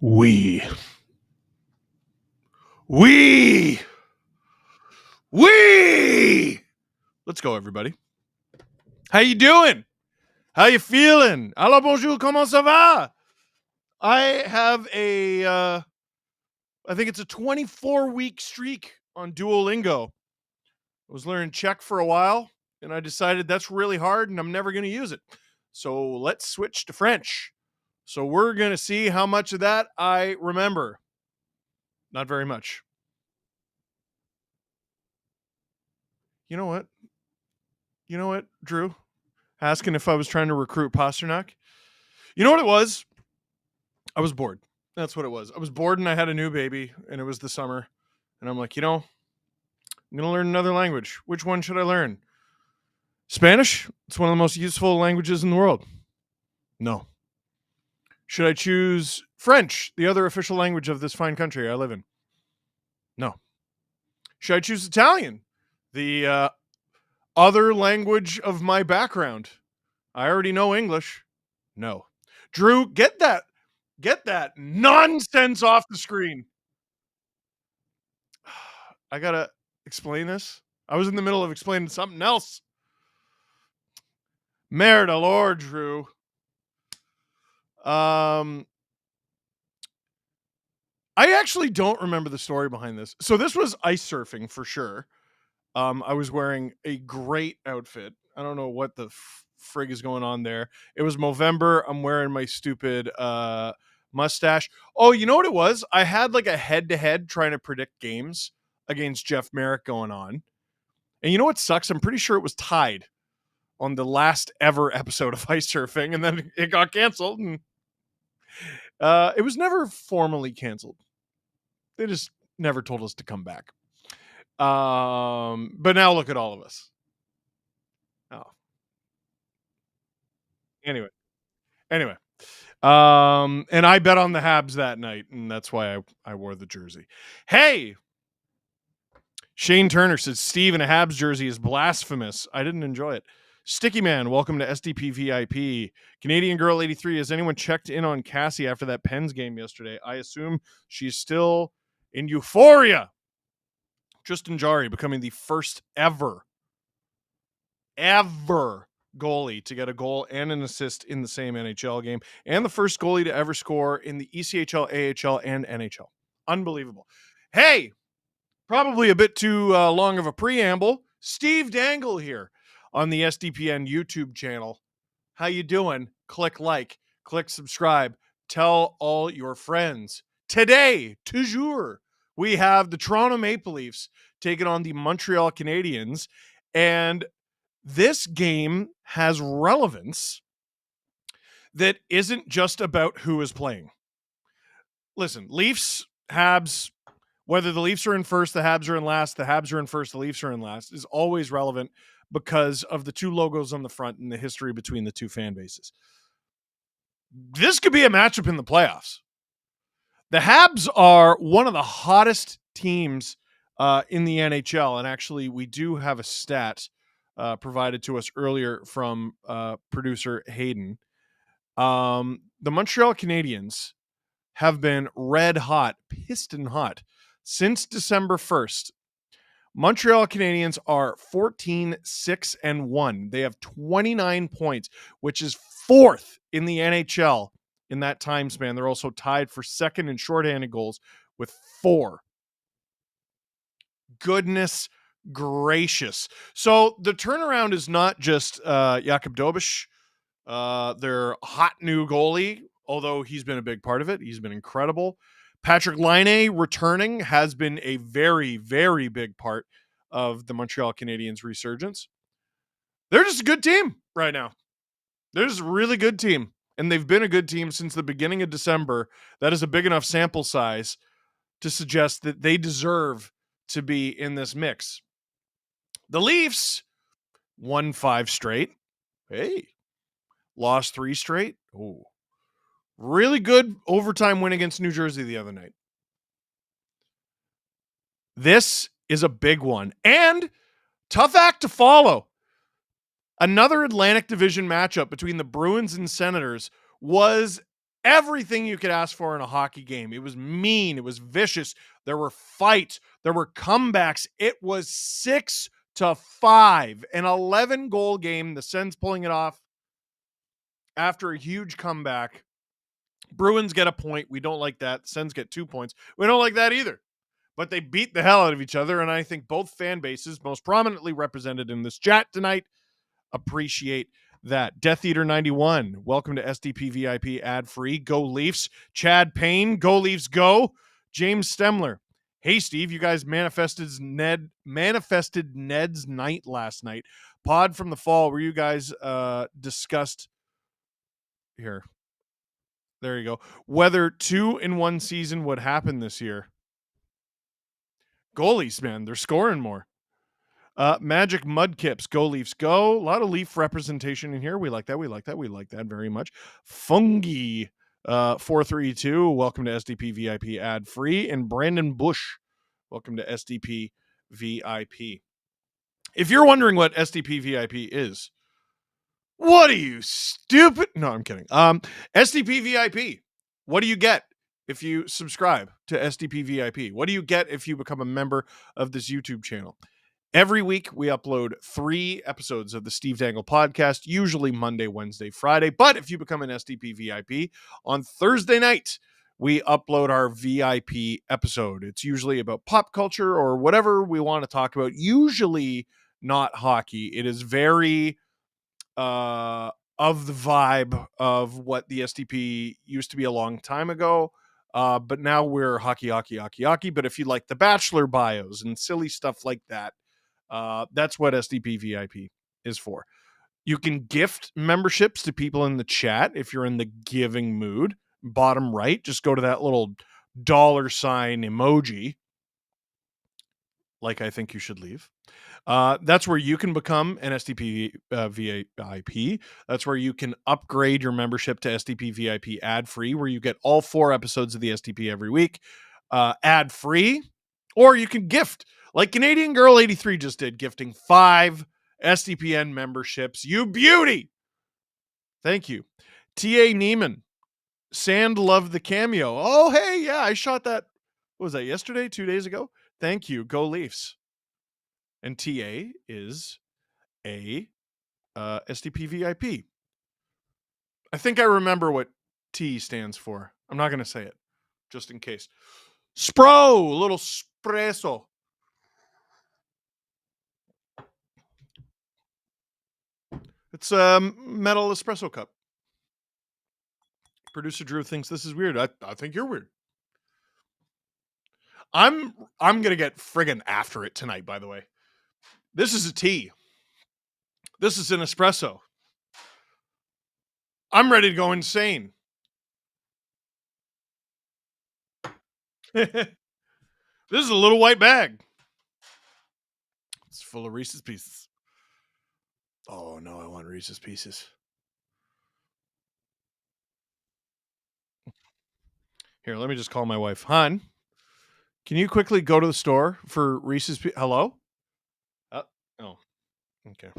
We. We. We. Let's go, everybody. How you doing? How you feeling? Hello, bonjour, comment ça va? I have I think it's a 24-week streak on Duolingo. I was learning Czech for a while, and I decided that's really hard, and I'm never going to use it. So let's switch to French. So we're going to see how much of that I remember. Not very much. You know what? Drew? Asking if I was trying to recruit Pasternak. You know what it was? I was bored. That's what it was. I was bored and I had a new baby and it was the summer. And I'm like, I'm going to learn another language. Which one should I learn? Spanish? It's one of the most useful languages in the world. No. Should I choose French, the other official language of this fine country I live in? No. Should I choose Italian, the other language of my background? I already know English. No. Drew, get that nonsense off the screen. I gotta explain this. I was in the middle of explaining something else. Merde alors, Drew. I actually don't remember the story behind this. So this was ice surfing for sure. I was wearing a great outfit. I don't know what the frig is going on there. It was Movember. I'm wearing my stupid mustache. Oh, you know what it was? I had like a head-to-head trying to predict games against Jeff Merrick going on. And you know what sucks? I'm pretty sure it was tied on the last ever episode of ice surfing, and then it got canceled. And it was never formally canceled. They just never told us to come back. But now look at all of us. Oh. Anyway. And I bet on the Habs that night, and that's why I wore the jersey. Hey, Shane Turner says Steve in a Habs jersey is blasphemous. I didn't enjoy it. Sticky Man, welcome to SDP VIP. Canadian Girl 83, has anyone checked in on Cassie after that Pens game yesterday? I assume she's still in euphoria. Tristan Jarry becoming the first ever goalie to get a goal and an assist in the same NHL game, and the first goalie to ever score in the ECHL, AHL, and NHL. Unbelievable. Hey, probably a bit too long of a preamble. Steve Dangle here on the SDPN YouTube channel. How you doing? Click like, click subscribe, tell all your friends. Today, toujours, we have the Toronto Maple Leafs taking on the Montreal Canadiens, and this game has relevance that isn't just about who is playing. Listen, Leafs, Habs, whether the Leafs are in first, the Habs are in last, the Habs are in first, the Leafs are in last, is always relevant because of the two logos on the front and the history between the two fan bases. This could be a matchup in the playoffs. The Habs are one of the hottest teams in the NHL, and actually we do have a stat provided to us earlier from producer Hayden. The Montreal Canadiens have been red hot, piston hot, since December 1st. Montreal Canadiens are 14-6-1. They have 29 points, which is fourth in the NHL in that time span. They're also tied for second in shorthanded goals with 4. Goodness gracious. So the turnaround is not just Jakub Dobeš, their hot new goalie, although he's been a big part of it. He's been incredible. Patrick Laine returning has been a very, very big part of the Montreal Canadiens resurgence. They're just a good team right now. They're just a really good team, and they've been a good team since the beginning of December. That is a big enough sample size to suggest that they deserve to be in this mix. The Leafs won 5 straight. Hey, lost 3 straight. Oh, really good overtime win against New Jersey the other night. This is a big one and tough act to follow. Another Atlantic Division matchup between the Bruins and Senators was everything you could ask for in a hockey game. It was mean. It was vicious. There were fights. There were comebacks. It was 6-5, an 11-goal game. The Sens pulling it off after a huge comeback. Bruins get a point. We don't like that. The Sens get 2 points. We don't like that either. But they beat the hell out of each other, and I think both fan bases, most prominently represented in this chat tonight, appreciate that. Death Eater 91, welcome to SDP VIP ad-free. Go Leafs. Chad Payne, go Leafs go. James Stemler, hey Steve, you guys manifested Ned's night last night. Pod from the fall where you guys discussed here. There you go. Whether 2 in 1 season would happen this year. Goalies, man, they're scoring more. Magic Mudkips, go Leafs, go. A lot of Leaf representation in here. We like that. We like that. We like that very much. Fungi, 432, welcome to SDP VIP ad free. And Brandon Bush, welcome to SDP VIP. If you're wondering what SDP VIP is, what are you, stupid? No, I'm kidding. SDP VIP, what do you get if you subscribe to SDP VIP? What do you get if you become a member of this YouTube channel? Every week, we upload 3 episodes of the Steve Dangle podcast, usually Monday, Wednesday, Friday. But if you become an SDP VIP, on Thursday night, we upload our VIP episode. It's usually about pop culture or whatever we want to talk about, usually not hockey. It is very of the vibe of what the SDP used to be a long time ago. But now we're hockey. But if you like the Bachelor bios and silly stuff like that, that's what SDP VIP is for. You can gift memberships to people in the chat if you're in the giving mood. Bottom right, just go to that little $sign emoji. Like I think you should leave. That's where you can become an SDP VIP. That's where you can upgrade your membership to SDP VIP ad-free, where you get all 4 episodes of the SDP every week ad-free. Or you can gift, like Canadian Girl 83 just did, gifting 5 SDPN memberships. You beauty! Thank you. T.A. Neiman. Sand loved the cameo. Oh, hey, yeah, I shot that. What was that, yesterday? 2 days ago? Thank you. Go Leafs. And TA is a SDP VIP. I think I remember what T stands for. I'm not going to say it, just in case. Spro, a little espresso. It's a metal espresso cup. Producer Drew thinks this is weird. I think you're weird. I'm gonna get friggin' after it tonight, by the way. This is a tea. This is an espresso. I'm ready to go insane. This is a little white bag. It's full of Reese's Pieces. Oh no, I want Reese's Pieces. Here, let me just call my wife. Hon, can you quickly go to the store for Reese's Pieces? Hello? Oh, okay.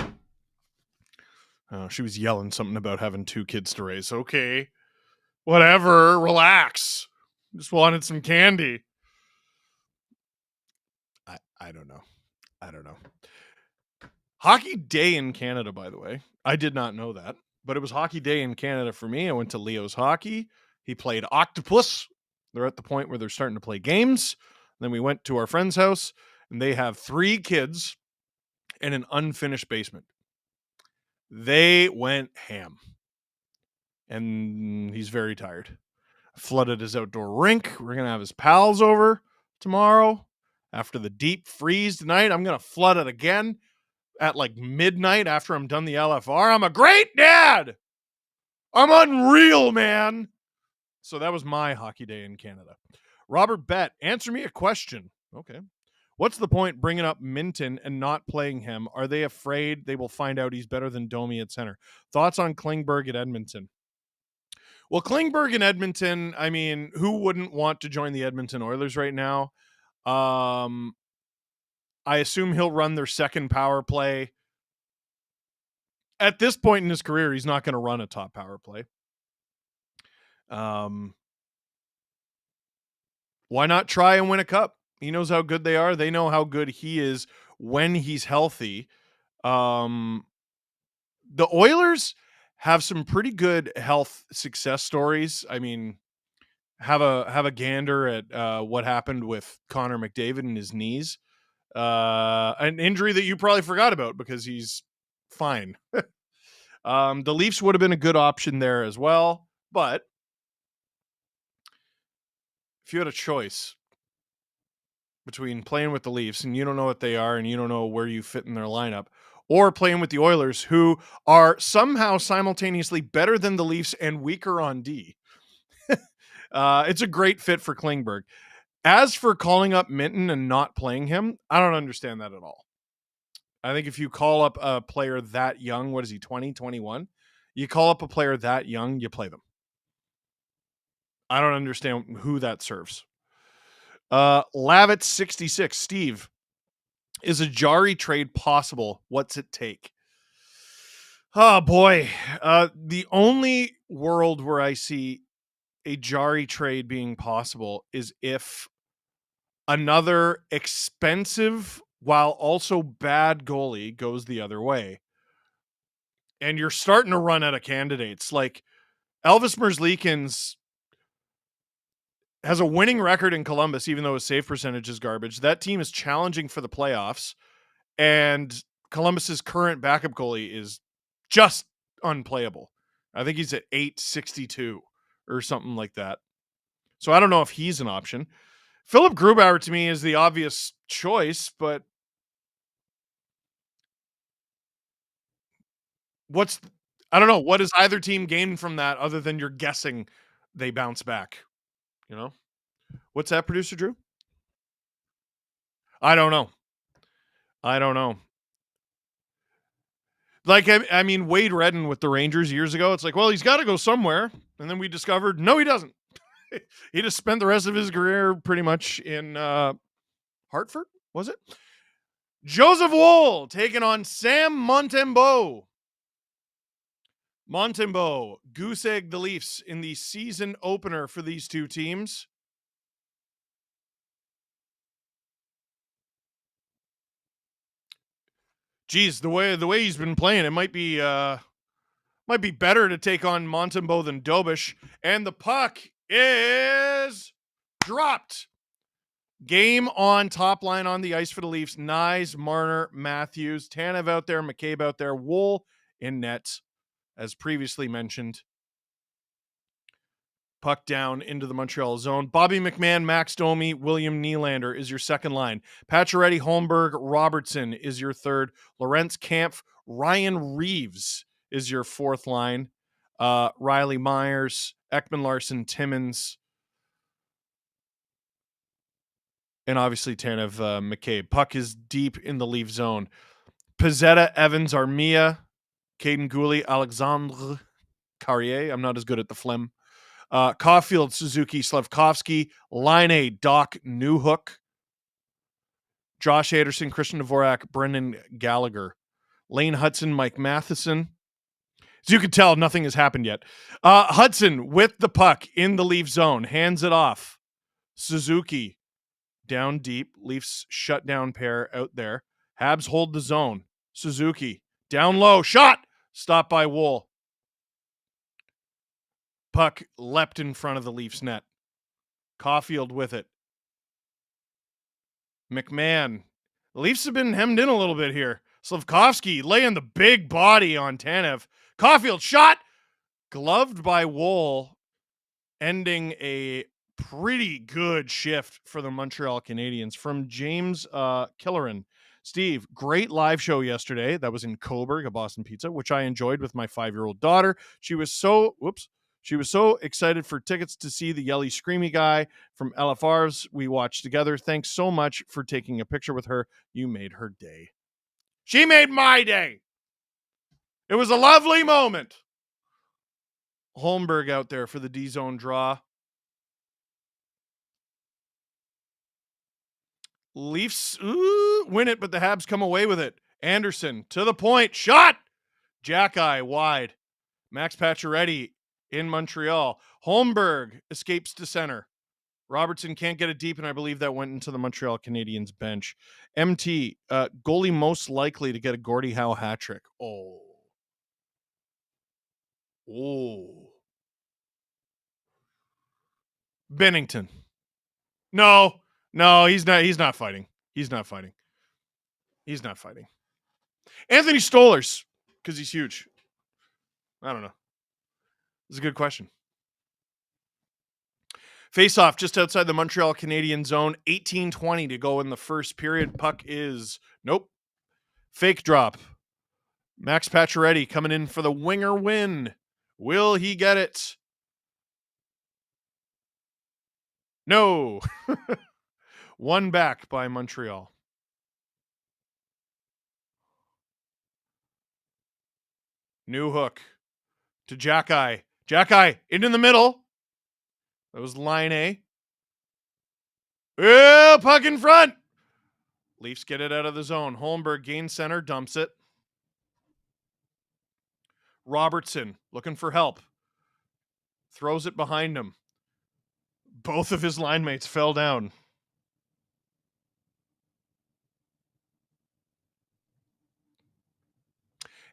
Oh, she was yelling something about having 2 kids to raise. Okay. Whatever. Relax. Just wanted some candy. I don't know. I don't know. Hockey Day in Canada, by the way. I did not know that, but it was Hockey Day in Canada for me. I went to Leo's Hockey. He played Octopus. They're at the point where they're starting to play games. Then we went to our friend's house, and they have 3 kids and an unfinished basement. They went ham. And he's very tired. Flooded his outdoor rink. We're going to have his pals over tomorrow. After the deep freeze tonight, I'm going to flood it again at like midnight after I'm done the LFR. I'm a great dad. I'm unreal, man. So that was my Hockey Day in Canada. Robert Bett, answer me a question. Okay. What's the point bringing up Minton and not playing him? Are they afraid they will find out he's better than Domi at center? Thoughts on Klingberg at Edmonton? Well, Klingberg in Edmonton, I mean, who wouldn't want to join the Edmonton Oilers right now? I assume he'll run their second power play. At this point in his career, he's not going to run a top power play. Um, why not try and win a cup? He knows how good they are. They know how good he is when he's healthy. Um, the Oilers have some pretty good health success stories. I mean, have a gander at what happened with Connor McDavid and his knees. An injury that you probably forgot about because he's fine. The Leafs would have been a good option there as well, but if you had a choice between playing with the Leafs and you don't know what they are and you don't know where you fit in their lineup, or playing with the Oilers, who are somehow simultaneously better than the Leafs and weaker on D, it's a great fit for Klingberg. As for calling up Minton and not playing him, I don't understand that at all. I think if you call up a player that young, what is he, 20, 21? You call up a player that young, you play them. I don't understand who that serves. Lavitz 66, Steve, is a Jari trade possible? What's it take? Oh boy. The only world where I see a Jari trade being possible is if another expensive while also bad goalie goes the other way. And you're starting to run out of candidates. Like Elvis Merzlikins has a winning record in Columbus, even though his save percentage is garbage. That team is challenging for the playoffs, and Columbus's current backup goalie is just unplayable. I think he's at 862 or something like that. So I don't know if he's an option. Philip Grubauer to me is the obvious choice, but I don't know. What does either team gain from that other than you're guessing they bounce back? You know? What's that, producer Drew? I don't know. I don't know. Like, I mean, Wade Redden with the Rangers years ago, it's like, well, he's got to go somewhere. And then we discovered, no, he doesn't. He just spent the rest of his career pretty much in Hartford, was it? Joseph Wool taking on Sam Montembeault. Montembeault goose egg the Leafs in the season opener for these two teams. Geez, the way he's been playing, it might be better to take on Montembeault than Dobish. And the puck is dropped. Game on, top line on the ice for the Leafs. Nyes, Marner, Matthews, Tanev out there, McCabe out there, Wool in net, as previously mentioned. Puck down into the Montreal zone. Bobby McMahon, Max Domi, William Nylander is your second line. Pacioretty, Holmberg, Robertson is your third. Lawrence Kampf, Ryan Reeves is your fourth line. Riley Myers, Ekman Larson, Timmins, and obviously Tanev McCabe. Puck is deep in the Leaf zone. Pizzetta, Evans, Armia, Caden Gooley, Alexandre Carrier. I'm not as good at the phlegm. Caulfield, Suzuki, Slavkovsky, Line, Doc Newhook, Josh Anderson, Christian Dvorak, Brendan Gallagher, Lane Hudson, Mike Matheson. As you can tell, nothing has happened yet. Hudson with the puck in the Leaf zone, hands it off. Suzuki down deep. Leafs shutdown pair out there. Habs hold the zone. Suzuki down low, shot, stopped by Wool. Puck leapt in front of the Leafs net. Caulfield with it. McMahon. The Leafs have been hemmed in a little bit here. Slavkovsky laying the big body on Tanev. Caulfield shot, gloved by Wool, ending a pretty good shift for the Montreal Canadiens from James Killeran. Steve, great live show yesterday. That was in Coburg, a Boston Pizza, which I enjoyed with my 5-year-old daughter. She was so excited for tickets to see the yelly screamy guy from LFRs we watched together. Thanks so much for taking a picture with her. You made her day. She made my day. It was a lovely moment. Holmberg out there for the D-zone draw. Leafs win it, but the Habs come away with it. Anderson to the point. Shot! Jack-eye wide. Max Pacioretty in Montreal. Holmberg escapes to center. Robertson can't get it deep, and I believe that went into the Montreal Canadiens bench. MT, goalie most likely to get a Gordie Howe hat trick. Oh. Bennington. No, he's not. He's not fighting. He's not fighting. Anthony Stolarz, because he's huge. I don't know. It's a good question. Face off just outside the Montreal Canadiens zone. 18:20 to go in the first period. Puck is fake drop. Max Pacioretty coming in for the winger win. Will he get it? No. One back by Montreal. New hook to Jack-Eye. Jack-Eye into the middle. That was line A. Puck in front. Leafs get it out of the zone. Holmberg gains center, dumps it. Robertson looking for help. Throws it behind him. Both of his line mates fell down.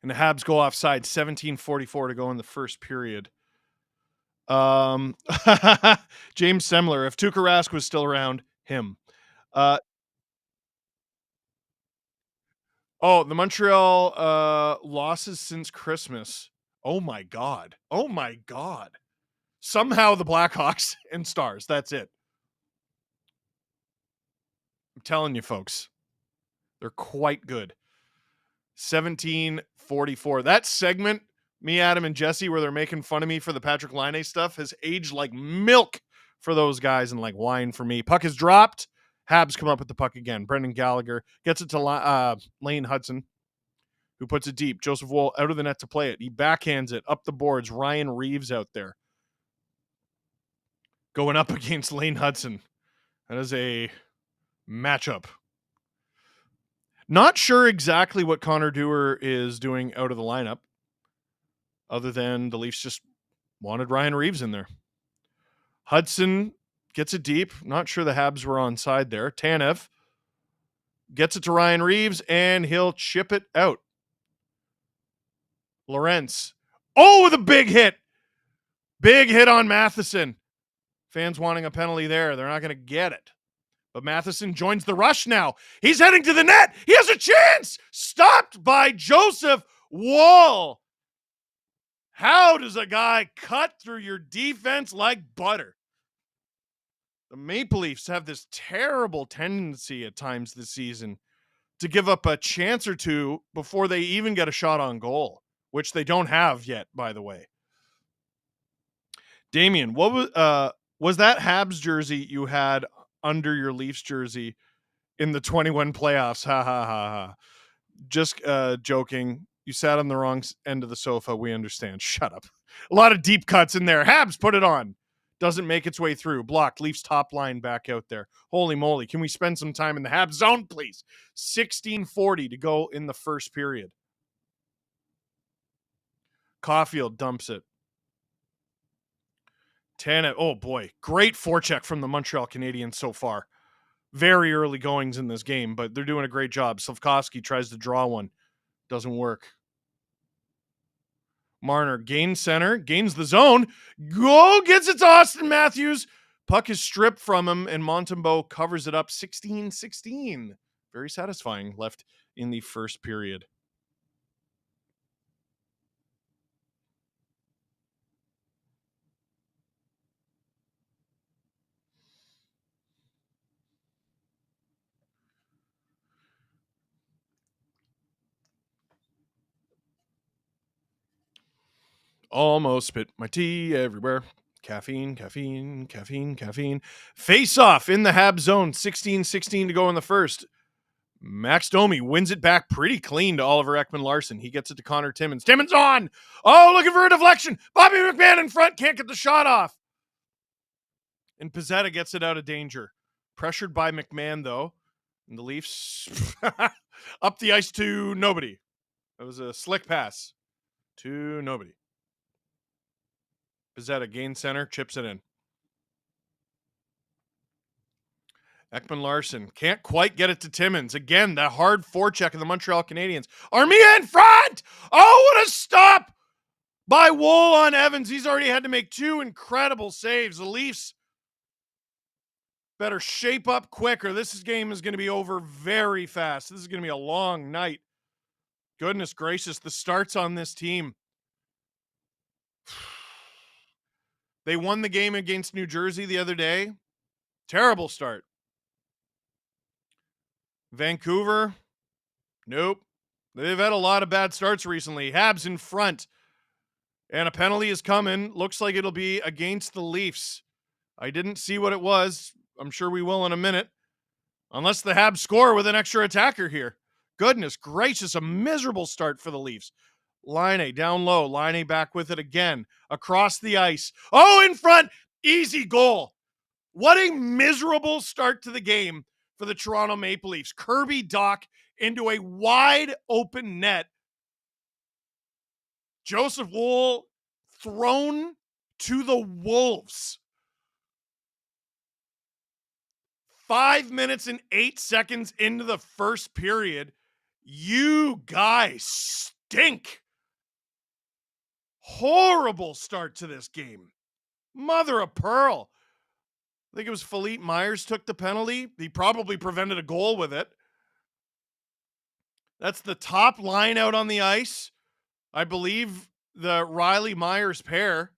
And the Habs go offside. 17:44 to go in the first period. James Semler. If Tuukka Rask was still around, him. The Montreal losses since Christmas. Oh my God. Somehow the Blackhawks and Stars. That's it. I'm telling you, folks. They're quite good. 17:44. That segment, me, Adam, and Jesse, where they're making fun of me for the Patrick Laine stuff, has aged like milk for those guys and like wine for me. Puck is dropped. Habs come up with the puck again. Brendan Gallagher gets it to Lane Hudson, who puts it deep. Joseph Woll out of the net to play it. He backhands it up the boards. Ryan Reeves out there going up against Lane Hudson. That is a matchup. Not sure exactly what Connor Dewar is doing out of the lineup, other than the Leafs just wanted Ryan Reeves in there. Hudson gets it deep. Not sure the Habs were on side there. Tanev gets it to Ryan Reeves, and he'll chip it out. Lorentz. Oh, with a big hit. Big hit on Matheson. Fans wanting a penalty there. They're not going to get it. But Matheson joins the rush now. He's heading to the net. He has a chance. Stopped by Joseph Woll. How does a guy cut through your defense like butter? The Maple Leafs have this terrible tendency at times this season to give up a chance or two before they even get a shot on goal, which they don't have yet, by the way. Damien, what was that Habs jersey you had under your Leafs jersey in the 21 playoffs? Ha ha ha ha. Just joking. You sat on the wrong end of the sofa. We understand. Shut up. A lot of deep cuts in there. Habs put it on. Doesn't make its way through. Blocked. Leafs top line back out there. Holy moly. Can we spend some time in the Habs zone, please? 16:40 to go in the first period. Caulfield dumps it. Tanev. Oh boy. Great forecheck from the Montreal Canadiens so far. Very early goings in this game, but they're doing a great job. Slavkovsky tries to draw one. Doesn't work. Marner gains center, gains the zone. Gets it to Austin Matthews. Puck is stripped from him, and Montembeault covers it up. 16-16. Very satisfying left in the first period. Almost spit my tea everywhere. Caffeine. Face off in the Habs zone. 16-16 to go in the first. Max Domi wins it back pretty clean to Oliver Ekman-Larsson. He gets it to Connor Timmins. Timmins on! Oh, looking for a deflection. Bobby McMahon in front. Can't get the shot off. And Pizzetta gets it out of danger. Pressured by McMahon, though. And the Leafs up the ice to nobody. That was a slick pass to nobody. Pizzetta gain center, chips it in. Ekman Larson can't quite get it to Timmins. Again, that hard forecheck of the Montreal Canadiens. Armia in front! Oh, what a stop by Wool on Evans. He's already had to make 2 incredible saves. The Leafs better shape up quicker. This game is going to be over very fast. This is going to be a long night. Goodness gracious, the starts on this team. They won the game against New Jersey the other day. Terrible start. Vancouver, nope. They've had a lot of bad starts recently. Habs in front. And a penalty is coming. Looks like it'll be against the Leafs. I didn't see what it was. I'm sure we will in a minute. Unless the Habs score with an extra attacker here. Goodness gracious, a miserable start for the Leafs. Laine down low. Laine back with it again. Across the ice. Oh, in front. Easy goal. What a miserable start to the game for the Toronto Maple Leafs. Kirby Dach into a wide open net. Joseph Wool thrown to the wolves. 5 minutes and 8 seconds into the first period. You guys stink. Horrible start to this game. Mother of pearl. I think it was Philippe Myers took the penalty. He probably prevented a goal with it. That's the top line out on the ice. I believe the Riley Myers pair.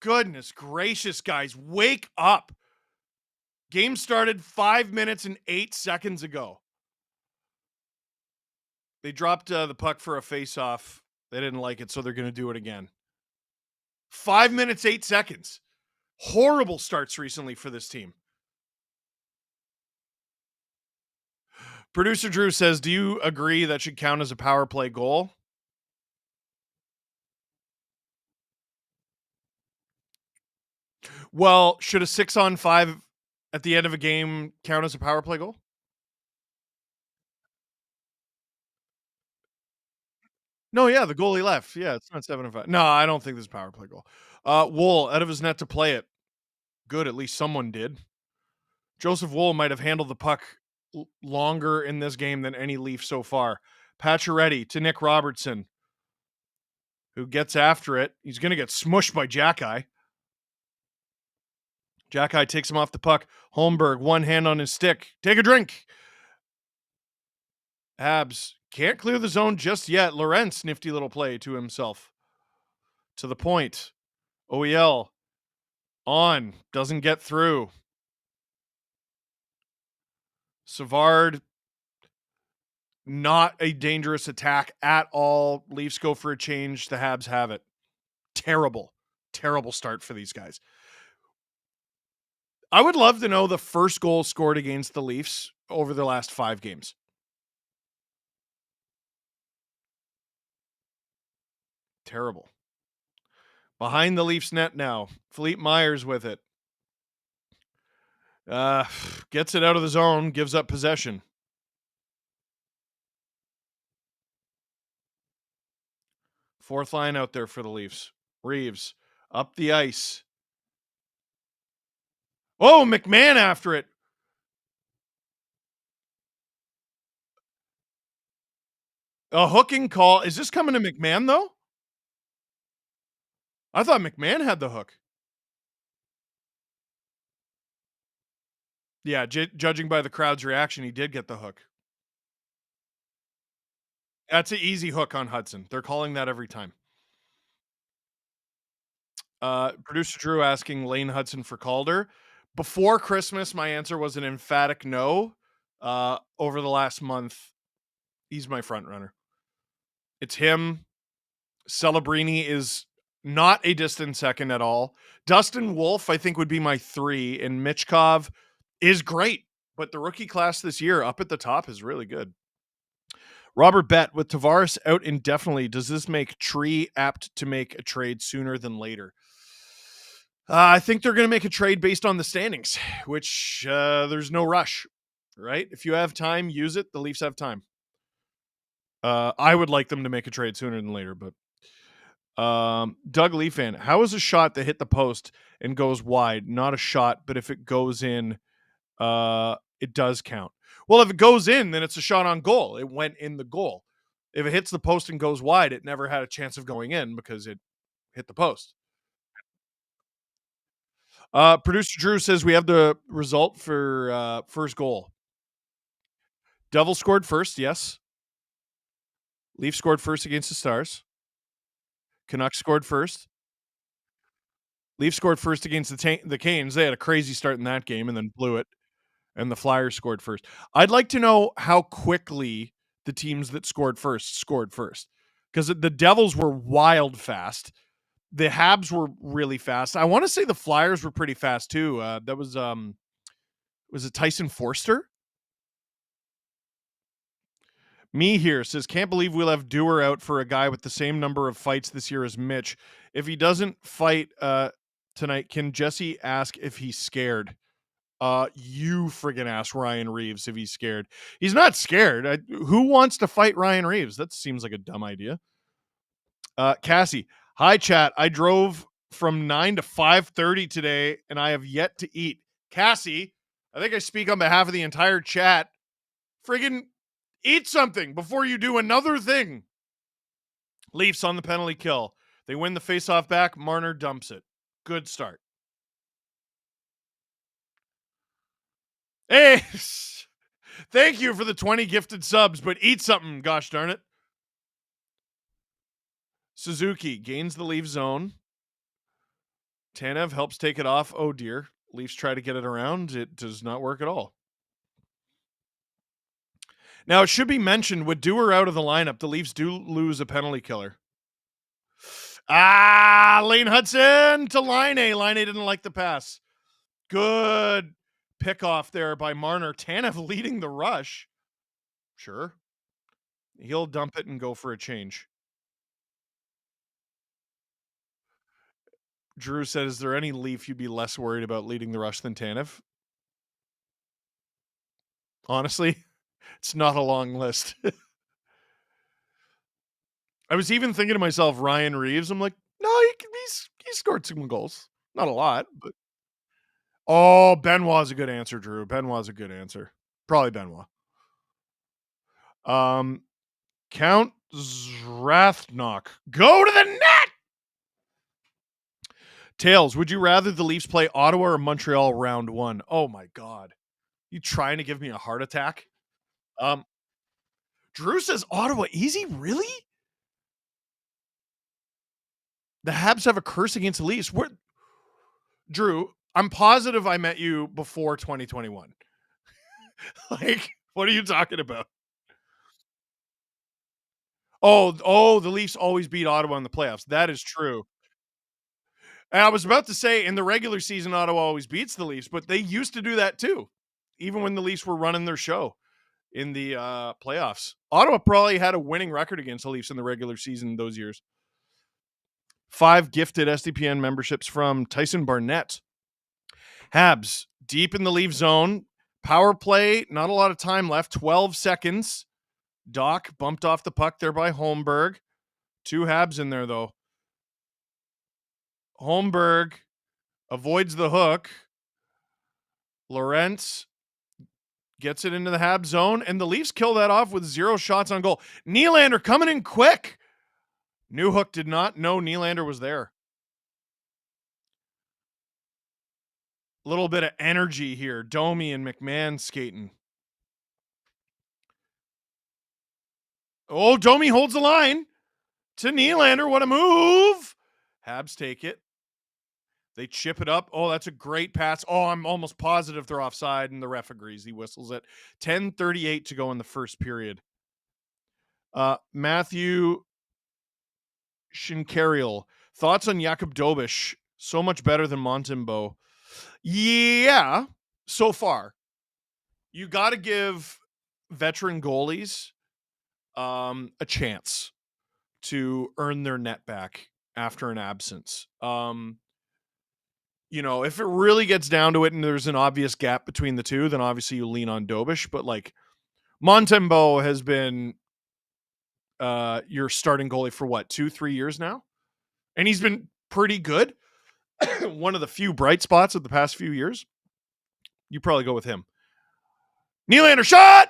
Goodness gracious, guys. Wake up. Game started 5 minutes and 8 seconds ago. They dropped the puck for a face-off. They didn't like it, so they're going to do it again. 5 minutes, 8 seconds. Horrible starts recently for this team. Producer Drew says, do you agree that should count as a power play goal? Well, should a 6-on-5 at the end of a game count as a power play goal? No, yeah, the goalie left. Yeah, it's not 7-5. No, I don't think this is a power play goal. Wool out of his net to play it. Good, at least someone did. Joseph Wool might have handled the puck longer in this game than any Leaf so far. Pacioretty to Nick Robertson, who gets after it. He's going to get smushed by Jackeye. Jackeye takes him off the puck. Holmberg, one hand on his stick. Take a drink. Habs can't clear the zone just yet. Lorentz, nifty little play to himself. To the point. OEL on. Doesn't get through. Savard, not a dangerous attack at all. Leafs go for a change. The Habs have it. Terrible, terrible start for these guys. I would love to know the first goal scored against the Leafs over the last 5 games. Terrible. Behind the Leafs net now. Philippe Myers with it. Gets it out of the zone, gives up possession. Fourth line out there for the Leafs. Reeves up the ice. Oh, McMahon after it. A hooking call. Is this coming to McMahon, though? I thought McMahon had the hook. Yeah, judging by the crowd's reaction, he did get the hook. That's an easy hook on Hudson. They're calling that every time. Producer Drew asking Lane Hudson for Calder. Before Christmas, my answer was an emphatic no. Over the last month, he's my front runner. It's him. Celebrini is not a distant second at all. Dustin Wolf, I think, would be my 3, and Michkov is great, but the rookie class this year up at the top is really good. Robert Bett, with Tavares out indefinitely, does this make Tree apt to make a trade sooner than later? I think they're going to make a trade based on the standings, which there's no rush, right? If you have time, use it. The Leafs have time. I would like them to make a trade sooner than later, but Doug Lee fan, how is a shot that hit the post and goes wide not a shot, but if it goes in, it does count? Well, if it goes in, then it's a shot on goal. It went in the goal. If it hits the post and goes wide, it never had a chance of going in because it hit the post. Producer Drew says we have the result for first goal. Devil scored first, yes. Leaf scored first against the Stars. Canucks scored first. Leaf scored first against the Canes. They had a crazy start in that game and then blew it. And the Flyers scored first. I'd like to know how quickly the teams that scored first. Because the Devils were wild fast. The Habs were really fast. I want to say the Flyers were pretty fast too. That was it Tyson Forster? Me here says, can't believe we'll have Dewar out for a guy with the same number of fights this year as Mitch. If he doesn't fight tonight, can Jesse ask if he's scared? You friggin' ask Ryan Reeves if he's scared. He's not scared. Who wants to fight Ryan Reeves? That seems like a dumb idea. Cassie, hi chat. I drove from 9 to 5:30 today, and I have yet to eat. Cassie, I think I speak on behalf of the entire chat. Friggin' eat something before you do another thing. Leafs on the penalty kill. They win the faceoff back. Marner dumps it. Good start. Hey, thank you for the 20 gifted subs, but eat something, gosh darn it. Suzuki gains the Leaf zone. Tanev helps take it off. Oh dear. Leafs try to get it around. It does not work at all. Now, it should be mentioned, with Dewar out of the lineup, the Leafs do lose a penalty killer. Lane Hudson to Line A. Line A didn't like the pass. Good pick off there by Marner. Tanev leading the rush. Sure. He'll dump it and go for a change. Drew said, is there any Leaf you'd be less worried about leading the rush than Tanev? Honestly, it's not a long list. I was even thinking to myself, Ryan Reeves. I'm like, no, he scored some goals. Not a lot, but. Oh, Benoit's a good answer, Drew. Benoit's a good answer. Probably Benoit. Count Zrathnok. Go to the net! Tails, would you rather the Leafs play Ottawa or Montreal round one? Oh my God. You trying to give me a heart attack? Drew says Ottawa easy? Really? The Habs have a curse against the Leafs. Drew, I'm positive I met you before 2021. Like, what are you talking about? Oh, the Leafs always beat Ottawa in the playoffs. That is true. And I was about to say, in the regular season, Ottawa always beats the Leafs, but they used to do that too, even when the Leafs were running their show in the playoffs. Ottawa probably had a winning record against the Leafs in the regular season those years. 5 gifted SDPN memberships from Tyson Barnett. Habs, deep in the Leaf zone. Power play, not a lot of time left. 12 seconds. Doc bumped off the puck there by Holmberg. 2 Habs in there, though. Holmberg avoids the hook. Lorentz gets it into the Habs zone, and the Leafs kill that off with 0 shots on goal. Nylander coming in quick. Newhook did not know Nylander was there. A little bit of energy here. Domi and McMahon skating. Oh, Domi holds the line to Nylander. What a move. Habs take it. They chip it up. Oh, that's a great pass. Oh, I'm almost positive they're offside, and the ref agrees. He whistles it. 10:38 to go in the first period. Matthew Shinkariel. Thoughts on Jakub Dobish? So much better than Montembeault. Yeah, so far. You got to give veteran goalies a chance to earn their net back after an absence. If it really gets down to it and there's an obvious gap between the two, then obviously you lean on Dobish. But like Montembeault has been your starting goalie for what, 2-3 years now? and he's been pretty good. One of the few bright spots of the past few years. You probably go with him. Nylander shot.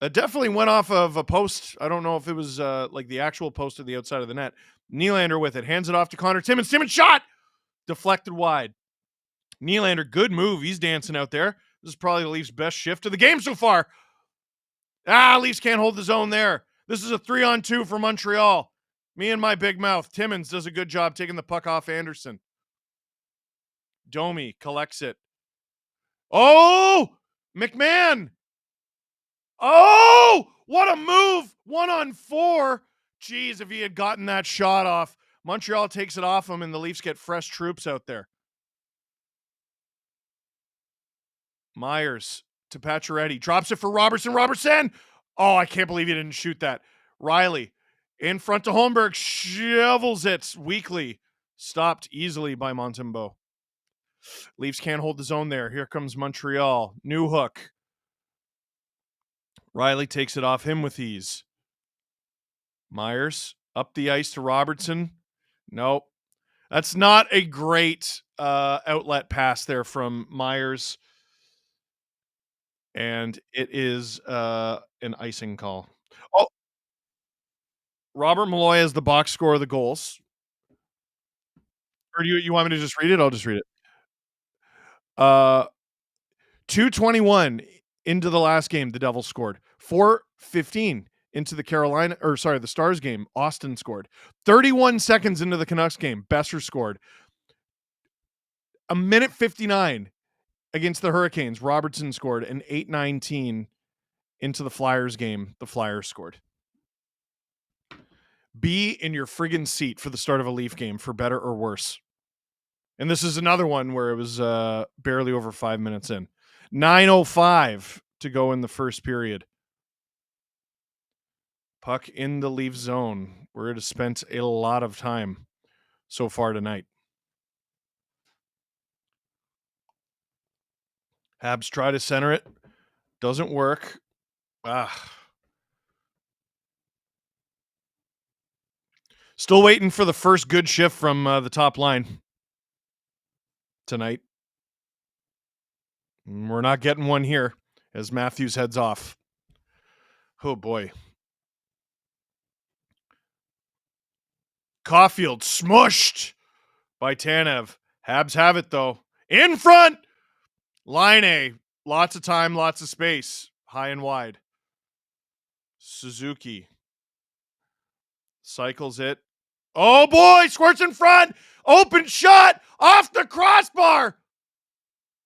It definitely went off of a post. I don't know if it was like the actual post to the outside of the net. Nylander with it. Hands it off to Connor Timmins. Timmins shot. Deflected wide. Nylander, good move. He's dancing out there. This is probably the Leafs' best shift of the game so far. Leafs can't hold the zone there. This is a 3-on-2 for Montreal. Me and my big mouth. Timmins does a good job taking the puck off Anderson. Domi collects it. Oh! McMahon! Oh! What a move! 1-on-4. Jeez, if he had gotten that shot off. Montreal takes it off him, and the Leafs get fresh troops out there. Myers to Pacioretty. Drops it for Robertson. Robertson! Oh, I can't believe he didn't shoot that. Riley in front to Holmberg. Shovels it weakly. Stopped easily by Montembeault. Leafs can't hold the zone there. Here comes Montreal. New hook. Riley takes it off him with ease. Myers up the ice to Robertson. Nope. That's not a great outlet pass there from Myers. And it is an icing call. Oh, Robert Malloy is the box score of the goals. Or do you want me to just read it? I'll just read it. 2:21 into the last game, the Devils scored. 4:15 into the Stars game, Austin scored. 31 seconds into the Canucks game, Besser scored. A minute 59 against the Hurricanes, Robertson scored. And 8:19 into the Flyers game, the Flyers scored. Be in your friggin' seat for the start of a Leaf game, for better or worse. And this is another one where it was barely over 5 minutes in. 9:05 to go in the first period. Puck in the Leaf zone, where it has spent a lot of time so far tonight. Habs try to center it. Doesn't work. Still waiting for the first good shift from the top line tonight. We're not getting one here as Matthews heads off. Oh, boy. Caulfield smushed by Tanev. Habs have it, though. In front! Line A. Lots of time, lots of space. High and wide. Suzuki cycles it. Oh, boy! Squirts in front! Open shot! Off the crossbar!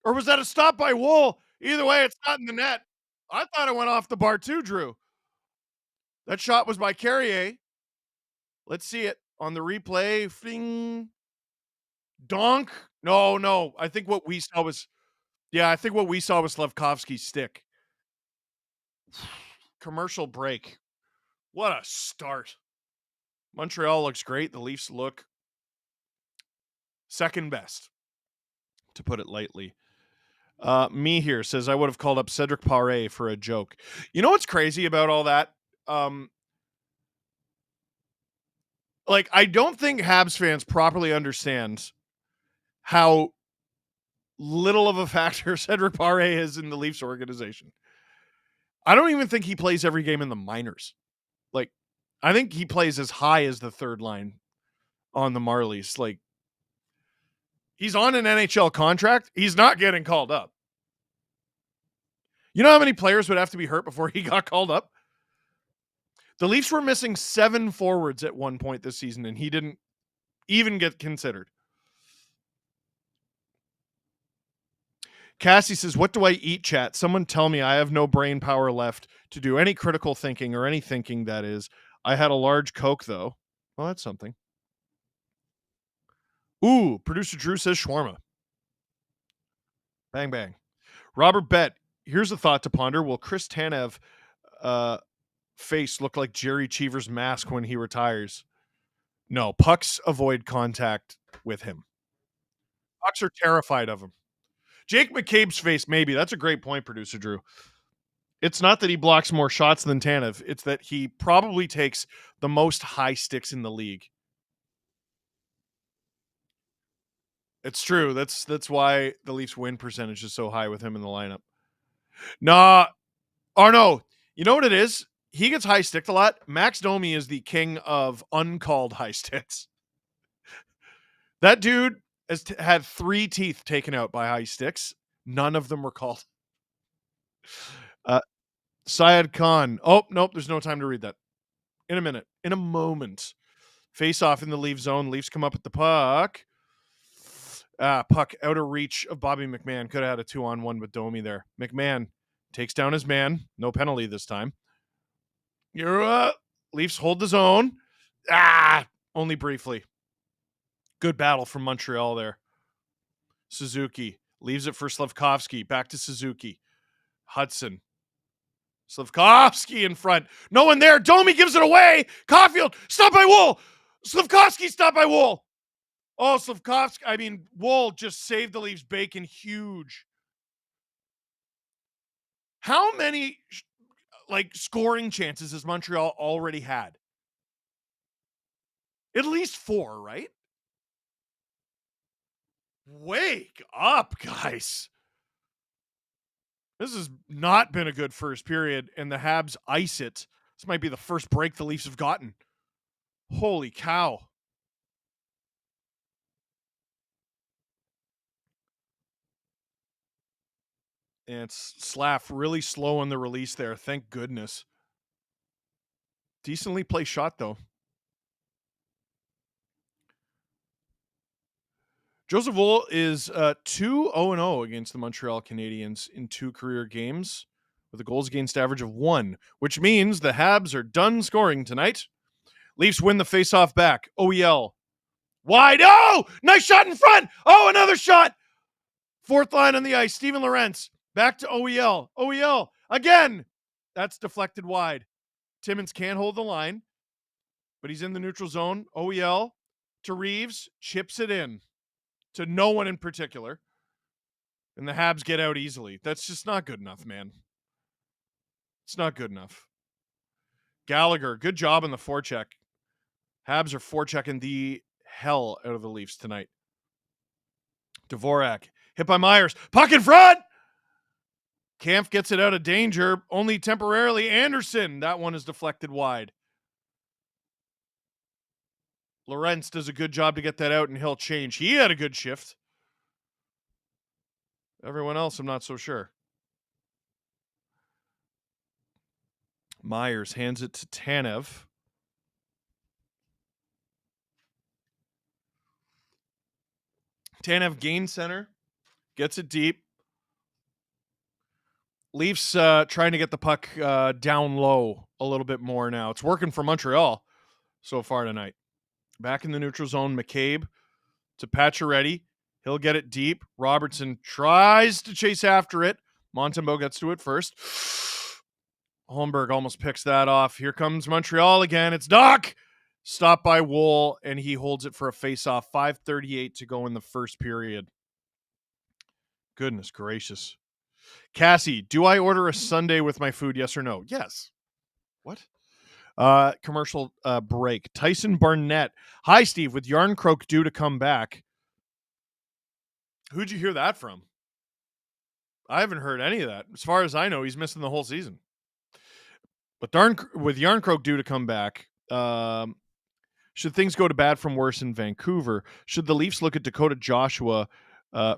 Or was that a stop by Wool? Either way, it's not in the net. I thought it went off the bar too, Drew. That shot was by Carrier. Let's see it on the replay. Fling. Donk. No. I think what we saw was Slavkovsky's stick. Commercial break. What a start. Montreal looks great. The Leafs look second best, to put it lightly. Me here says I would have called up Cedric Paré for a joke. You know what's crazy about all that? I don't think Habs fans properly understand how little of a factor Cedric Paré is in the Leafs organization. I don't even think he plays every game in the minors. I think he plays as high as the third line on the Marlies. He's on an NHL contract. He's not getting called up. You know how many players would have to be hurt before he got called up? The Leafs were missing 7 forwards at one point this season, and he didn't even get considered. Cassie says, what do I eat, chat? Someone tell me I have no brain power left to do any critical thinking or any thinking, that is. I had a large Coke, though. Well, that's something. Ooh, producer Drew says shawarma. Bang, bang. Robert Bett, here's a thought to ponder. Will Chris Tanev face look like Jerry Cheever's mask when he retires? No, pucks avoid contact with him. Pucks are terrified of him. Jake McCabe's face, maybe. That's a great point, producer Drew. It's not that he blocks more shots than Tanev. It's that he probably takes the most high sticks in the league. It's true. That's why the Leafs win percentage is so high with him in the lineup. Nah, or no. You know what it is? He gets high sticked a lot. Max Domi is the king of uncalled high sticks. That dude has had 3 teeth taken out by high sticks. None of them were called. Syed Khan. Oh, nope. There's no time to read that. In a minute. In a moment. Face off in the Leaf zone. Leafs come up at the puck. Puck out of reach of Bobby McMahon. Could have had a 2-on-1 with Domi there. McMahon takes down his man. No penalty this time. Leafs hold the zone. Only briefly. Good battle from Montreal there. Suzuki leaves it for Slafkovsky. Back to Suzuki. Hudson. Slafkovsky in front. No one there. Domi gives it away. Caulfield, stopped by Wool. Slafkovsky stopped by Wool. Oh, Wool just saved the Leafs bacon huge. How many scoring chances has Montreal already had? At least 4, right? Wake up, guys. This has not been a good first period, and the Habs ice it. This might be the first break the Leafs have gotten. Holy cow. And Slav really slow on the release there. Thank goodness. Decently placed shot, though. Joseph Woll is 2-0-0 against the Montreal Canadiens in 2 career games with a goals against average of 1, which means the Habs are done scoring tonight. Leafs win the faceoff back. OEL. Wide. Oh! Nice shot in front. Oh, another shot. Fourth line on the ice. Steven Lorentz. Back to OEL. OEL. Again. That's deflected wide. Timmins can't hold the line, but he's in the neutral zone. OEL to Reeves. Chips it in to no one in particular. And the Habs get out easily. That's just not good enough, man. It's not good enough. Gallagher, good job on the forecheck. Habs are forechecking the hell out of the Leafs tonight. Dvorak, hit by Myers. Puck in front! Kampf gets it out of danger, only temporarily. Anderson, that one is deflected wide. Lorentz does a good job to get that out, and he'll change. He had a good shift. Everyone else, I'm not so sure. Myers hands it to Tanev. Tanev gains center, gets it deep. Leafs trying to get the puck down low a little bit more now. It's working for Montreal so far tonight. Back in the neutral zone, McCabe to Pacioretty. He'll get it deep. Robertson tries to chase after it. Montembeault gets to it first. Holmberg almost picks that off. Here comes Montreal again. It's Doc. Stopped by Wool, and he holds it for a face-off. 5:38 to go in the first period. Goodness gracious. Cassie, do I order a sundae with my food? Yes or no? Yes. What? Commercial break. Tyson Barnett. Hi, Steve. With Yarncroak due to come back. Who'd you hear that from? I haven't heard any of that. As far as I know, he's missing the whole season. But with Yarncroak due to come back, should things go to bad from worse in Vancouver, should the Leafs look at Dakota Joshua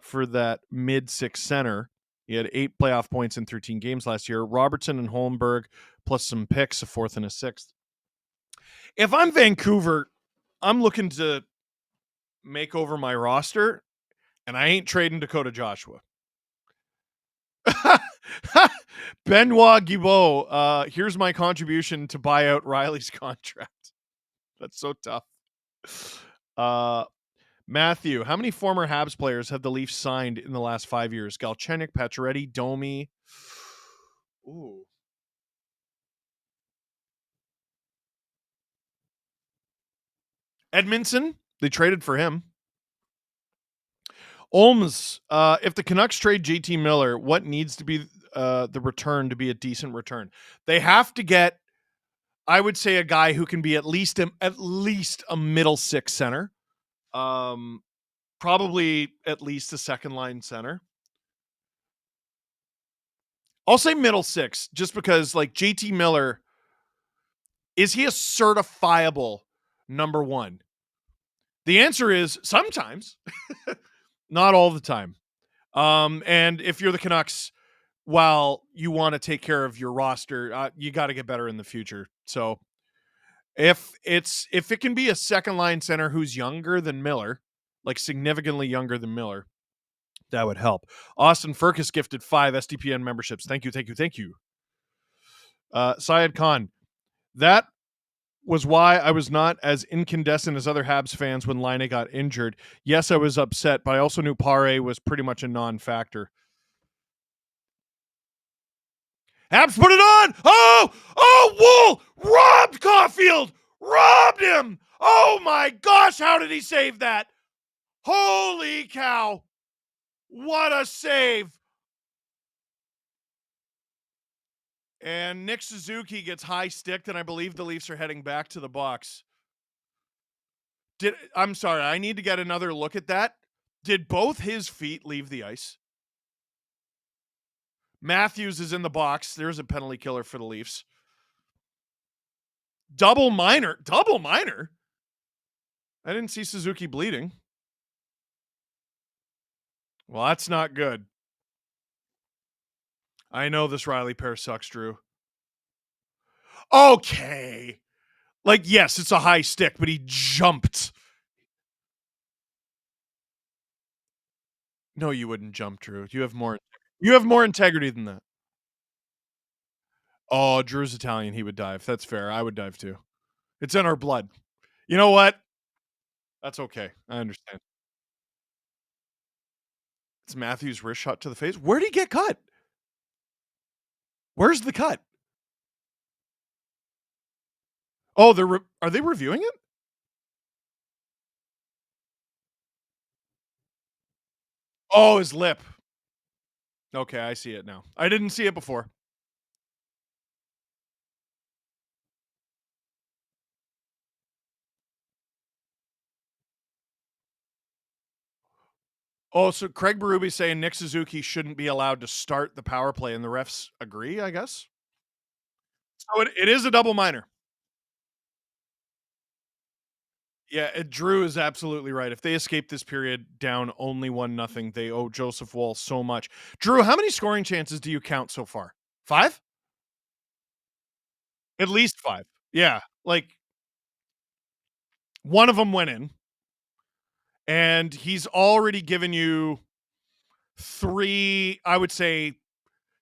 for that mid-6 center? He had 8 playoff points in 13 games last year. Robertson and Holmberg, plus some picks, a 4th and a 6th. If I'm Vancouver, I'm looking to make over my roster, and I ain't trading Dakota Joshua. Benoit Guibault, here's my contribution to buy out Riley's contract. That's so tough. Matthew, how many former Habs players have the Leafs signed in the last 5 years? Galchenyuk, Pacioretty, Domi. Ooh. Edmondson, they traded for him. Olms, if the Canucks trade JT Miller, what needs to be the return to be a decent return? They have to get, I would say, a guy who can be at least a middle 6 center. Probably at least a second line center. I'll say middle six, just because like JT Miller, is he a certifiable number one? The answer is sometimes, not all the time. And if you're the Canucks, while you want to take care of your roster, you got to get better in the future. So if it can be a second line center who's younger than Miller, like significantly younger than Miller, that would help. Austin Furcus gifted 5 SDPN memberships. Thank you, thank you, thank you. Syed Khan, that was why I was not as incandescent as other Habs fans when Laine got injured. Yes, I was upset, but I also knew Pare was pretty much a non-factor. Habs put it on! Oh, Wool robbed Caulfield! Robbed him! Oh my gosh, how did he save that? Holy cow! What a save! And Nick Suzuki gets high sticked, and I believe the Leafs are heading back to the box. I'm sorry, I need to get another look at that. Did both his feet leave the ice? Matthews is in the box. There's a penalty killer for the Leafs. Double minor. I didn't see Suzuki bleeding. Well, that's not good. I know this Riley pair sucks, Drew. Okay. Like, yes, it's a high stick, but he jumped. No, you wouldn't jump, Drew. You have more integrity than that. Oh, Drew's Italian. He would dive. That's fair. I would dive too. It's in our blood. You know what? That's okay. I understand. It's Matthews' wrist shot to the face. Where'd he get cut? Where's the cut? Oh, are they reviewing it? Oh, his lip. Okay, I see it now. I didn't see it before. Oh, so Craig Berube saying Nick Suzuki shouldn't be allowed to start the power play, and the refs agree, I guess? So it is a double minor. Yeah, Drew is absolutely right. If they escape this period down only 1-0, they owe Joseph Woll so much. Drew, how many scoring chances do you count so far? 5? At least 5. Yeah, like one of them went in, and he's already given you 3, I would say,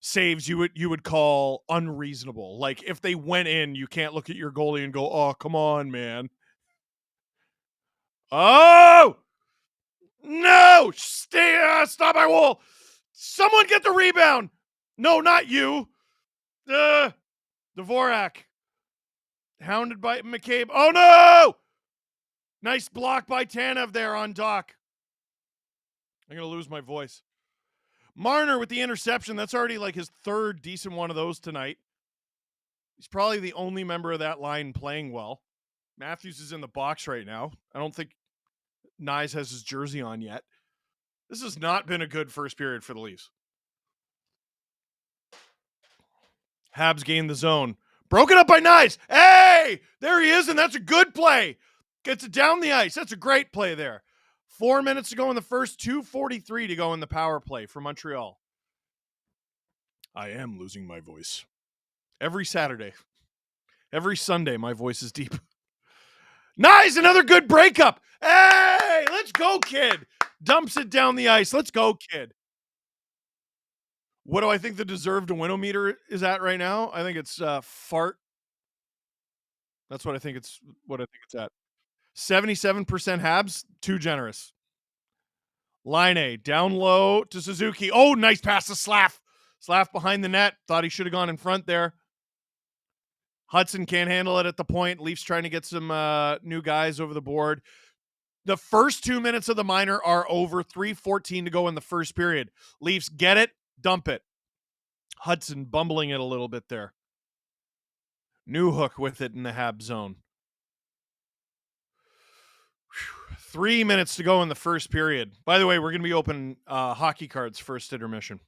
saves you would call unreasonable. Like if they went in, you can't look at your goalie and go, "Oh, come on, man." Oh! No! Stop my wall. Someone get the rebound. No, not you. Dvorak. Hounded by McCabe. Oh no! Nice block by Tanev there on Doc. I'm going to lose my voice. Marner with the interception. That's already like his third decent one of those tonight. He's probably the only member of that line playing well. Matthews is in the box right now. I don't think Nyes has his jersey on yet. This has not been a good first period for the Leafs. Habs gained the zone. Broken up by Nyes. Hey! There he is, and that's a good play. Gets it down the ice. That's a great play there. 4 minutes to go in the first, 2:43 to go in the power play for Montreal. I am losing my voice. Every Saturday. Every Sunday, my voice is deep. Nice, another good breakup. Hey, let's go, kid. Dumps it down the ice. Let's go, kid. What do I think the deserve to win-o-meter is at right now? I think it's fart. That's what I think it's at. 77% Habs, too generous. Laine down low to Suzuki. Oh, nice pass to Slav. Slav behind the net. Thought he should have gone in front there. Hudson can't handle it at the point. Leafs trying to get some new guys over the board. The first 2 minutes of the minor are over. 3:14 to go in the first period. Leafs get it, dump it. Hudson bumbling it a little bit there. New Hook with it in the Hab zone. 3 minutes to go in the first period. By the way, we're going to be opening hockey cards first intermission.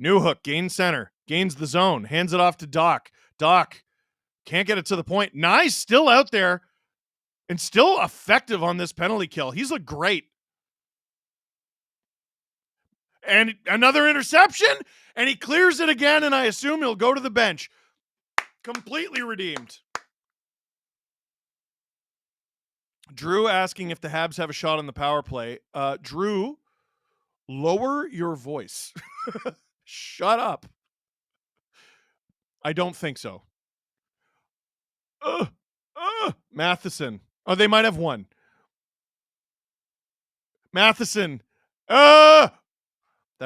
Newhook gains center, gains the zone, hands it off to Doc. Doc can't get it to the point. Nye's still out there and still effective on this penalty kill. He's looked great. And another interception, and he clears it again, and I assume he'll go to the bench. Completely redeemed. Drew asking if the Habs have a shot on the power play. Drew, lower your voice. Shut up. I don't think so. Matheson. Oh, they might have one. Matheson. That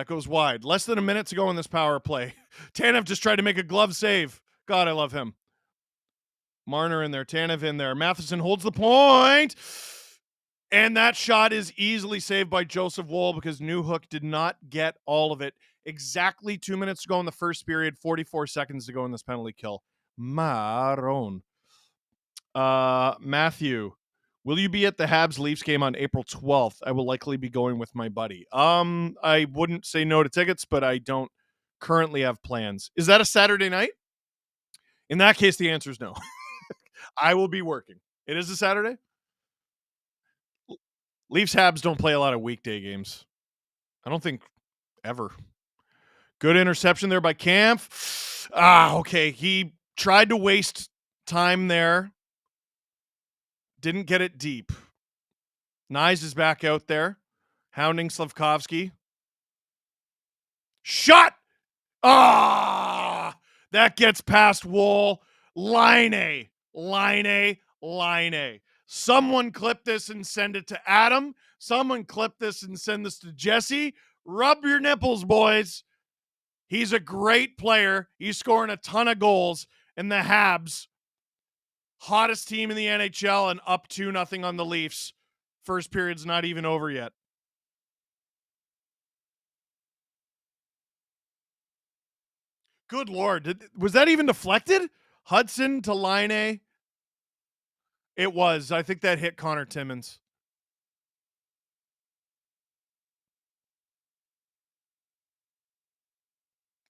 goes wide. Less than a minute to go in this power play. Tanev just tried to make a glove save. God, I love him. Marner in there. Tanev in there. Matheson holds the point. And that shot is easily saved by Joseph Woll because Newhook did not get all of it. Exactly 2 minutes to go in the first period. 44 seconds to go in this penalty kill. Maroon. Matthew. Will you be at the Habs Leafs game on April 12th? I will likely be going with my buddy. I wouldn't say no to tickets, but I don't currently have plans. Is that a Saturday night? In that case, the answer is no. I will be working. It is a Saturday? Leafs Habs don't play a lot of weekday games. I don't think ever. Good interception there by Kampf. Okay. He tried to waste time there. Didn't get it deep. Nyes is back out there. Hounding Slavkovsky. Shot! That gets past Woll. Line. Someone clip this and send it to Adam. Someone clip this and send this to Jesse. Rub your nipples, boys. He's a great player. He's scoring a ton of goals. And the Habs, hottest team in the NHL, and up 2-0 on the Leafs. First period's not even over yet. Good Lord. Was that even deflected? Hudson to Line. It was. I think that hit Connor Timmins.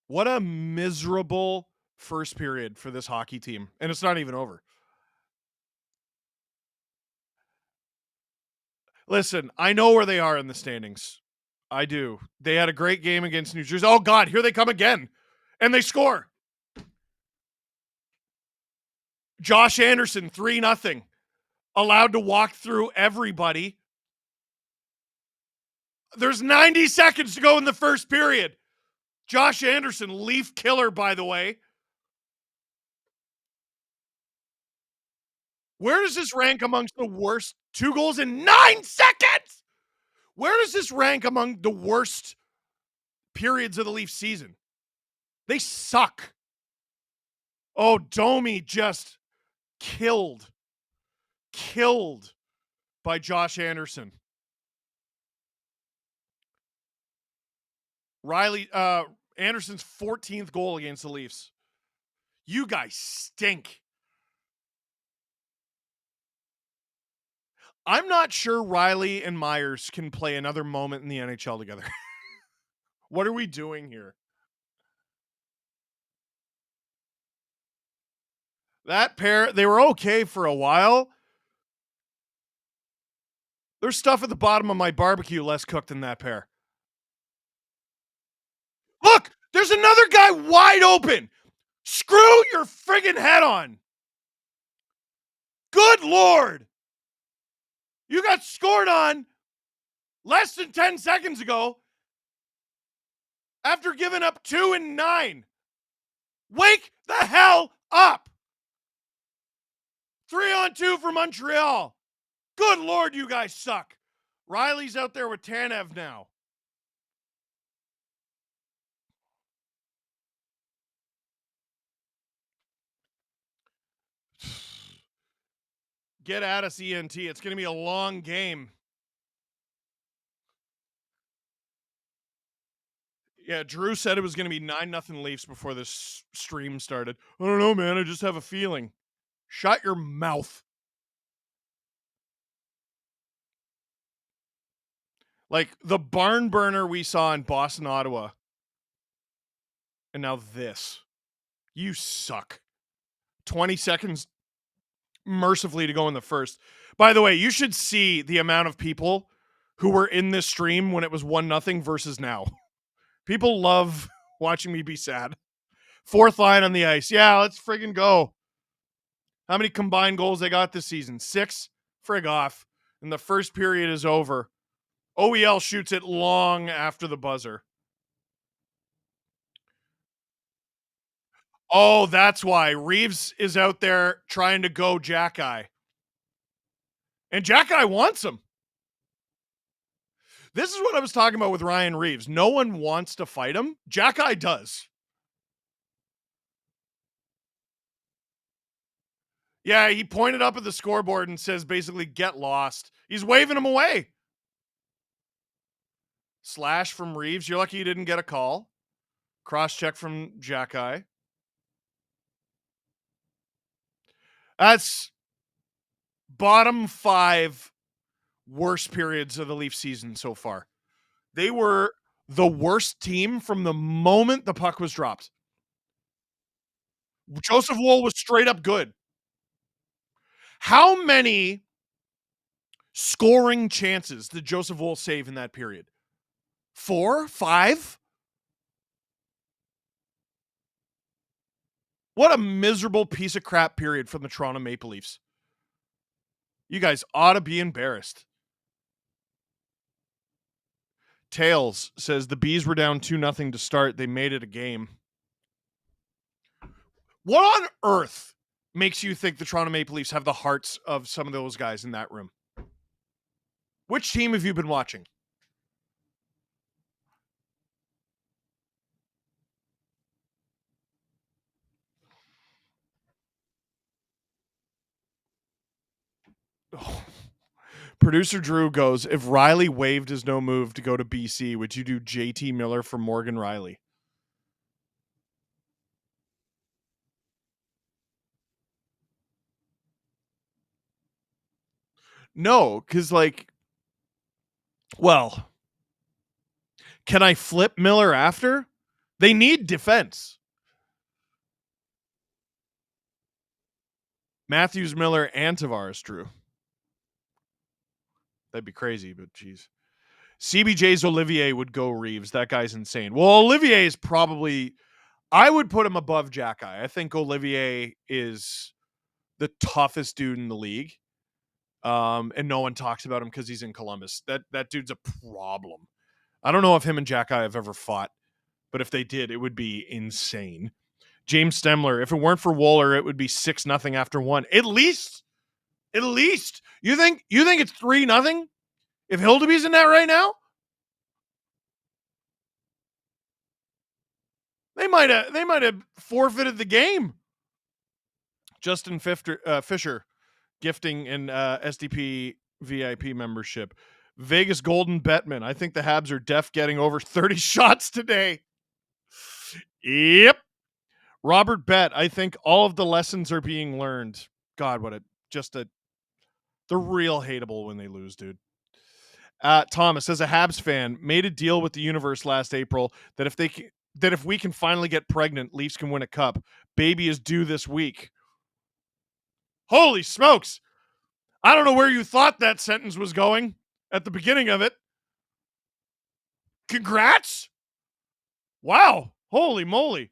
What a miserable first period for this hockey team. And it's not even over. Listen, I know where they are in the standings. I do. They had a great game against New Jersey. Oh, God, here they come again. And they score. Josh Anderson, 3-0. Allowed to walk through everybody. There's 90 seconds to go in the first period. Josh Anderson, Leaf killer, by the way. Where does this rank amongst the worst? 2 goals in 9 seconds? Where does this rank among the worst periods of the Leafs season? They suck. Oh, Domi just killed by Josh Anderson. Riley, Anderson's 14th goal against the Leafs. You guys stink. I'm not sure Riley and Myers can play another moment in the NHL together. What are we doing here? That pair, they were okay for a while. There's stuff at the bottom of my barbecue less cooked than that pair. Look, there's another guy wide open. Screw your friggin' head on. Good Lord. You got scored on less than 10 seconds ago after giving up 2 in 9. Wake the hell up. 3-on-2 for Montreal. Good Lord, you guys suck. Riley's out there with Tanev now. Get at us, ENT. It's going to be a long game. Yeah, Drew said it was going to be 9-0 Leafs before this stream started. I don't know, man. I just have a feeling. Shut your mouth. Like the barn burner we saw in Boston, Ottawa, and now this. You suck. 20 seconds mercifully to go in the first. By the way, you should see the amount of people who were in this stream when it was 1-0 versus now. People love watching me be sad. Fourth line on the ice. Yeah, let's friggin' go. How many combined goals they got this season? 6? Frig off. And the first period is over. OEL shoots it long after the buzzer. Oh, that's why. Reeves is out there trying to go Jack Eye. And Jack Eye wants him. This is what I was talking about with Ryan Reeves. No one wants to fight him. Jack Eye does. Yeah, he pointed up at the scoreboard and says basically, get lost. He's waving him away. Slash from Reeves. You're lucky you didn't get a call. Cross check from Jack Eye. That's bottom 5 worst periods of the Leaf season so far. They were the worst team from the moment the puck was dropped. Joseph Wool was straight up good. How many scoring chances did Joseph Wool save in that period? 4? 5? What a miserable piece of crap period from the Toronto Maple Leafs. You guys ought to be embarrassed. Tails says the Bees were down 2-0 to start. They made it a game. What on earth makes you think the Toronto Maple Leafs have the hearts of some of those guys in that room? Which team have you been watching? Oh. Producer Drew goes, if Riley waived his no move to go to BC, would you do JT Miller for Morgan Riley? No, because well, can I flip Miller after? They need defense. Matthews, Miller, and Tavares, Drew. That'd be crazy, but geez. CBJ's Olivier would go Reeves. That guy's insane. Well, Olivier is probably, I would put him above Jack Eye. I think Olivier is the toughest dude in the league. And no one talks about him because he's in Columbus. That dude's a problem. I don't know if him and Jack Eye have ever fought, but if they did, it would be insane. James Stemler, if it weren't for Wooler, it would be 6-0 after 1. At least. You think it's 3-0 if Hildeby's in that right now? They might have forfeited the game. Justin Fisher gifting an SDP VIP membership. Vegas Golden Betman. I think the Habs are def getting over 30 shots today. Yep. Robert Bet. I think all of the lessons are being learned. God, they're real hateable when they lose, dude. Thomas, as a Habs fan, made a deal with the universe last April that if we can finally get pregnant, Leafs can win a cup. Baby is due this week. Holy smokes. I don't know where you thought that sentence was going at the beginning of it. Congrats. Wow. Holy moly.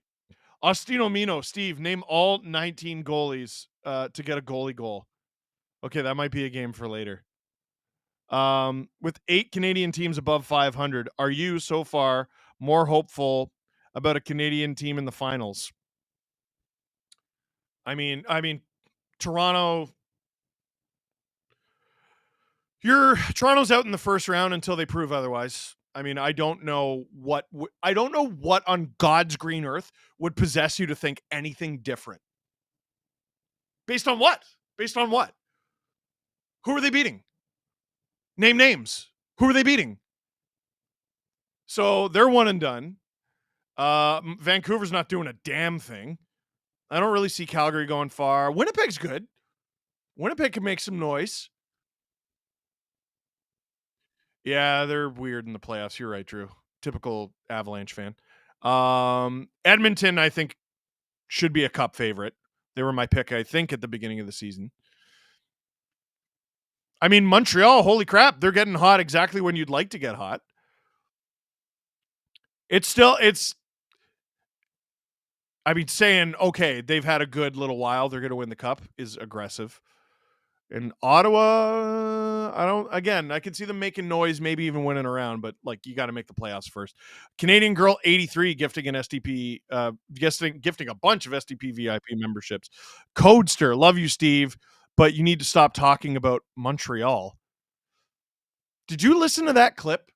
Ostino Mino, Steve, name all 19 goalies to get a goalie goal. Okay, that might be a game for later. With 8 Canadian teams above 500, are you so far more hopeful about a Canadian team in the finals? I mean, Toronto. Toronto's out in the first round until they prove otherwise. I mean, I don't know what on God's green earth would possess you to think anything different. Based on what? Who are they beating? Name names. Who are they beating? So they're one and done. Vancouver's not doing a damn thing. I don't really see Calgary going far. Winnipeg's good. Winnipeg can make some noise. Yeah, they're weird in the playoffs. You're right, Drew. Typical Avalanche fan. Edmonton, I think, should be a cup favorite. They were my pick, I think, at the beginning of the season. I mean, Montreal, holy crap, they're getting hot exactly when you'd like to get hot. It's I mean, saying, okay, they've had a good little while, they're going to win the cup is aggressive. And Ottawa, I can see them making noise, maybe even winning around, but like you got to make the playoffs first. Canadian Girl 83 gifting an STP, gifting a bunch of STP VIP memberships. Codester, love you, Steve, but you need to stop talking about Montreal. Did you listen to that clip?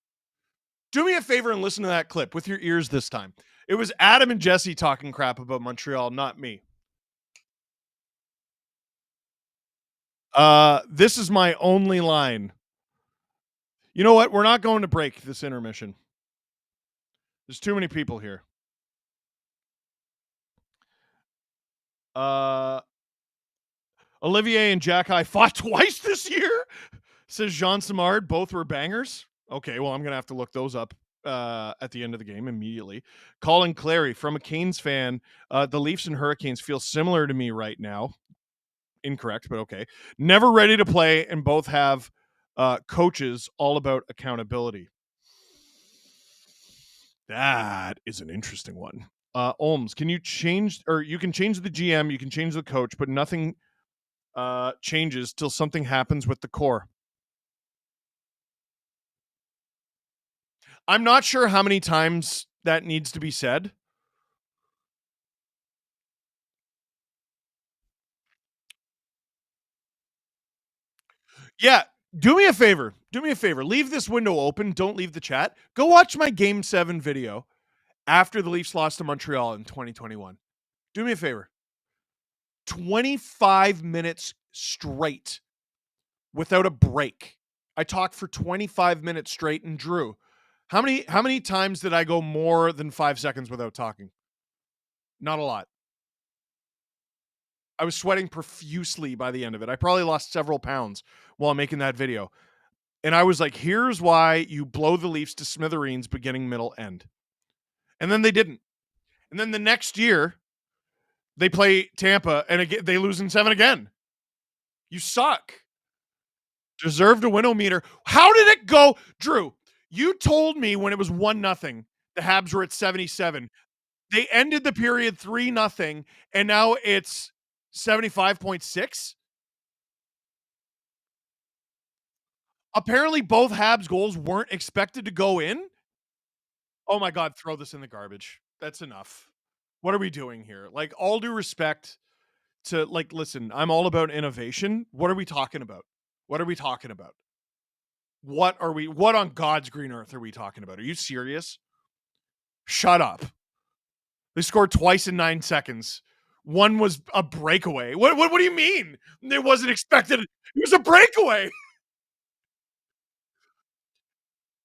Do me a favor and listen to that clip with your ears this time. It was Adam and Jesse talking crap about Montreal, not me. This is my only line. You know what? We're not going to break this intermission. There's too many people here. Olivier and Jack High fought twice this year, says Jean Simard. Both were bangers. Okay, well, I'm going to have to look those up at the end of the game immediately. Colin Clary, from a Canes fan, the Leafs and Hurricanes feel similar to me right now. Incorrect, but okay. Never ready to play, and both have coaches all about accountability. That is an interesting one. Olms, can you change, or you can change the GM, you can change the coach, but nothing changes till something happens with the core. I'm not sure how many times that needs to be said. Yeah, do me a favor. Do me a favor. Leave this window open. Don't leave the chat. Go watch my Game 7 video after the Leafs lost to Montreal in 2021. Do me a favor. 25 minutes straight without a break. I talked for 25 minutes straight, and Drew, how many times did I go more than 5 seconds without talking? Not a lot. I was sweating profusely by the end of it. I probably lost several pounds while making that video. And I was like, here's why you blow the Leafs to smithereens beginning, middle, end. And then they didn't. And then the next year, they play Tampa and again, they lose in 7 again. You suck. Deserved a win-o-meter. How did it go? Drew, you told me when it was 1-0, the Habs were at 77. They ended the period 3-0, and now it's 75.6. Apparently, both Habs goals weren't expected to go in. Oh my God, throw this in the garbage. That's enough. What are we doing here? Like, all due respect to, like, listen, I'm all about innovation. What are we talking about? What are we talking about? What on God's green earth are we talking about? Are you serious? Shut up. They scored twice in 9 seconds. One was a breakaway. What do you mean? It wasn't expected. It was a breakaway.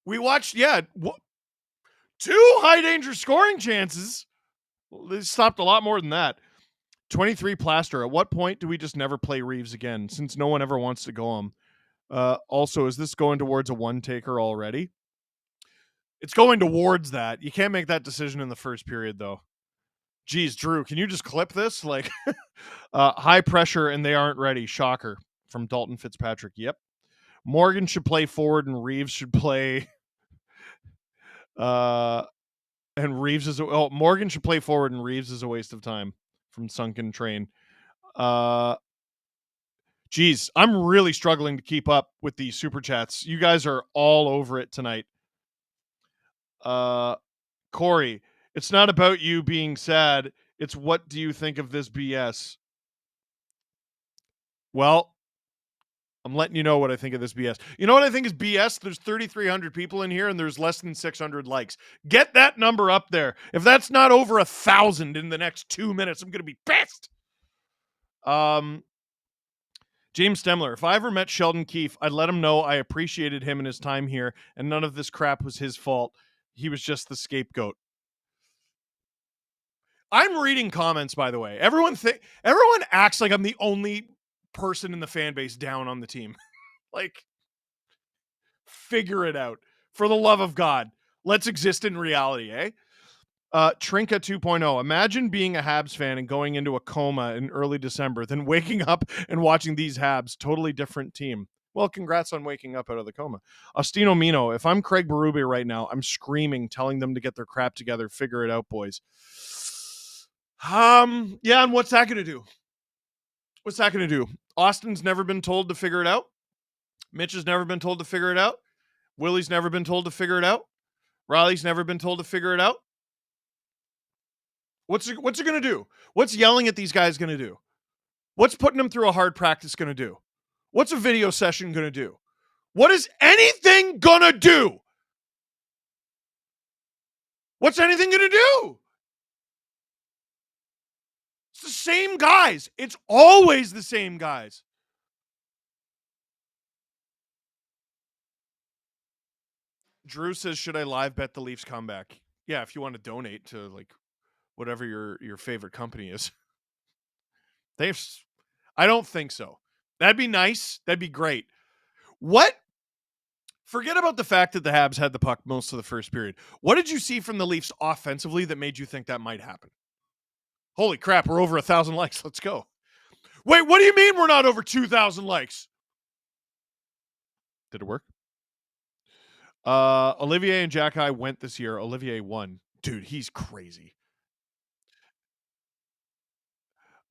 We watched, yeah, 2 high danger scoring chances. They stopped a lot more than that. 23 Plaster. At what point do we just never play Reeves again, since no one ever wants to go him? Also, is this going towards a one taker already? It's going towards that. You can't make that decision in the first period, though. Geez, Drew, can you just clip this? Like, high pressure and they aren't ready. Shocker from Dalton Fitzpatrick. Yep. Morgan should play forward and Reeves should play. And Reeves is Morgan should play forward and Reeves is a waste of time from Sunken Train. Geez, I'm really struggling to keep up with these super chats. You guys are all over it tonight. Corey, it's not about you being sad. It's what do you think of this BS? Well, I'm letting you know what I think of this BS. You know what I think is BS? There's 3,300 people in here and there's less than 600 likes. Get that number up there. If that's not over 1,000 in the next 2 minutes, I'm going to be pissed. James Stemler, if I ever met Sheldon Keefe, I'd let him know I appreciated him and his time here, and none of this crap was his fault. He was just the scapegoat. I'm reading comments, by the way. Everyone acts like I'm the only person in the fan base down on the team. Like, Figure it out. For the love of God. Let's exist in reality, eh? Trinka 2.0. Imagine being a Habs fan and going into a coma in early December, then waking up and watching these Habs. Totally different team. Well, congrats on waking up out of the coma. Ostino Mino. If I'm Craig Berube right now, I'm screaming, telling them to get their crap together. Figure it out, boys. Yeah, and what's that going to do? What's that going to do? Austin's never been told to figure it out. Mitch has never been told to figure it out. Willie's never been told to figure it out. Riley's never been told to figure it out. What's it going to do? What's yelling at these guys going to do? What's putting them through a hard practice going to do? What's a video session going to do? What is anything going to do? What's anything going to do? It's the same guys. It's always the same guys. Drew says, should I live bet the Leafs comeback? Yeah, if you want to donate to like whatever your favorite company is. I don't think so. That'd be nice. That'd be great. What? Forget about the fact that the Habs had the puck most of the first period. What did you see from the Leafs offensively that made you think that might happen? Holy crap, we're over 1,000 likes. Let's go. Wait, what do you mean we're not over 2,000 likes? Did it work? Olivier and Jack High went this year. Olivier won. Dude, he's crazy.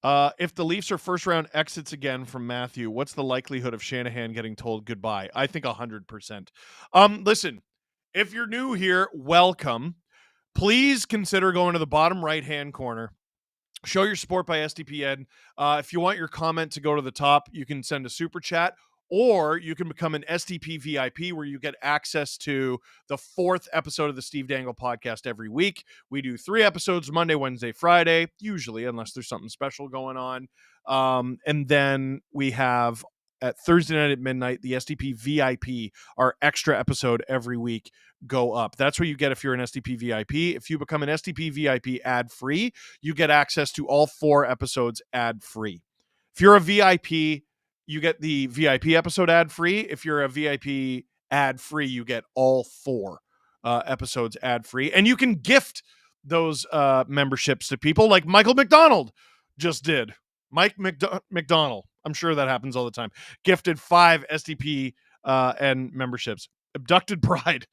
If the Leafs are first round exits again from Matthew, what's the likelihood of Shanahan getting told goodbye? I think 100%. Listen, if you're new here, welcome. Please consider going to the bottom right-hand corner. Show your support by SDPN. If you want your comment to go to the top, you can send a super chat, or you can become an SDP VIP where you get access to the 4th episode of the Steve Dangle podcast every week. We do 3 episodes Monday, Wednesday, Friday, usually, unless there's something special going on. And then we have at Thursday night at midnight, the SDP VIP, our extra episode every week, go up. That's what you get if you're an SDP VIP. If you become an SDP VIP ad-free, you get access to all 4 episodes ad-free. If you're a VIP, you get the VIP episode ad-free. If you're a VIP ad-free, you get all 4 episodes ad-free. And you can gift those memberships to people like Michael McDonald just did. Mike McDonald. I'm sure that happens all the time. Gifted 5 SDP and memberships. Abducted Bride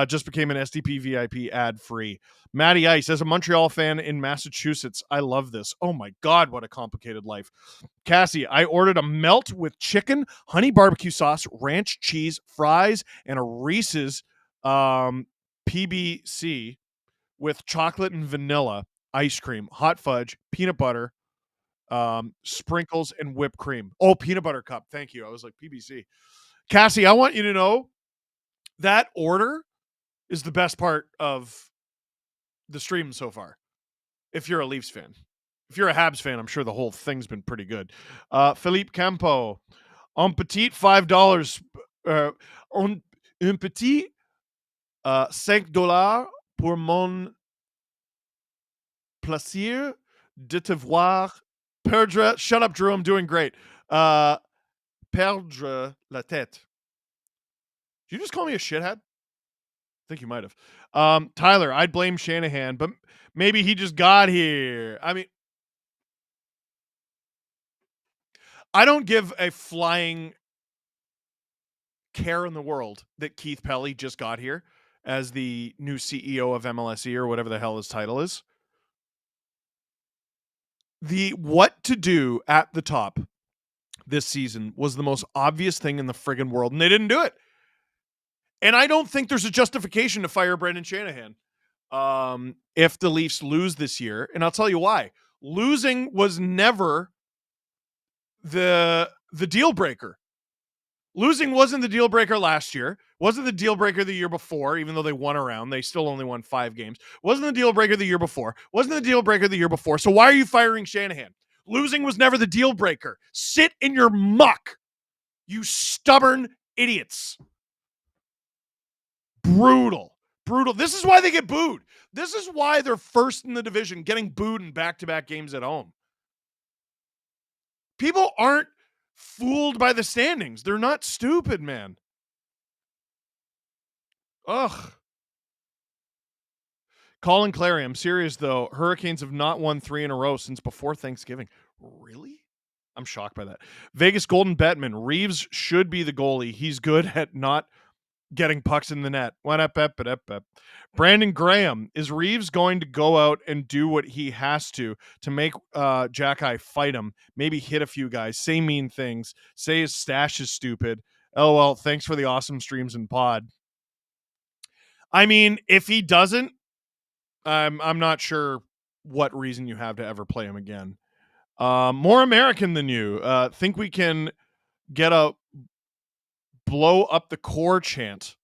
just became an SDP VIP ad-free. Matty Ice, as a Montreal fan in Massachusetts, I love this. Oh my God, what a complicated life. Cassie, I ordered a melt with chicken, honey barbecue sauce, ranch cheese, fries, and a Reese's PBC with chocolate and vanilla ice cream, hot fudge, peanut butter, sprinkles, and whipped cream. Oh, peanut butter cup. Thank you. I was like, PBC. Cassie, I want you to know that order is the best part of the stream so far. If you're a Leafs fan. If you're a Habs fan, I'm sure the whole thing's been pretty good. Philippe Campo. Un petit $5. Un petit $5 pour mon plaisir de te voir perdre. Shut up, Drew. I'm doing great. Perdre la tête. Did you just call me a shithead? I think you might have. Tyler, I'd blame Shanahan, but maybe he just got here. I mean, I don't give a flying care in the world that Keith Pelly just got here as the new CEO of MLSE or whatever the hell his title is. The what to do at the top this season was the most obvious thing in the friggin' world, and they didn't do it. And I don't think there's a justification to fire Brendan Shanahan if the Leafs lose this year. And I'll tell you why. Losing was never the deal breaker. Losing wasn't the deal breaker last year. Wasn't the deal breaker the year before, even though they won a round. They still only won 5 games. Wasn't the deal breaker the year before. Wasn't the deal breaker the year before. So why are you firing Shanahan? Losing was never the deal breaker. Sit in your muck, you stubborn idiots. Brutal. This is why they get booed. This is why they're first in the division, getting booed in back-to-back games at home. People aren't fooled by the standings. They're not stupid, man. Ugh. Colin Clary, I'm serious though. Hurricanes have not won 3 in a row since before Thanksgiving. Really? I'm shocked by that. Vegas Golden Bettman. Reeves should be the goalie. He's good at not getting pucks in the net. Brandon Graham. Is Reeves going to go out and do what he has to make Jack-Eye fight him? Maybe hit a few guys, say mean things, say his stash is stupid. Oh, well, thanks for the awesome streams and pod. I mean, if he doesn't, I'm not sure what reason you have to ever play him again. More American than you. Think we can get a blow up the core chant.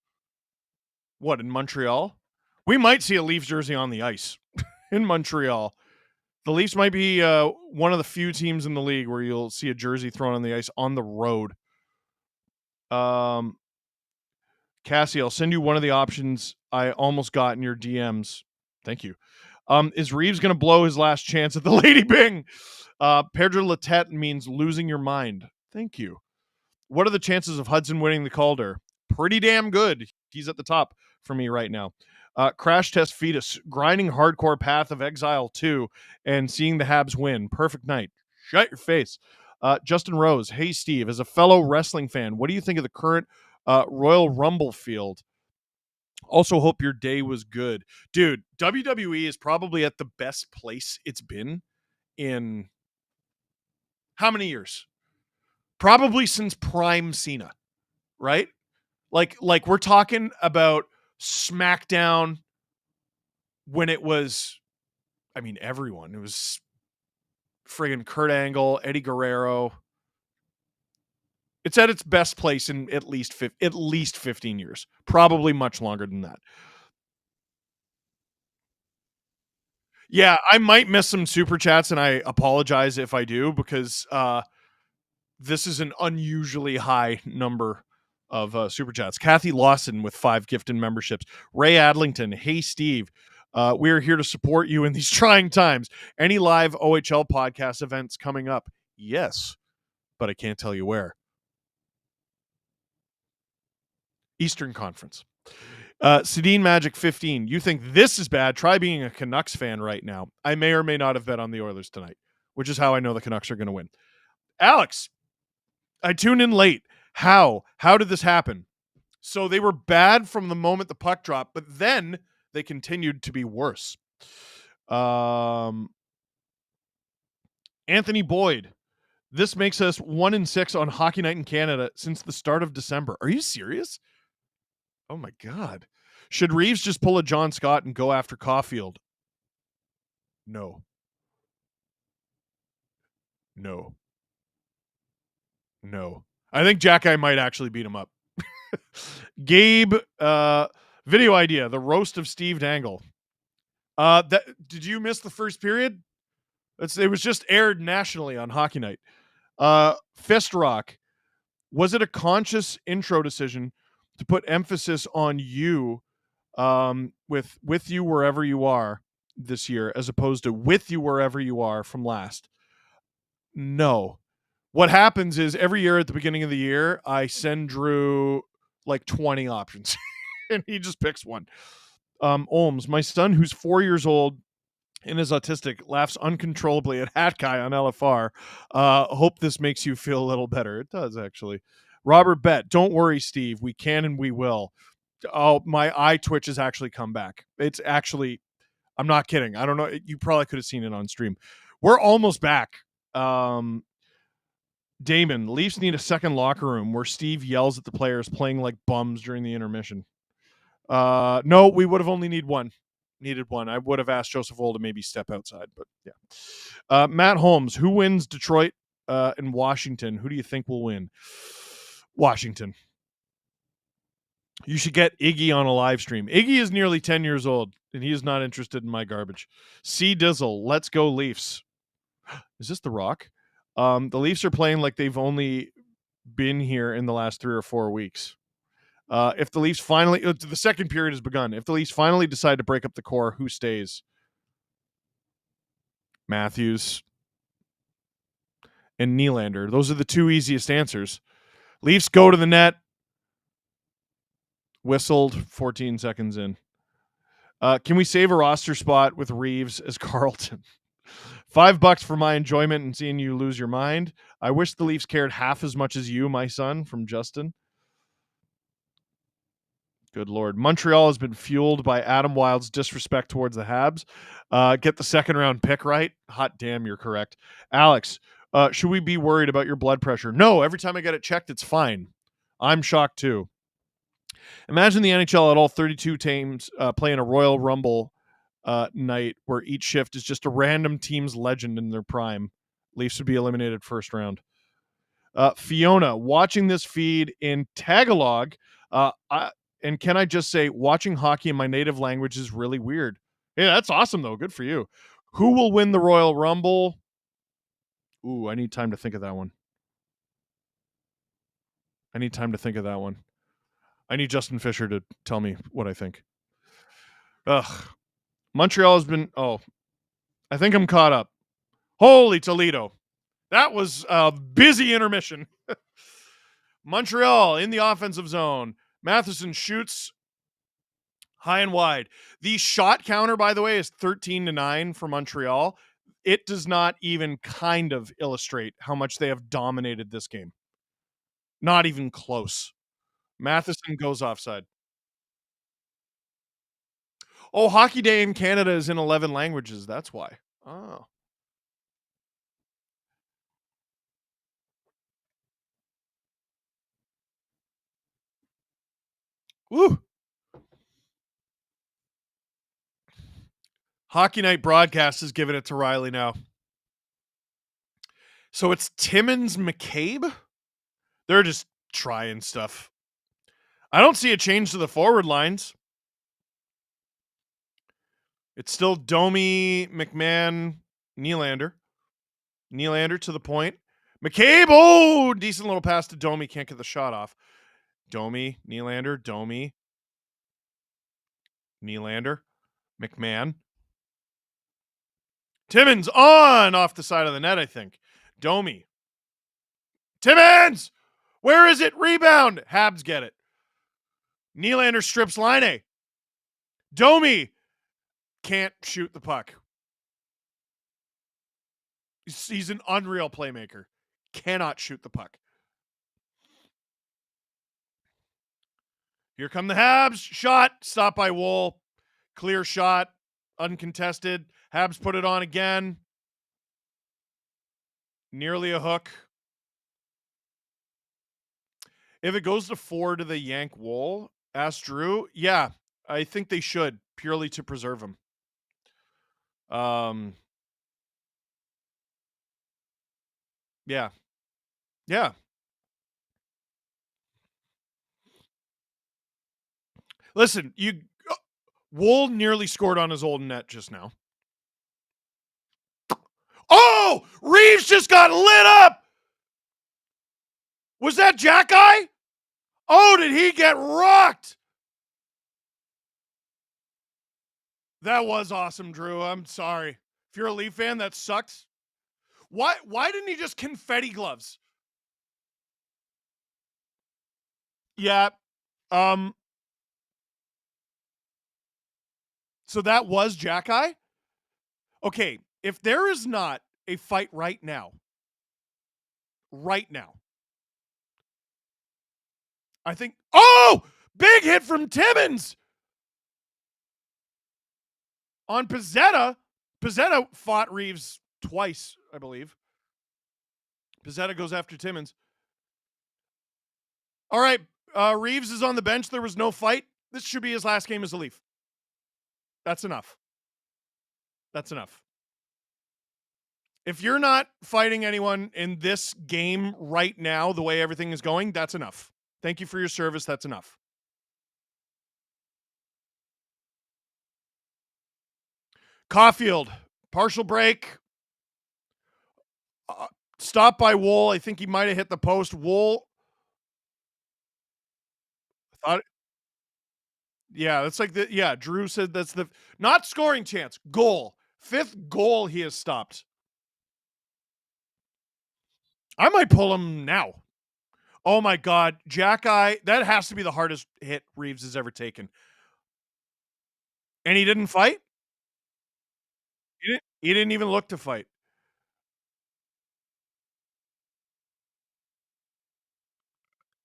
What, in Montreal? We might see a Leafs jersey on the ice in Montreal. The Leafs might be one of the few teams in the league where you'll see a jersey thrown on the ice on the road. Cassie, I'll send you one of the options I almost got in your DMs. Thank you. Is Reeves going to blow his last chance at the Lady Bing? Pedro Latet means losing your mind. Thank you. What are the chances of Hudson winning the Calder? Pretty damn good. He's at the top for me right now. Crash Test Fetus, grinding hardcore Path of Exile 2 and seeing the Habs win. Perfect night. Shut your face. Justin Rose, hey Steve, as a fellow wrestling fan, what do you think of the current Royal Rumble field? Also hope your day was good. Dude, WWE is probably at the best place it's been in how many years? Probably since Prime Cena, right? Like we're talking about SmackDown when it was, I mean, everyone. It was friggin' Kurt Angle, Eddie Guerrero. It's at its best place in at least 15 years. Probably much longer than that. Yeah, I might miss some super chats, and I apologize if I do, because this is an unusually high number of super chats. Kathy Lawson with 5 gifted memberships. Ray Adlington, hey Steve, we are here to support you in these trying times. Any live OHL podcast events coming up? Yes, but I can't tell you where. Eastern Conference. Sedin Magic 15, you think this is bad? Try being a Canucks fan right now. I may or may not have bet on the Oilers tonight, which is how I know the Canucks are going to win. Alex, I tuned in late. How did this happen? So they were bad from the moment the puck dropped, but then they continued to be worse. Anthony Boyd, this makes us 1-6 on Hockey Night in Canada since the start of December. Are you serious? Oh my God. Should Reeves just pull a John Scott and go after Caulfield? No. I think Jack-Eye might actually beat him up. Gabe, video idea, the roast of Steve Dangle. Did you miss the first period? It was just aired nationally on Hockey Night. Fist Rock, was it a conscious intro decision to put emphasis on you with you wherever you are this year, as opposed to with you wherever you are from last? No. What happens is every year at the beginning of the year, I send Drew like 20 options and he just picks one. Olms, my son, who's 4 years old and is autistic, laughs uncontrollably at Hat Guy on LFR. Hope this makes you feel a little better. It does, actually. Robert Bett, don't worry, Steve. We can and we will. Oh, my eye twitch has actually come back. It's actually, I'm not kidding. I don't know. You probably could have seen it on stream. We're almost back. Damon, Leafs need a second locker room where Steve yells at the players playing like bums during the intermission. No, we would have only needed one. I would have asked Joseph Woll to maybe step outside, but yeah. Matt Holmes, who wins Detroit and Washington? Who do you think will win? Washington. You should get Iggy on a live stream. Iggy is nearly 10 years old, and he is not interested in my garbage. C. Dizzle, let's go Leafs. Is this The Rock? The Leafs are playing like they've only been here in the last 3 or 4 weeks. If the Leafs finally, the second period has begun. If the Leafs finally decide to break up the core, who stays? Matthews and Nylander. Those are the 2 easiest answers. Leafs go to the net. Whistled 14 seconds in. Can we save a roster spot with Reeves as Carlton? $5 for my enjoyment and seeing you lose your mind. I wish the Leafs cared half as much as you, my son, from Justin. Good Lord. Montreal has been fueled by Adam Wild's disrespect towards the Habs. Get the second round pick right. Hot damn, you're correct. Alex, should we be worried about your blood pressure? No, every time I get it checked, it's fine. I'm shocked too. Imagine the NHL at all 32 teams playing a Royal Rumble night where each shift is just a random team's legend in their prime. Leafs would be eliminated first round. Fiona, watching this feed in Tagalog, and can I just say, watching hockey in my native language is really weird. Yeah, that's awesome, though. Good for you. Who will win the Royal Rumble? Ooh, I need time to think of that one. I need Justin Fisher to tell me what I think. Ugh. Montreal has been... Oh, I think I'm caught up. Holy Toledo. That was a busy intermission. Montreal in the offensive zone. Matheson shoots high and wide. The shot counter, by the way, is 13-9 for Montreal. It does not even kind of illustrate how much they have dominated this game. Not even close. Matheson goes offside. Oh, Hockey Day in Canada is in 11 languages. That's why. Oh. Woo. Hockey Night Broadcast is giving it to Riley now. So it's Timmins McCabe? They're just trying stuff. I don't see a change to the forward lines. It's still Domi, McMahon, Nylander. Nylander to the point. McCabe, oh, decent little pass to Domi. Can't get the shot off. Domi, Nylander, Domi. Nylander, McMahon. Timmins on off the side of the net, I think. Domi. Timmins! Where is it? Rebound. Habs get it. Nylander strips Line. Domi can't shoot the puck. He's an unreal playmaker. Cannot shoot the puck. Here come the Habs. Shot. Stopped by Wool. Clear shot. Uncontested. Habs put it on again. Nearly a hook. If it goes to 4 to the yank Wool, ask Drew. Yeah, I think they should, purely to preserve him. Yeah. Yeah. Listen, Wool nearly scored on his old net just now. Oh! Reeves just got lit up! Was that Jack Eye? Oh, did he get rocked? That was awesome, Drew. I'm sorry. If you're a Leaf fan, that sucks. Why didn't he just confetti gloves? Yeah. So that was Jack Eye? Okay, if there is not a fight right now, I think, oh, big hit from Timmins on Pizzetta. Pizzetta fought Reeves twice, I believe. Pizzetta goes after Timmins. All right, Reeves is on the bench. There was no fight. This should be his last game as a Leaf. That's enough. If you're not fighting anyone in this game right now, the way everything is going, that's enough. Thank you for your service. That's enough. Caulfield, partial break. Stopped by Wool. I think he might have hit the post. Wool. Yeah, that's like Drew said that's the not scoring chance. Goal. 5th goal he has stopped. I might pull him now. Oh my God, Jack Eye. That has to be the hardest hit Reeves has ever taken. And he didn't fight. He didn't even look to fight.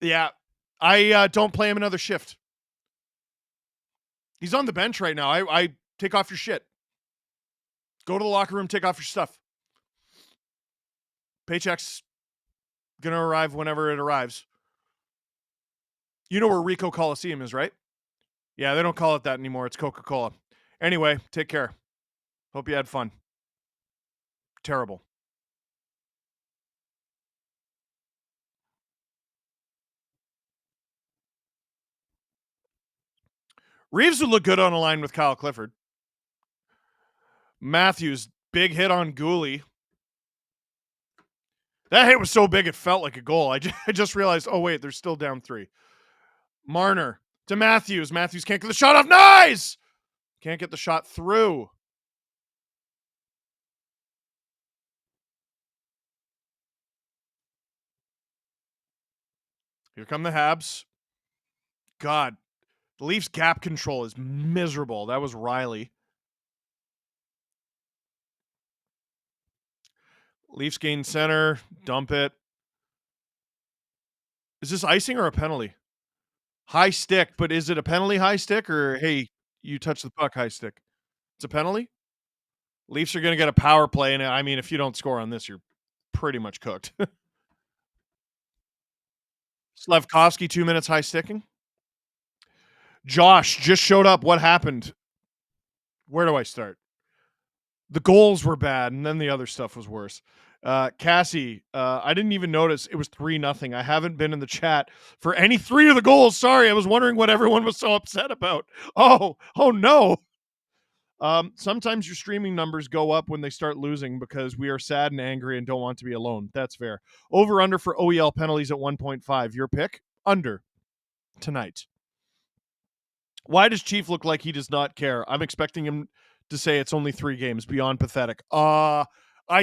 Yeah, I don't play him another shift. He's on the bench right now. I take off your shit. Go to the locker room. Take off your stuff. Paycheck's gonna arrive whenever it arrives. You know where Rico Coliseum is, right? Yeah, they don't call it that anymore. It's Coca-Cola. Anyway, take care. Hope you had fun. Terrible. Reeves would look good on a line with Kyle Clifford. Matthews, big hit on Gooley. That hit was so big it felt like a goal. I just realized, oh, wait, they're still down 3. Marner to Matthews. Matthews can't get the shot off. Nice! Can't get the shot through. Here come the Habs. God, the Leafs gap control is miserable. That was Riley. Leafs gain center. Dump it. Is this icing or a penalty? High stick, but is it a penalty high stick or, hey, you touch the puck high stick? It's a penalty? Leafs are going to get a power play, and I mean, if you don't score on this, you're pretty much cooked. Slavkovsky, 2 minutes high sticking. Josh just showed up. What happened? Where do I start? The goals were bad, and then the other stuff was worse. Cassie, I didn't even notice it was 3-0. I haven't been in the chat for any 3 of the goals. Sorry, I was wondering what everyone was so upset about. Oh no. Sometimes your streaming numbers go up when they start losing because we are sad and angry and don't want to be alone. That's fair. Over under for OEL penalties at 1.5. Your pick? Under tonight. Why does Chief look like he does not care? I'm expecting him to say it's only 3 games. Beyond pathetic. I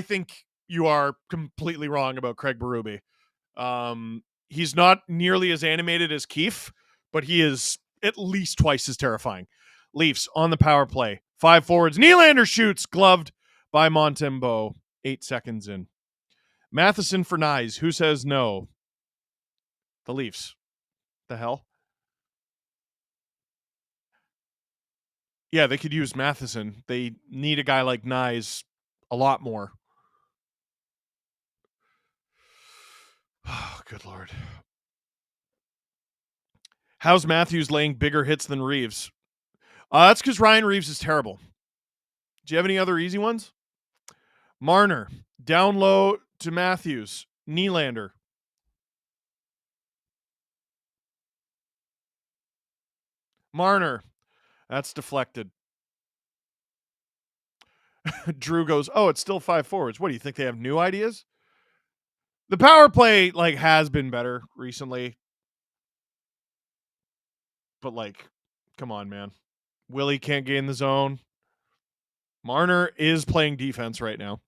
think you are completely wrong about Craig Berube. He's not nearly as animated as Keefe, but he is at least twice as terrifying. Leafs on the power play. 5 forwards. Nylander shoots, gloved by Montembeault. 8 seconds in. Matheson for Nyes. Who says no? The Leafs. The hell? Yeah, they could use Matheson. They need a guy like Nyes a lot more. Oh, good Lord. How's Matthews laying bigger hits than Reeves? That's because Ryan Reeves is terrible. Do you have any other easy ones? Marner, down low to Matthews. Nylander. Marner. That's deflected. Drew goes, oh, it's still 5 forwards. What, do you think they have new ideas? The power play, has been better recently. But, come on, man. Willie can't gain the zone. Marner is playing defense right now.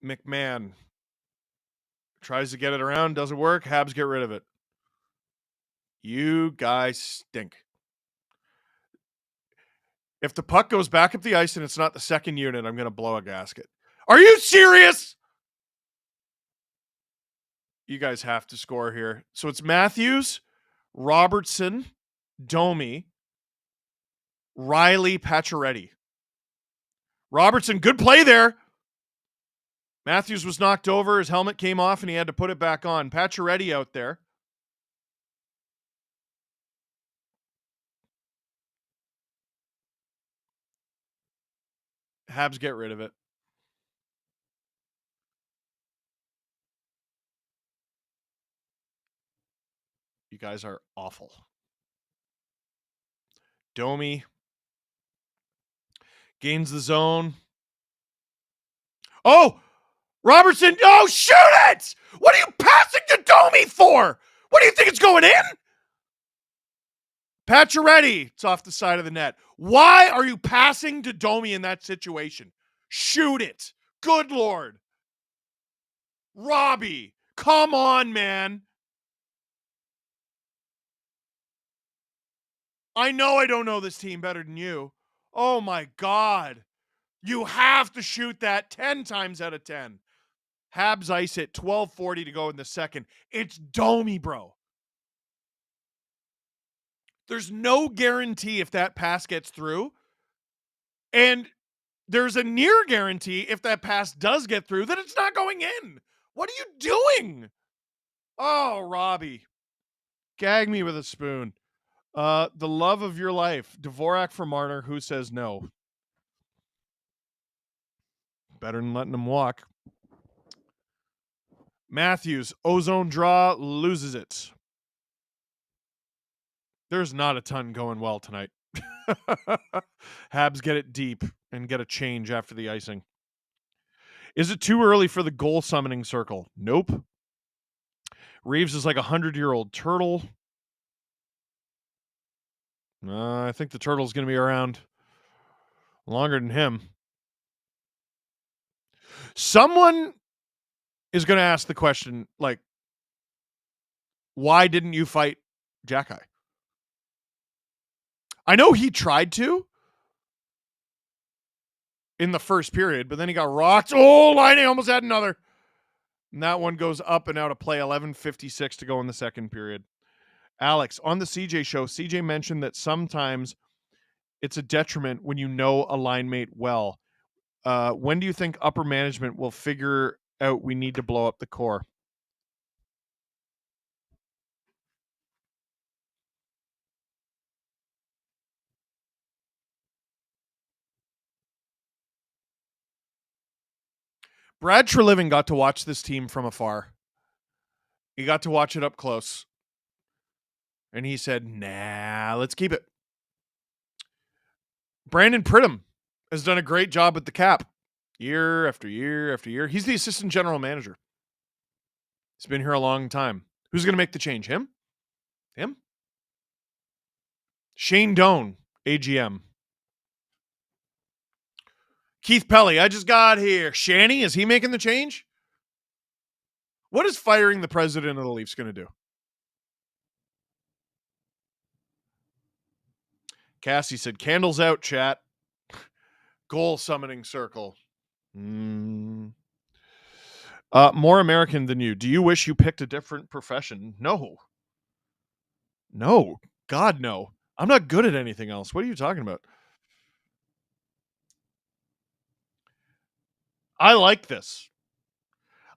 McMahon tries to get it around, doesn't work. Habs get rid of it. You guys stink. If the puck goes back up the ice and it's not the second unit, I'm going to blow a gasket. Are you serious? You guys have to score here. So it's Matthews, Robertson, Domi, Riley, Pacioretty. Robertson, good play there. Matthews was knocked over. His helmet came off and he had to put it back on. Pacioretty out there. Habs get rid of it. You guys are awful. Domi gains the zone. Oh, Robertson. Oh, shoot it! What are you passing to Domi for? What do you think it's going in? Pacioretty, it's off the side of the net. Why are you passing to Domi in that situation? Shoot it. Good Lord. Robbie, come on, man. I know I don't know this team better than you. Oh my God. You have to shoot that 10 times out of 10. Habs ice it, 12:40 to go in the second. It's Domi, bro. There's no guarantee if that pass gets through. And there's a near guarantee if that pass does get through that it's not going in. What are you doing? Oh, Robbie. Gag me with a spoon. The love of your life. Dvorak for Marner. Who says no? Better than letting him walk. Matthews. Ozone draw. Loses it. There's not a ton going well tonight. Habs get it deep and get a change after the icing. Is it too early for the goal summoning circle? Nope. Reeves is like 100-year-old turtle. I think the turtle's going to be around longer than him. Someone is going to ask the question, like, why didn't you fight Jackeye? I know he tried to in the first period, but then he got rocked. Oh, Laine almost had another. And that one goes up and out of play. 11:56 to go in the second period. Alex, on the CJ show, CJ mentioned that sometimes it's a detriment when you know a line mate well. When do you think upper management will figure out we need to blow up the core? Brad Treliving got to watch this team from afar. He got to watch it up close. And he said, nah, let's keep it. Brandon Pridham has done a great job with the cap. Year after year after year. He's the assistant general manager. He's been here a long time. Who's going to make the change? Him? Him? Shane Doan, AGM. Keith Pelly, I just got here. Shanny, is he making the change? What is firing the president of the Leafs going to do? Cassie said, candles out, chat. Goal summoning circle. More American than you. Do you wish you picked a different profession? No. No. God, no. I'm not good at anything else. What are you talking about? I like this.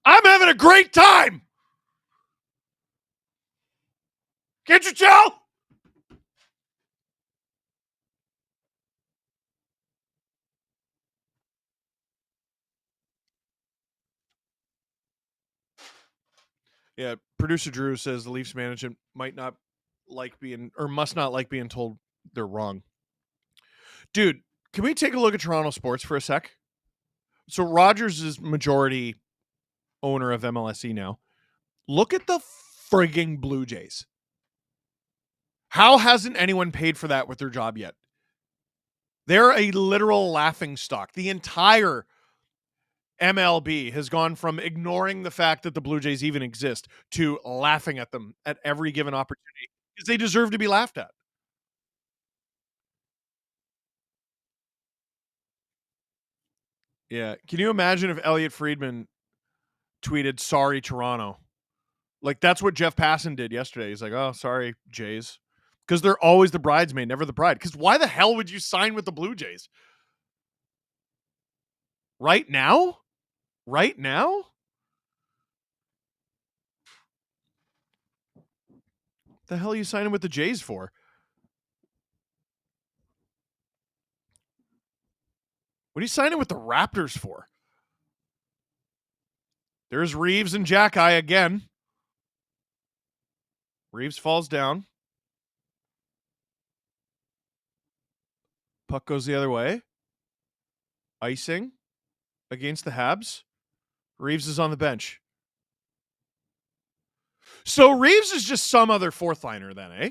I'm having a great time. Can't you tell? Yeah, producer Drew says the Leafs management might not like being or must not like being told they're wrong. Dude, can we take a look at Toronto sports for a sec? So Rogers is majority owner of MLSE now. Look at the frigging Blue Jays. How hasn't anyone paid for that with their job yet? They're a literal laughing stock. The entire MLB has gone from ignoring the fact that the Blue Jays even exist to laughing at them at every given opportunity because they deserve to be laughed at. Yeah. Can you imagine if Elliot Friedman tweeted, sorry, Toronto? Like, that's what Jeff Passan did yesterday. He's like, oh, sorry, Jays. Because they're always the bridesmaid, never the bride. Because why the hell would you sign with the Blue Jays? Right now? Right now? The hell are you signing with the Jays for? What are you signing with the Raptors for? There's Reeves and Jackeye again. Reeves falls down. Puck goes the other way. Icing against the Habs. Reeves is on the bench. So Reeves is just some other fourth liner then, eh?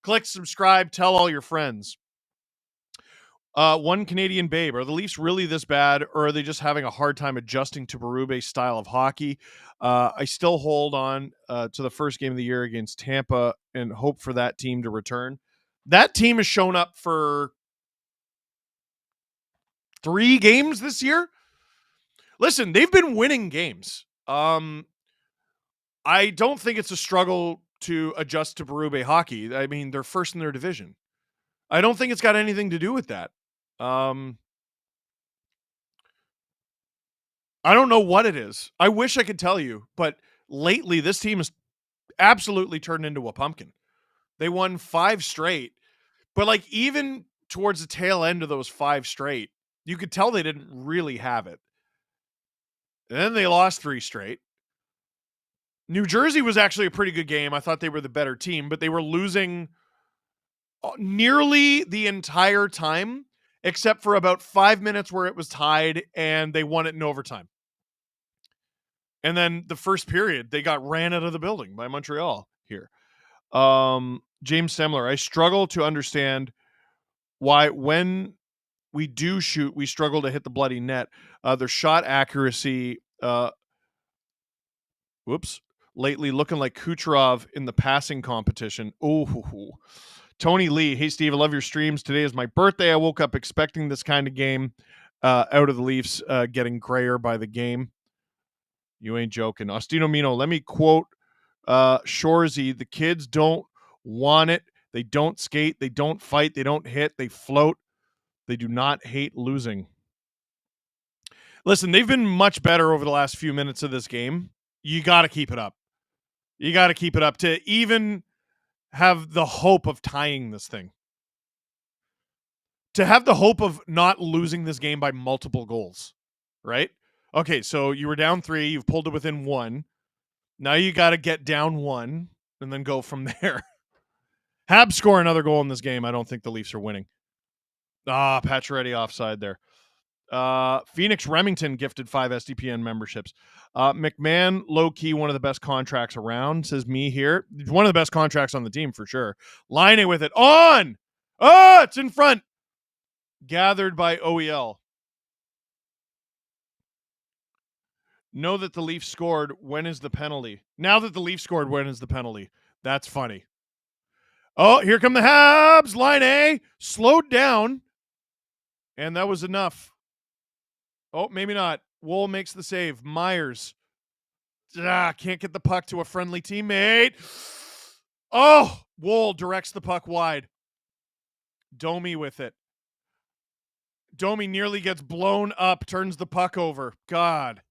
Click subscribe. Tell all your friends. One Canadian babe. Are the Leafs really this bad, or are they just having a hard time adjusting to Berube's style of hockey? I still hold on to the first game of the year against Tampa and hope for that team to return. That team has shown up for 3 games this year. Listen, they've been winning games. I don't think it's a struggle to adjust to Berube hockey. I mean, they're first in their division. I don't think it's got anything to do with that. Um, I don't know what it is. I wish I could tell you, but lately this team has absolutely turned into a pumpkin. They won 5 straight, but like even towards the tail end of those 5 straight, you could tell they didn't really have it. And then they lost 3 straight. New Jersey was actually a pretty good game. I thought they were the better team, but they were losing nearly the entire time, except for about 5 minutes where it was tied and they won it in overtime. And then the first period, they got ran out of the building by Montreal here. James Semler, I struggle to understand why when we do shoot, we struggle to hit the bloody net. Their shot accuracy, lately looking like Kucherov in the passing competition. Oh, Tony Lee. Hey, Steve, I love your streams. Today is my birthday. I woke up expecting this kind of game out of the Leafs getting grayer by the game. You ain't joking. Ostino Mino, let me quote Shorzy. The kids don't want it. They don't skate. They don't fight. They don't hit. They float. They do not hate losing. Listen, they've been much better over the last few minutes of this game. You got to keep it up. You got to keep it up to even have the hope of tying this thing. To have the hope of not losing this game by multiple goals, right? Okay, so you were down 3, you've pulled it within 1. Now you got to get down 1 and then go from there. Habs score another goal in this game. I don't think the Leafs are winning. Pacioretty offside there. Phoenix Remington gifted 5 SDPN memberships. McMahon, low-key, one of the best contracts around, says me here. One of the best contracts on the team for sure. Line it with it. On! Oh, it's in front. Gathered by OEL. Know that the Leafs scored. When is the penalty? Now that the Leafs scored, when is the penalty? That's funny. Oh, here come the Habs. Line A. Slowed down. And that was enough. Oh, maybe not. Wool makes the save. Myers. Can't get the puck to a friendly teammate. Oh, Wool directs the puck wide. Domi with it. Domi nearly gets blown up, turns the puck over. God.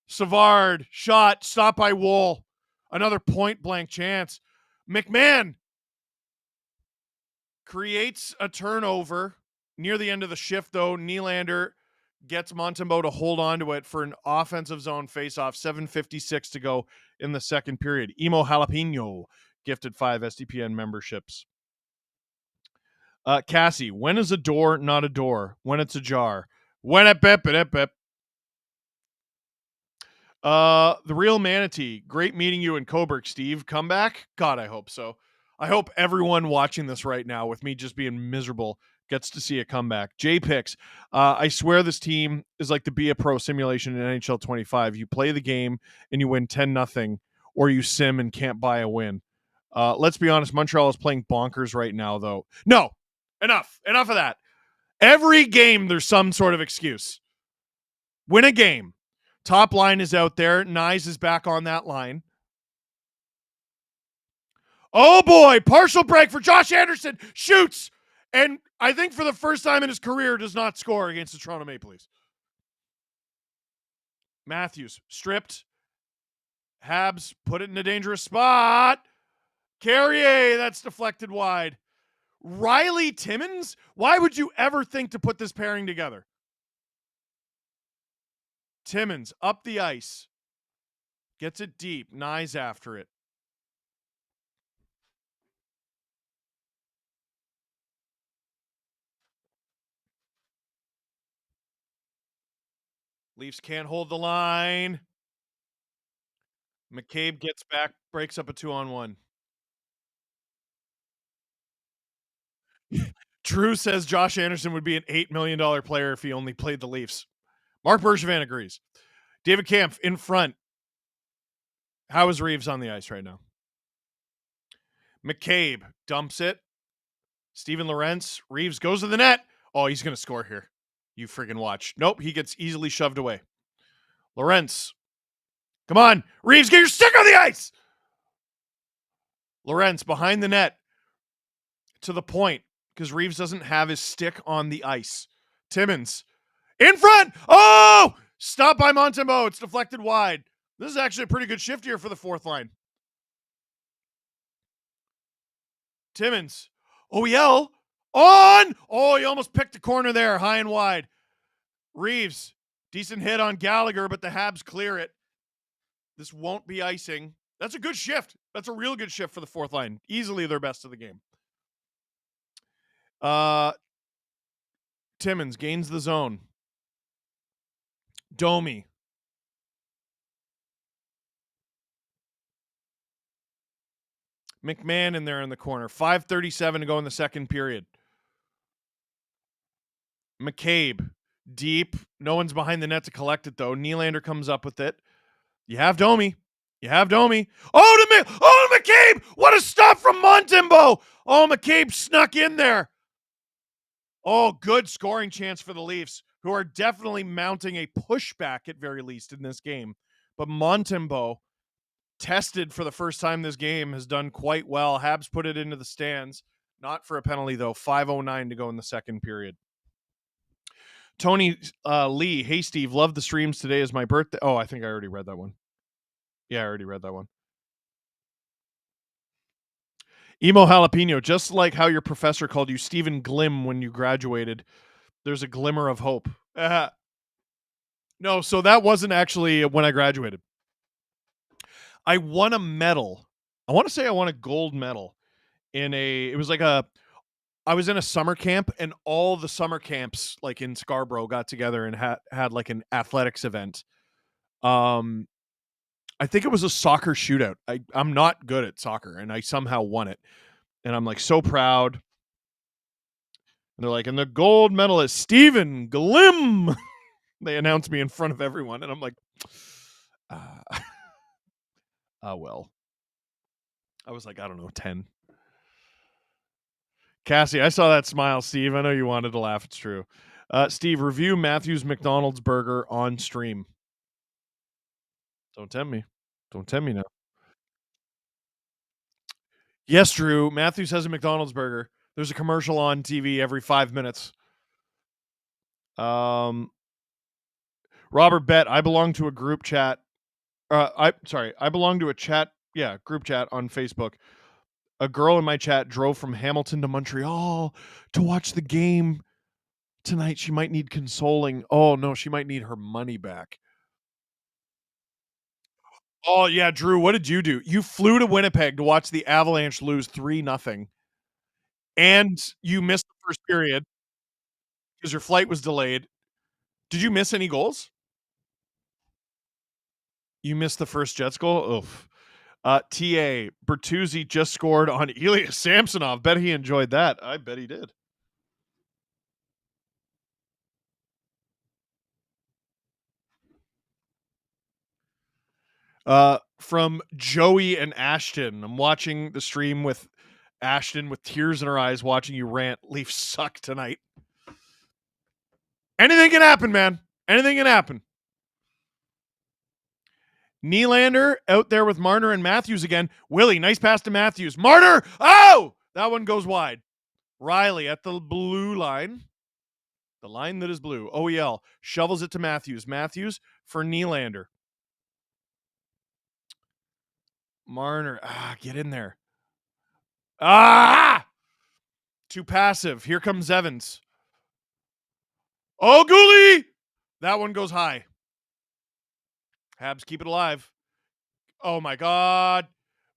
Savard, shot, stopped by Wool. Another point blank chance. McMahon creates a turnover near the end of the shift, though. Nylander gets Montembeault to hold on to it for an offensive zone faceoff. 7:56 to go in the second period. Emo Jalapeno gifted 5 SDPN memberships. Cassie, when is a door not a door? When it's ajar. When it bip it bip. The real manatee. Great meeting you in Coburg, Steve. Comeback? God, I hope so. I hope everyone watching this right now, with me just being miserable, gets to see a comeback. J Picks. I swear this team is like the Be a Pro simulation in NHL 25. You play the game and you win 10-0, or you sim and can't buy a win. Let's be honest, Montreal is playing bonkers right now, though. No, enough of that. Every game, there's some sort of excuse. Win a game. Top line is out there. Nyes is back on that line. Oh boy, partial break for Josh Anderson. Shoots. And I think for the first time in his career does not score against the Toronto Maple Leafs. Matthews stripped. Habs put it in a dangerous spot. Carrier, that's deflected wide. Riley Timmins? Why would you ever think to put this pairing together? Timmins up the ice. Gets it deep. Nyes after it. Leafs can't hold the line. McCabe gets back, breaks up a 2-on-1. Drew says Josh Anderson would be an $8 million player if he only played the Leafs. Mark Bergevin agrees. David Kampf in front. How is Reeves on the ice right now? McCabe dumps it. Steven Lorentz. Reeves goes to the net. Oh, he's going to score here. You friggin' watch. Nope, he gets easily shoved away. Lorentz. Come on. Reeves, get your stick on the ice. Lorentz behind the net to the point because Reeves doesn't have his stick on the ice. Timmins in front. Oh, stop by Montembeault. It's deflected wide. This is actually a pretty good shift here for the fourth line. Timmins. OEL on. Oh, he almost picked the corner there, high and wide. Reeves, decent hit on Gallagher, but the Habs clear it. This won't be icing. That's a good shift. That's a real good shift for the fourth line. Easily their best of the game. Timmins gains the zone. Domi. McMahon in there in the corner. 5:37 to go in the second period. McCabe. Deep. No one's behind the net to collect it, though. Nylander comes up with it. You have Domi. Oh, to McCabe! What a stop from Montembeault! Oh, McCabe snuck in there. Oh, good scoring chance for the Leafs, who are definitely mounting a pushback at very least in this game. But Montembeault, tested for the first time this game, has done quite well. Habs put it into the stands. Not for a penalty, though. 5:09 to go in the second period. Tony Lee, hey, Steve, love the streams. Today is my birthday. Oh, I think I already read that one. Yeah, I already read that one. Emo Jalapeno, just like how your professor called you Stephen Glim when you graduated, there's a glimmer of hope. No, so that wasn't actually when I graduated. I won a medal. I want to say I won a gold medal I was in a summer camp, and all the summer camps like in Scarborough got together and had like an athletics event. I think it was a soccer shootout. I'm not good at soccer, and I somehow won it. And I'm like so proud. And they're like, and the gold medalist, Stephen Glim. They announced me in front of everyone, and I'm like, well. I was like, I don't know, 10. Cassie, I saw that smile, Steve. I know you wanted to laugh. It's true. Steve, review Matthew's McDonald's burger on stream. Don't tempt me. Don't tempt me now. Yes, Drew. Matthews has a McDonald's burger. There's a commercial on TV every 5 minutes. Robert Bett, I belong to a group chat. I belong to a group chat on Facebook. A girl in my chat drove from Hamilton to Montreal to watch the game tonight. She might need consoling. Oh, no, she might need her money back. Oh, yeah, Drew, what did you do? You flew to Winnipeg to watch the Avalanche lose 3-0, and you missed the first period because your flight was delayed. Did you miss any goals? You missed the first Jets goal? Oof. TA, Bertuzzi just scored on Ilya Samsonov. Bet he enjoyed that. I bet he did. From Joey and Ashton. I'm watching the stream with Ashton with tears in her eyes watching you rant. Leafs suck tonight. Anything can happen, man. Anything can happen. Nylander out there with Marner and Matthews again. Willie, nice pass to Matthews. Marner! Oh! That one goes wide. Riley at the blue line. The line that is blue. OEL shovels it to Matthews. Matthews for Nylander. Marner. Get in there. Too passive. Here comes Evans. Oh, Gooley! That one goes high. Habs keep it alive. Oh, my God.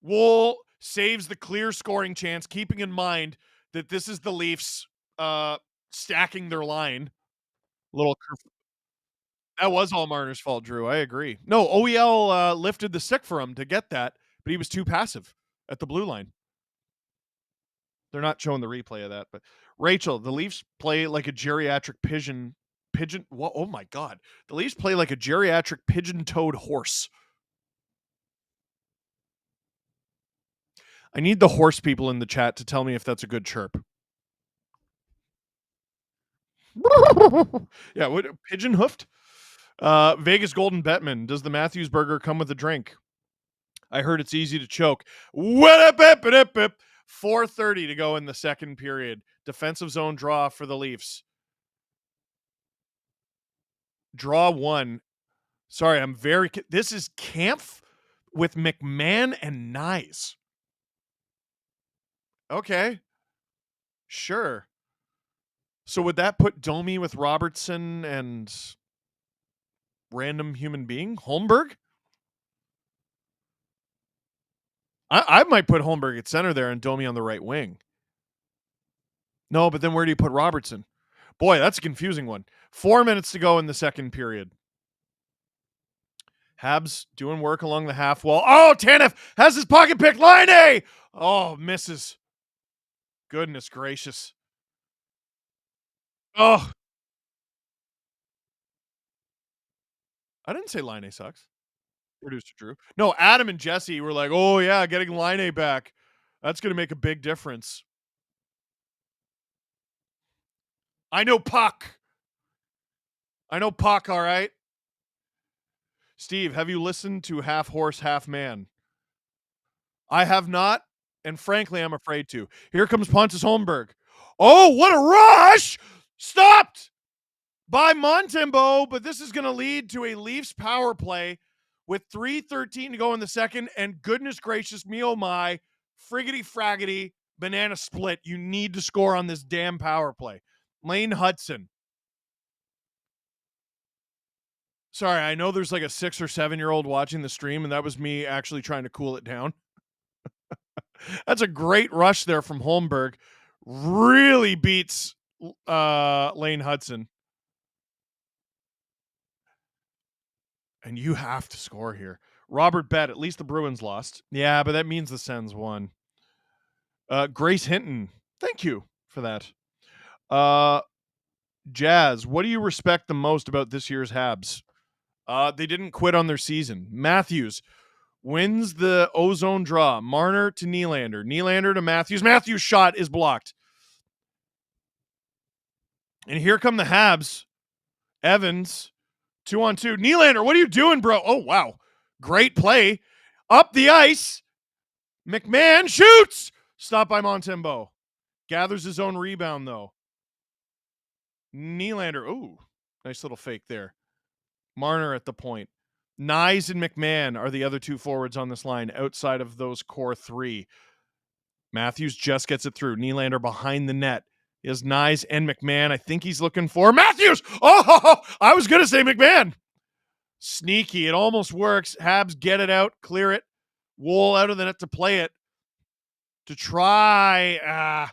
Wool saves the clear scoring chance, keeping in mind that this is the Leafs stacking their line. That was all Marner's fault, Drew. I agree. No, OEL lifted the stick for him to get that, but he was too passive at the blue line. They're not showing the replay of that, but Rachel, the Leafs play like a geriatric pigeon. What? Oh my God, the Leafs play like a geriatric pigeon-toed horse. I need the horse people in the chat to tell me if that's a good chirp. Yeah, what pigeon hoofed? Vegas Golden Bettman, does the Matthews burger come with a drink? I heard it's easy to choke. 4:30 to go in the second period. Defensive zone draw for the Leafs. Draw one. Sorry, this is Kampf with McMahon and Nyes. Okay. Sure. So would that put Domi with Robertson and random human being? Holmberg? I might put Holmberg at center there and Domi on the right wing. No, but then where do you put Robertson? Boy, that's a confusing one. 4 minutes to go in the second period. Habs doing work along the half wall. Oh, Tanev has his pocket pick. Line A. Oh, misses. Goodness gracious. Oh. I didn't say Line A sucks. Producer Drew. No, Adam and Jesse were like, oh, yeah, getting Line A back. That's going to make a big difference. I know Puck, all right? Steve, have you listened to Half Horse, Half Man? I have not, and frankly, I'm afraid to. Here comes Pontus Holmberg. Oh, what a rush! Stopped by Montembeault, but this is going to lead to a Leafs power play with 3:13 to go in the second, and goodness gracious me, oh my, friggity fraggity, banana split. You need to score on this damn power play. Lane Hudson. Sorry, I know there's like a 6 or 7-year-old watching the stream, and that was me actually trying to cool it down. That's a great rush there from Holmberg. Really beats Lane Hudson. And you have to score here. Robert Bet, at least the Bruins lost. Yeah, but that means the Sens won. Grace Hinton, thank you for that. Jazz, what do you respect the most about this year's Habs? They didn't quit on their season. Matthews wins the ozone draw. Marner to Nylander. Nylander to Matthews. Matthews' shot is blocked. And here come the Habs. Evans, 2-on-2. Nylander, what are you doing, bro? Oh, wow. Great play. Up the ice. McMahon shoots. Stopped by Montembeault. Gathers his own rebound, though. Nylander. Ooh, nice little fake there. Marner at the point. Nyes and McMahon are the other two forwards on this line outside of those core three. Matthews just gets it through. Nylander behind the net. Is Nyes and McMahon. I think he's looking for Matthews. Oh, I was going to say McMahon. Sneaky. It almost works. Habs get it out, clear it. Wool out of the net to play it. To try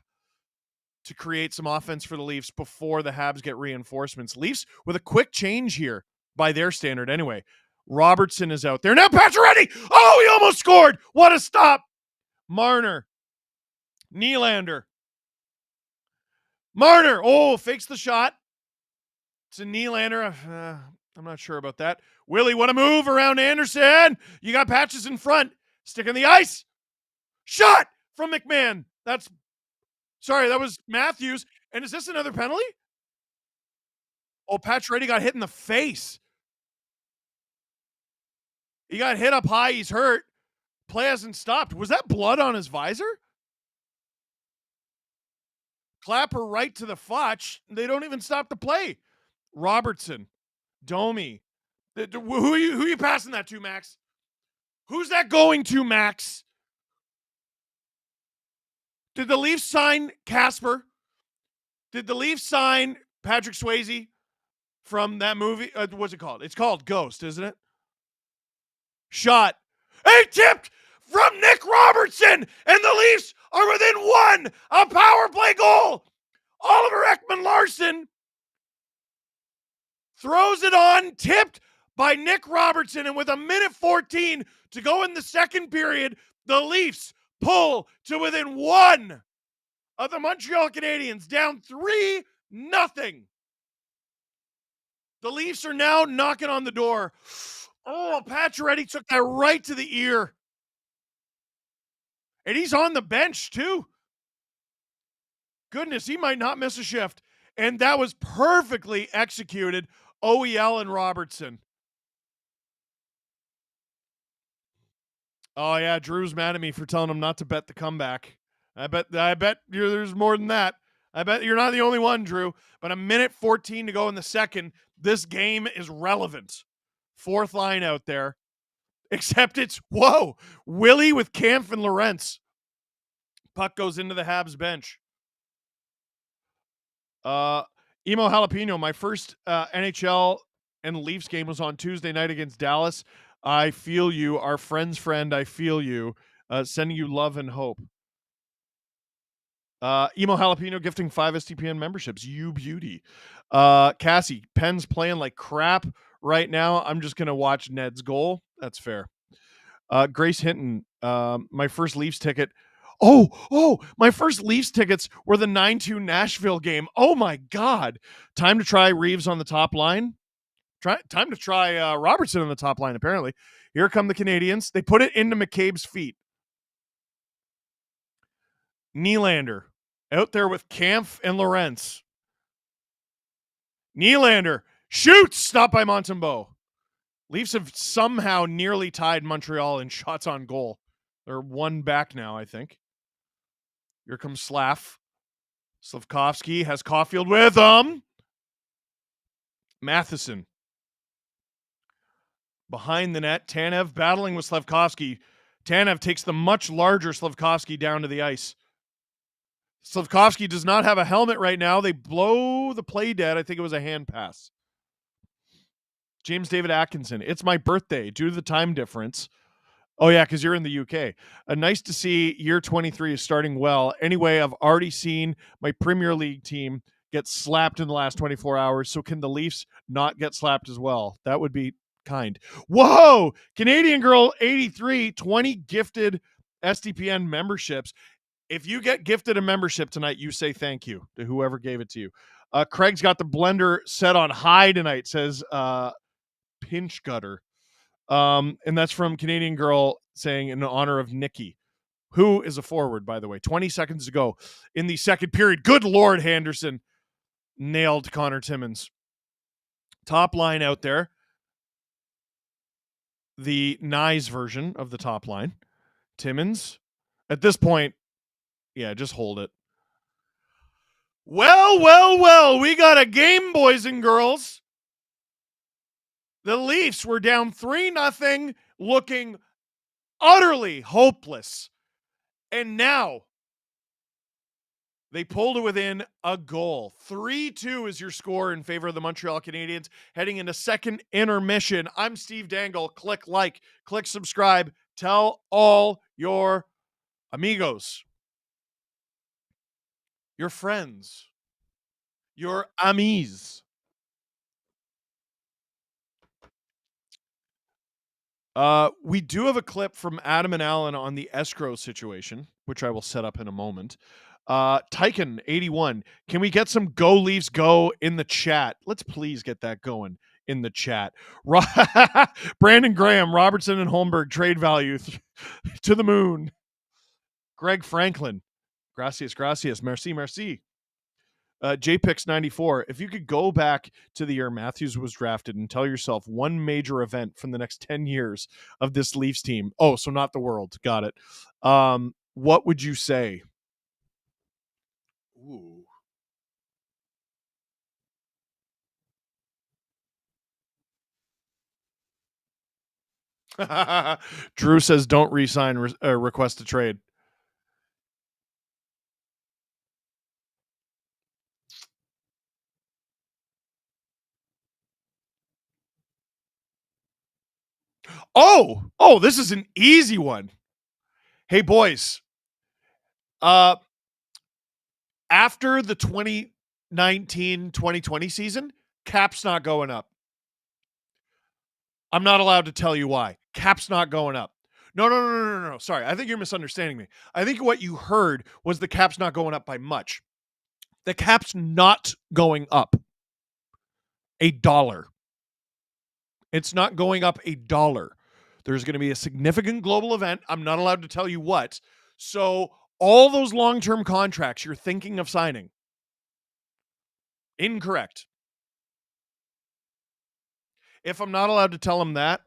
to create some offense for the Leafs before the Habs get reinforcements. Leafs with a quick change here by their standard anyway. Robertson is out there. Now Pacioretty. Oh, he almost scored. What a stop. Marner. Nylander. Marner. Oh, fakes the shot. It's a Nylander. I'm not sure about that. Willie, what a move around Anderson. You got Patches in front. Stick in the ice. Shot from McMahon. That was Matthews. And is this another penalty? Oh, Pacioretty got hit in the face. He got hit up high. He's hurt. Play hasn't stopped. Was that blood on his visor? Clapper right to the fotch. They don't even stop the play. Robertson. Domi. Who are you passing that to, Max? Who's that going to, Max? Did the Leafs sign Casper? Did the Leafs sign Patrick Swayze from that movie? What's it called? It's called Ghost, isn't it? Shot. A tipped from Nick Robertson, and the Leafs are within one. A power play goal. Oliver Ekman-Larsson throws it on, tipped by Nick Robertson, and with 1:14 to go in the second period, the Leafs pull to within one. of the Montreal Canadiens, down 3-0. The Leafs are now knocking on the door. Oh, Pacioretty took that right to the ear. And he's on the bench, too. Goodness, he might not miss a shift. And that was perfectly executed. OEL and Robertson. Oh, yeah, Drew's mad at me for telling him not to bet the comeback. I bet there's more than that. I bet you're not the only one, Drew. But a minute 14 to go in the second. This game is relevant. Fourth line out there. Except it's, whoa, Willie with Kampf and Lorentz. Puck goes into the Habs bench. Emo Jalapeno, my first NHL and Leafs game was on Tuesday night against Dallas. I feel you. Our friend's friend, I feel you. Sending you love and hope. Emo Jalapeno gifting 5 STPN memberships. You beauty. Cassie, Penn's playing like crap right now. I'm just going to watch Ned's goal. That's fair. Grace Hinton, my first Leafs ticket. Oh, my first Leafs tickets were the 9-2 Nashville game. Oh, my God. Time to try Reeves on the top line. Time to try Robertson on the top line, apparently. Here come the Canadiens. They put it into McCabe's feet. Nylander out there with Kampf and Lorentz. Nylander shoots, stopped by Montembeault. Leafs have somehow nearly tied Montreal in shots on goal. They're one back now, I think. Here comes Slav. Slavkovsky has Caulfield with him. Matheson. Behind the net, Tanev battling with Slavkovsky. Tanev takes the much larger Slavkovsky down to the ice. Slavkovsky does not have a helmet right now. They blow the play dead. I think it was a hand pass. James David Atkinson. It's my birthday due to the time difference. Oh, yeah, because you're in the UK. Nice to see year 23 is starting well. Anyway, I've already seen my Premier League team get slapped in the last 24 hours. So can the Leafs not get slapped as well? That would be kind. Whoa! Canadian Girl 83, 20 gifted SDPN memberships. If you get gifted a membership tonight, you say thank you to whoever gave it to you. Craig's got the blender set on high tonight, says Pinch Gutter. And that's from Canadian Girl saying in honor of Nikki, who is a forward, by the way. 20 seconds to go in the second period. Good Lord, Henderson nailed Connor Timmins. Top line out there. The Nyes version of the top line. Timmins. At this point, yeah, just hold it. Well. We got a game, boys and girls. The Leafs were down 3-0, looking utterly hopeless. And now they pulled it within a goal. 3-2 is your score in favor of the Montreal Canadiens heading into second intermission. I'm Steve Dangle. Click like, click subscribe. Tell all your amigos, your friends, your amis. We do have a clip from Adam and Alan on the escrow situation, which I will set up in a moment. Tyken 81. Can we get some Go Leafs Go in the chat? Let's please get that going in the chat. Brandon Graham, Robertson and Holmberg trade value to the moon. Greg Franklin. Gracias. Merci. JPix 94. If you could go back to the year Matthews was drafted and tell yourself one major event from the next 10 years of this Leafs team. Oh, so not the world. Got it. What would you say? Ooh. Drew says don't re-sign, request a trade. Oh, this is an easy one. Hey, boys. After the 2019-2020 season, Cap's not going up. I'm not allowed to tell you why. Cap's not going up. No. Sorry, I think you're misunderstanding me. I think what you heard was the cap's not going up by much. The cap's not going up $1. It's not going up $1. There's going to be a significant global event. I'm not allowed to tell you what. So all those long-term contracts you're thinking of signing, incorrect. If I'm not allowed to tell them that,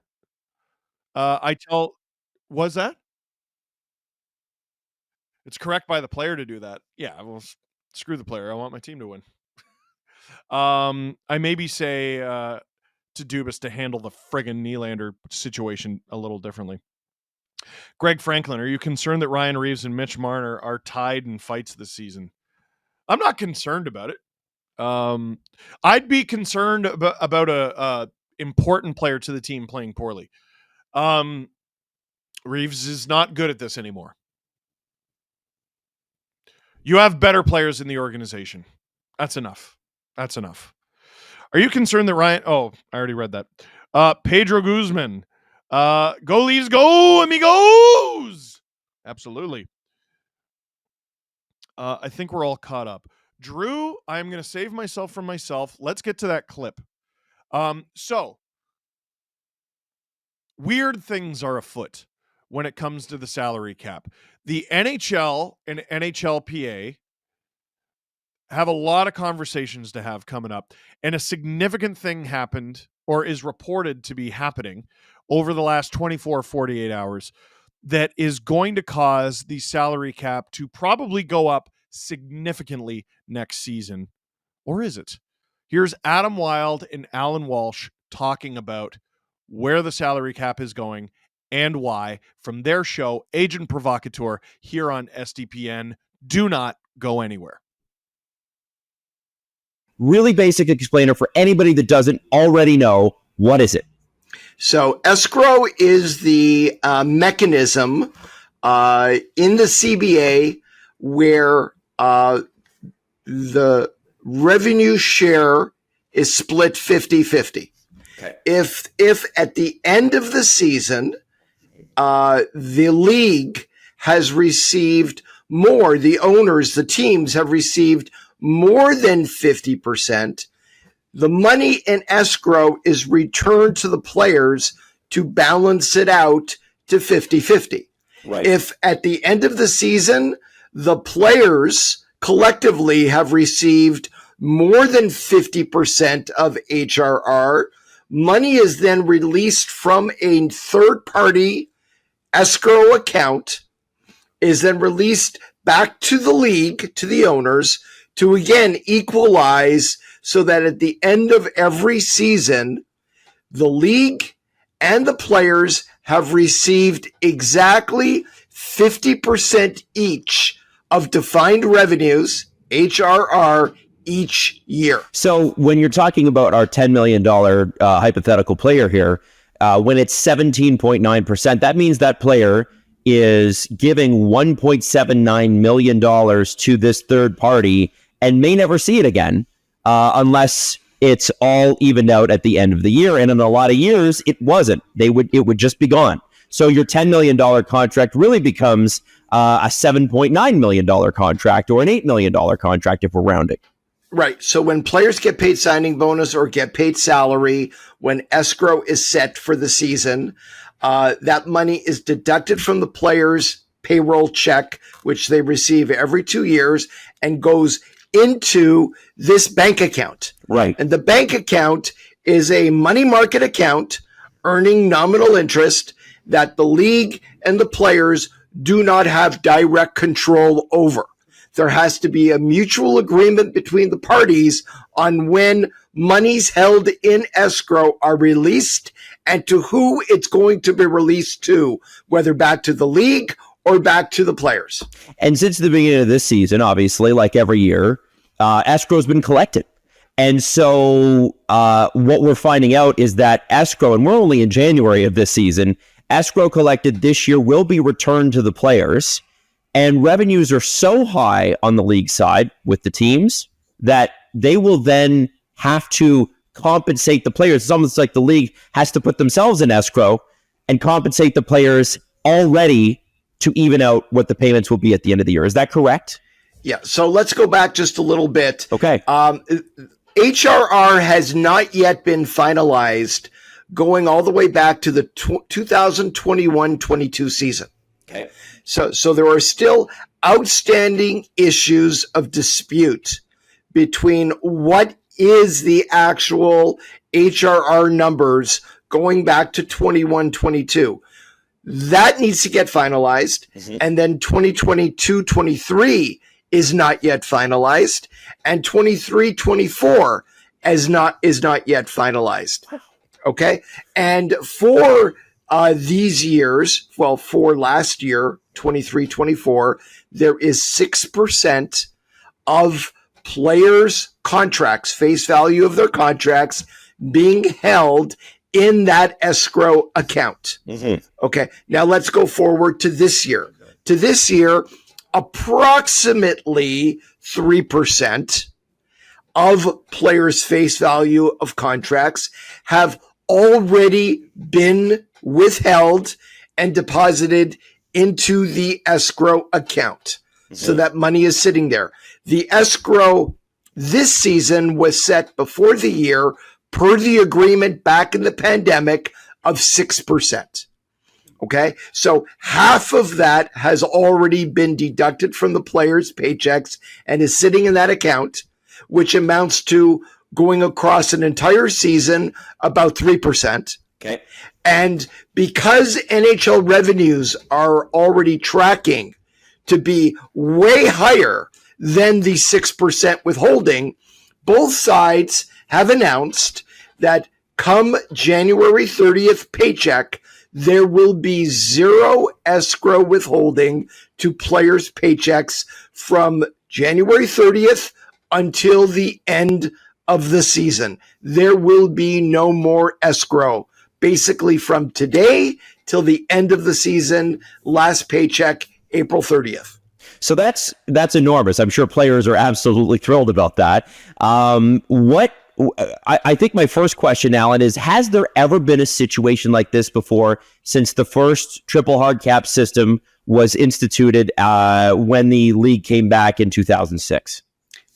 was that? It's correct by the player to do that. Yeah, well, screw the player. I want my team to win. I maybe say to Dubas to handle the friggin' Nylander situation a little differently. Greg Franklin, are you concerned that Ryan Reeves and Mitch Marner are tied in fights this season? I'm not concerned about it. I'd be concerned about a important player to the team playing poorly. Reeves is not good at this anymore. You have better players in the organization. That's enough. Are you concerned that Ryan... Oh, I already read that. Pedro Guzman. Go Leafs, go, amigos! Absolutely. I think we're all caught up. Drew, I'm going to save myself from myself. Let's get to that clip. So, weird things are afoot when it comes to the salary cap. The NHL and NHLPA have a lot of conversations to have coming up, and a significant thing happened or is reported to be happening over the last 24, 48 hours that is going to cause the salary cap to probably go up significantly next season. Or is it? Here's Adam Wilde and Alan Walsh talking about where the salary cap is going and why from their show, Agent Provocateur, here on SDPN. Do not go anywhere. Really basic explainer for anybody that doesn't already know. What is it? So escrow is the mechanism in the CBA where the revenue share is split 50-50. Okay. If at the end of the season, the league has received more, the owners, the teams have received more than 50%, the money in escrow is returned to the players to balance it out to 50-50. Right. If at the end of the season, the players collectively have received more than 50% of HRR, money is then released from a third-party escrow account, is then released back to the league, to the owners, to again equalize so that at the end of every season, the league and the players have received exactly 50% each of defined revenues, HRR, each year. So when you're talking about our $10 million hypothetical player here, when it's 17.9%, that means that player is giving $1.79 million to this third party and may never see it again unless it's all evened out at the end of the year. And in a lot of years, it wasn't. It would just be gone. So your $10 million contract really becomes a $7.9 million contract or an $8 million contract if we're rounding. Right. So when players get paid signing bonus or get paid salary, when escrow is set for the season, that money is deducted from the player's payroll check, which they receive every 2 years, and goes into this bank account. Right. And the bank account is a money market account earning nominal interest that the league and the players do not have direct control over. There has to be a mutual agreement between the parties on when monies held in escrow are released and to who it's going to be released to, whether back to the league or back to the players. And since the beginning of this season, obviously, like every year, escrow's been collected. And so what we're finding out is that escrow, and we're only in January of this season, escrow collected this year will be returned to the players. And revenues are so high on the league side with the teams that they will then have to compensate the players. It's almost like the league has to put themselves in escrow and compensate the players already to even out what the payments will be at the end of the year. Is that correct? Yeah. So let's go back just a little bit. Okay. HRR has not yet been finalized going all the way back to the 2021-22 season. Okay. So there are still outstanding issues of dispute between what is the actual HRR numbers going back to 21-22. That needs to get finalized. Mm-hmm. And then 2022-23 is not yet finalized. And 23-24 is not yet finalized. Okay. And for these years, well, for last year, 23-24, there is 6% of players' contracts, face value of their contracts, being held in that escrow account. Mm-hmm. Okay. Now let's go forward to this year. To this year, approximately 3% of players' face value of contracts have already been withheld and deposited into the escrow account. Mm-hmm. So that money is sitting there. The escrow this season was set before the year per the agreement back in the pandemic of 6%. Okay. So half of that has already been deducted from the players' paychecks and is sitting in that account, which amounts to going across an entire season about 3%. Okay. And because NHL revenues are already tracking to be way higher than the 6% withholding, both sides have announced that come January 30th paycheck, there will be zero escrow withholding to players' paychecks from January 30th until the end of the season. There will be no more escrow. Basically from today till the end of the season, last paycheck, April 30th. So that's enormous. I'm sure players are absolutely thrilled about that. I think my first question, Alan, is, has there ever been a situation like this before since the first triple hard cap system was instituted when the league came back in 2006?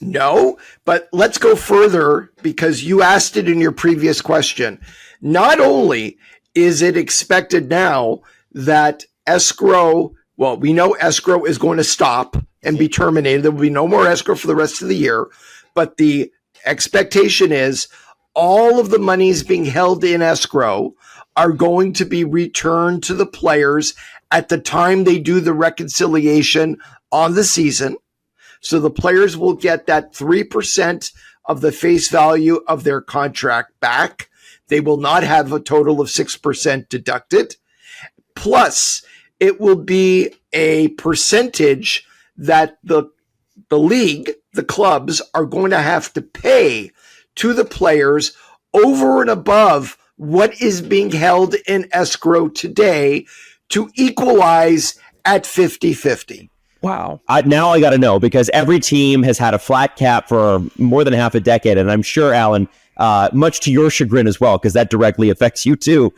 No, but let's go further because you asked it in your previous question. Not only is it expected now that escrow, well, we know escrow is going to stop and be terminated. There will be no more escrow for the rest of the year, but the expectation is all of the monies being held in escrow are going to be returned to the players at the time they do the reconciliation on the season. So the players will get that 3% of the face value of their contract back. They will not have a total of 6% deducted. Plus, it will be a percentage that the league, the clubs, are going to have to pay to the players over and above what is being held in escrow today to equalize at 50-50. Wow. Now I got to know, because every team has had a flat cap for more than half a decade. And I'm sure, Alan, much to your chagrin as well, because that directly affects you too.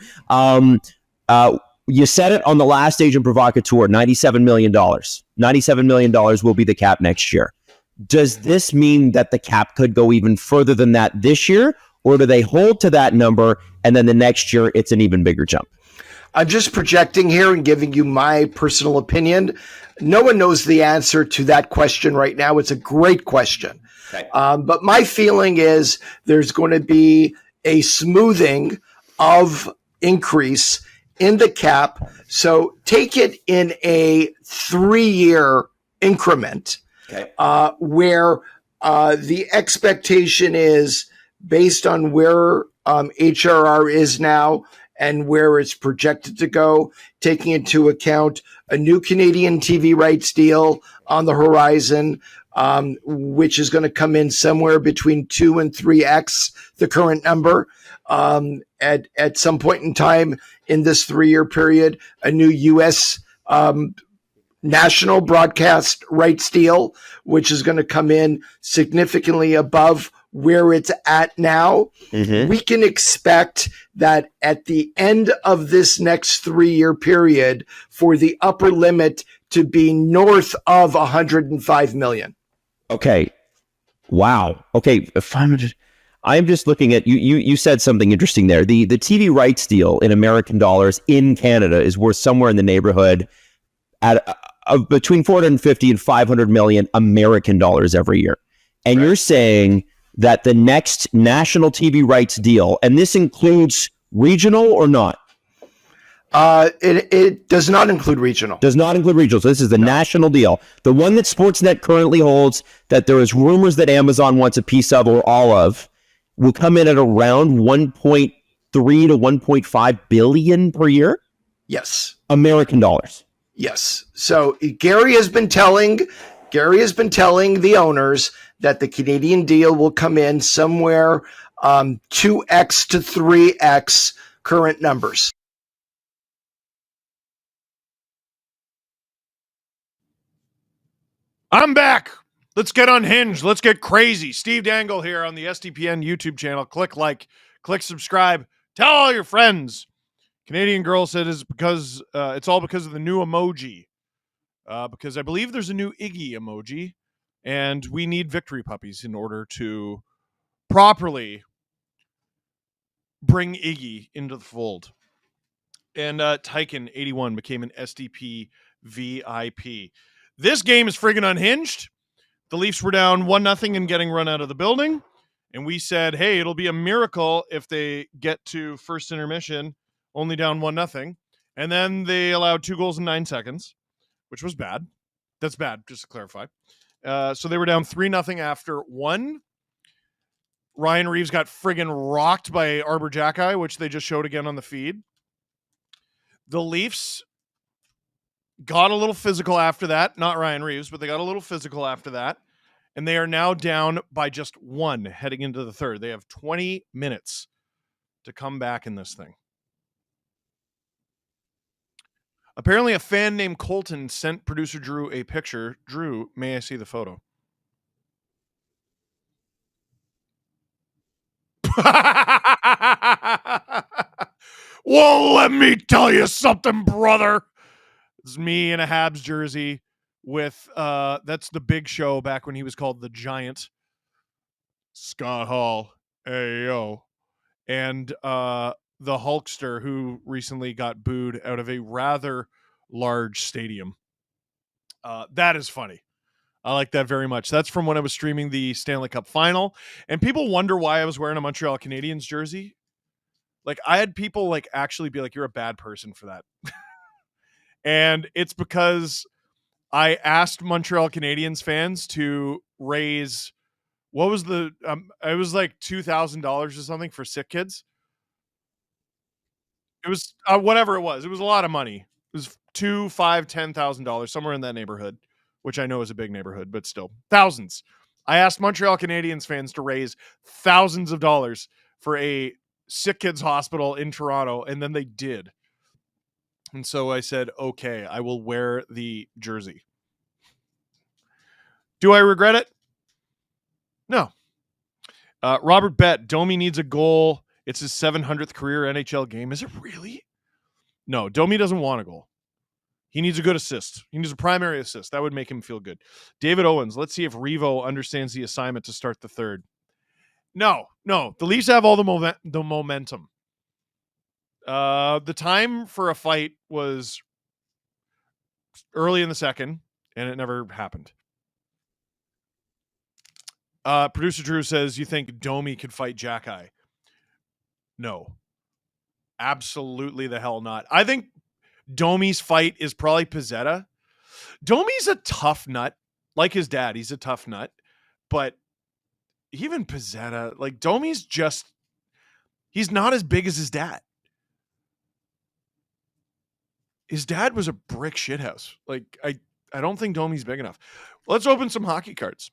You said it on the last Agent Provocateur, $97 million. $97 million will be the cap next year. Does this mean that the cap could go even further than that this year? Or do they hold to that number and then the next year it's an even bigger jump? I'm just projecting here and giving you my personal opinion. No one knows the answer to that question right now. It's a great question. Okay. But my feeling is there's going to be a smoothing of increase in the cap. So take it in a 3-year increment, okay, where the expectation is based on where HRR is now and where it's projected to go, taking into account a new Canadian TV rights deal on the horizon, which is going to come in somewhere between 2 and 3x the current number. At some point in time in this 3-year period, a new U.S. national broadcast rights deal, which is going to come in significantly above where it's at now, we can expect that at the end of this next 3-year period for the upper limit to be north of 105 million. Okay. Wow. Okay. I'm just looking at you said something interesting there. The TV rights deal in American dollars in Canada is worth somewhere in the neighborhood at between 450 and 500 million American dollars every year. And you're saying that the next national TV rights deal, and this includes regional or not? It does not include regional. Does not include regional. So this is the national deal. The one that Sportsnet currently holds, that there is rumors that Amazon wants a piece of or all of, will come in at around 1.3 to 1.5 billion per year? Yes. American dollars. Yes. So Gary has been telling the owners that the Canadian deal will come in somewhere 2x to 3x current numbers. I'm back. Let's get unhinged. Let's get crazy. Steve Dangle here on the SDPN YouTube channel. Click like, click subscribe. Tell all your friends. Canadian girl said it's because it's all because of the new emoji. Because I believe there's a new Iggy emoji, and we need victory puppies in order to properly bring Iggy into the fold. And Tyken81 became an SDP VIP. This game is friggin' unhinged. The Leafs were down 1-0 and getting run out of the building. And we said, hey, it'll be a miracle if they get to first intermission only down 1-0. And then they allowed 2 goals in 9 seconds, which was bad. That's bad, just to clarify. So they were down 3-0 after 1. Ryan Reeves got friggin' rocked by Arbor Jacki, which they just showed again on the feed. The Leafs got a little physical after that. Not Ryan Reeves, but they got a little physical after that. And they are now down by just 1 heading into the third. They have 20 minutes to come back in this thing. Apparently, a fan named Colton sent producer Drew a picture. Drew, may I see the photo? Well, let me tell you something, brother. It's me in a Habs jersey with, that's the Big Show back when he was called the Giant. Scott Hall, ayo. And the Hulkster, who recently got booed out of a rather large stadium. That is funny. I like that very much. That's from when I was streaming the Stanley Cup final. And people wonder why I was wearing a Montreal Canadiens jersey. Like, I had people like actually be like, you're a bad person for that. And it's because I asked Montreal Canadiens fans to raise, what was the, it was like $2,000 or something for sick kids. It was whatever it was. It was a lot of money. It was $2,000, $5,000, $10,000, somewhere in that neighborhood, which I know is a big neighborhood, but still thousands. I asked Montreal Canadiens fans to raise thousands of dollars for a sick kids hospital in Toronto, and then they did. And so I said, okay, I will wear the jersey. Do I regret it? No. Robert Bett, Domi needs a goal. It's his 700th career NHL game. Is it really? No, Domi doesn't want a goal. He needs a good assist. He needs a primary assist. That would make him feel good. David Owens, let's see if Revo understands the assignment to start the third. No. The Leafs have all the momentum. The time for a fight was early in the second, and it never happened. Producer Drew says, you think Domi could fight Jacki? No. Absolutely the hell not. I think Domi's fight is probably Pizzetta. Domi's a tough nut. Like his dad, he's a tough nut. But even Pizzetta, like Domi's just, he's not as big as his dad. His dad was a brick shithouse. Like, I don't think Domi's big enough. Let's open some hockey cards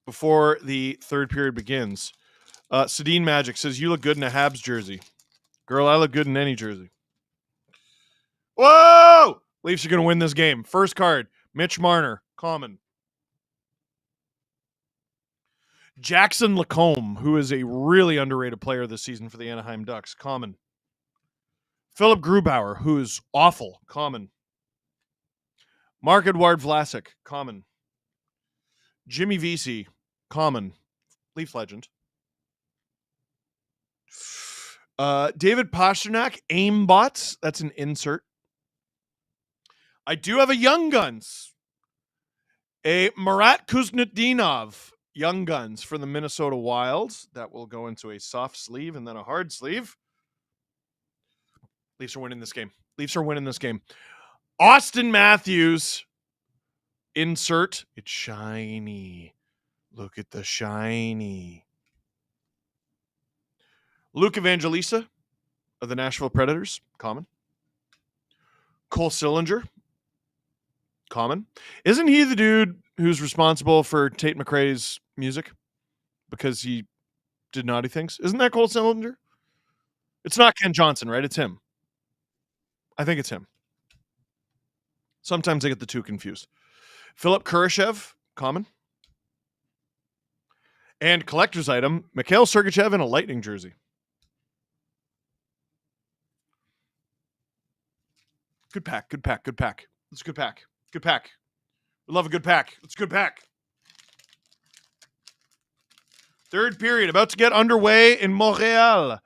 before the third period begins. Sedin Magic says, you look good in a Habs jersey. Girl, I look good in any jersey. Whoa! Leafs are going to win this game. First card, Mitch Marner, common. Jackson Lacombe, who is a really underrated player this season for the Anaheim Ducks, common. Philip Grubauer, who is awful, common. Marc-Edouard Vlasic, common. Jimmy Vesey, common. Leafs legend. David Pastrnak, aimbots. That's an insert. I do have a Young Guns. A Marat Kuznetsov, Young Guns for the Minnesota Wild. That will go into a soft sleeve and then a hard sleeve. Leafs are winning this game. Leafs are winning this game. Austin Matthews, insert. It's shiny. Look at the shiny. Luke Evangelista of the Nashville Predators, common. Cole Sillinger, common. Isn't he the dude who's responsible for Tate McRae's music because he did naughty things? Isn't that Cole Sillinger? It's not Ken Johnson, right? It's him. I think it's him. Sometimes I get the two confused. Philip Kurashev, common. And collector's item, Mikhail Sergachev in a Lightning jersey. Good pack, good pack, good pack. It's a good pack. Good pack. We love a good pack. It's a good pack. Third period, about to get underway in Montreal.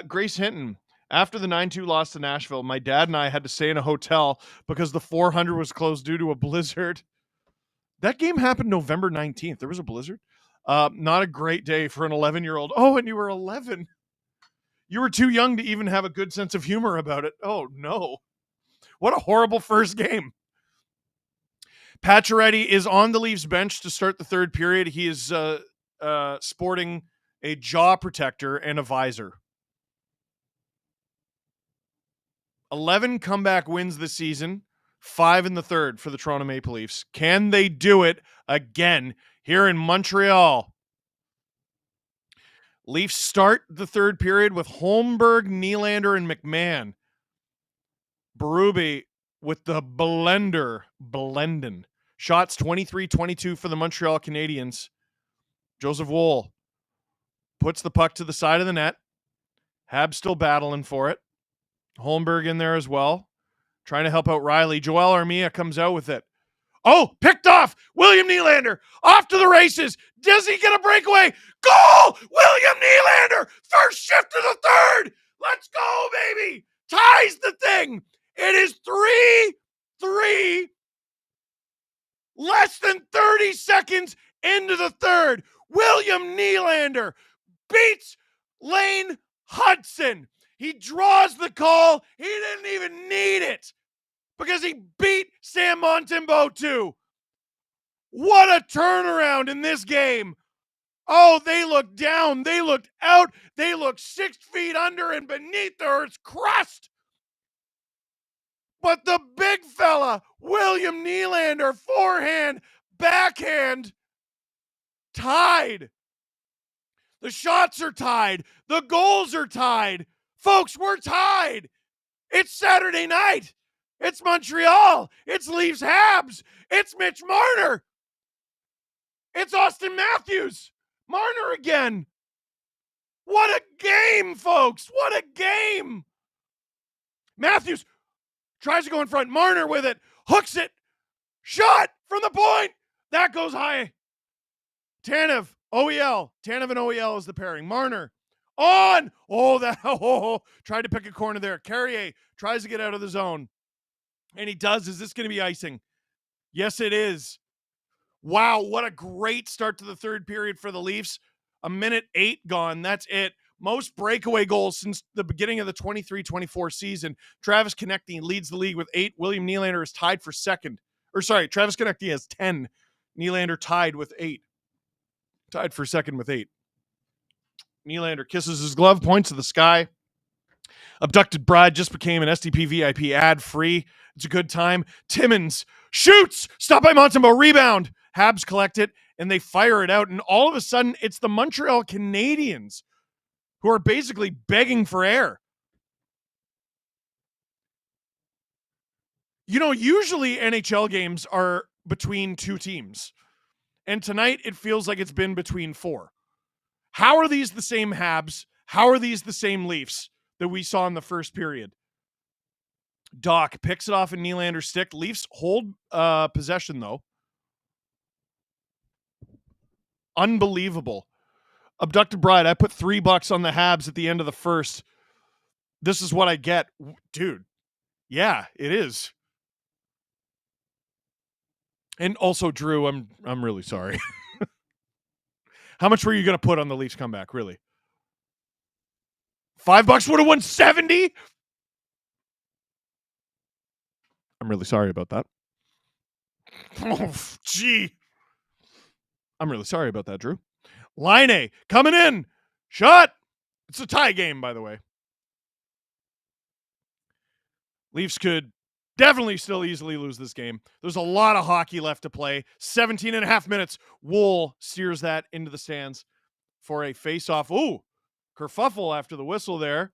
Grace Hinton. After the 9-2 loss to Nashville, my dad and I had to stay in a hotel because the 400 was closed due to a blizzard. That game happened November 19th. There was a blizzard. Not a great day for an 11-year-old. Oh, and you were 11. You were too young to even have a good sense of humor about it. Oh, no. What a horrible first game. Pacioretty is on the Leafs bench to start the third period. He is sporting a jaw protector and a visor. 11 comeback wins this season, 5 in the third for the Toronto Maple Leafs. Can they do it again here in Montreal? Leafs start the third period with Holmberg, Nylander, and McMahon. Berube with the blending. Shots 23-22 for the Montreal Canadiens. Joseph Woll puts the puck to the side of the net. Hab's still battling for it. Holmberg in there as well, trying to help out Riley. Joel Armia comes out with it. Oh, picked off. William Nylander off to the races. Does he get a breakaway? Goal! William Nylander! First shift to the third. Let's go, baby. Ties the thing. It is 3-3. Less than 30 seconds into the third. William Nylander beats Lane Hudson. He draws the call. He didn't even need it because he beat Sam Montembeault too. What a turnaround in this game. Oh, they looked down. They looked out. They looked 6 feet under and beneath the earth's crust. But the big fella, William Nylander, forehand, backhand, tied. The shots are tied. The goals are tied. Folks, we're tied. It's Saturday night. It's Montreal. It's Leafs Habs. It's Mitch Marner. It's Austin Matthews. Marner again. What a game, folks. What a game. Matthews tries to go in front. Marner with it. Hooks it. Shot from the point. That goes high. Tanev, OEL. Tanev and OEL is the pairing. Marner. On! Tried to pick a corner there. Carrier tries to get out of the zone. And he does. Is this going to be icing? Yes, it is. Wow, what a great start to the third period for the Leafs. 1:08 gone. That's it. Most breakaway goals since the beginning of the 23-24 season. Travis Konecny leads the league with 8. William Nylander is tied for second. Travis Konecny has 10. Nylander tied with 8. Tied for second with 8. Nylander kisses his glove, points to the sky. Abducted Bride just became an STP VIP ad-free. It's a good time. Timmins shoots. Stop by Montembeault. Rebound. Habs collect it, and they fire it out. And all of a sudden, it's the Montreal Canadiens who are basically begging for air. You know, usually NHL games are between two teams. And tonight, it feels like it's been between 4. How are these the same Habs? How are these the same Leafs that we saw in the first period? Doc picks it off a Nylander's stick. Leafs hold possession, though. Unbelievable. Abducted Bride, I put $3 on the Habs at the end of the first. This is what I get. Dude, yeah, it is. And also, Drew, I'm really sorry. How much were you going to put on the Leafs comeback, really? $5 would have won 70? I'm really sorry about that. Oh, gee. I'm really sorry about that, Drew. Line coming in. Shot. It's a tie game, by the way. Leafs could definitely still easily lose this game. There's a lot of hockey left to play. 17 and a half minutes. Wool steers that into the stands for a face-off. Ooh, kerfuffle after the whistle there.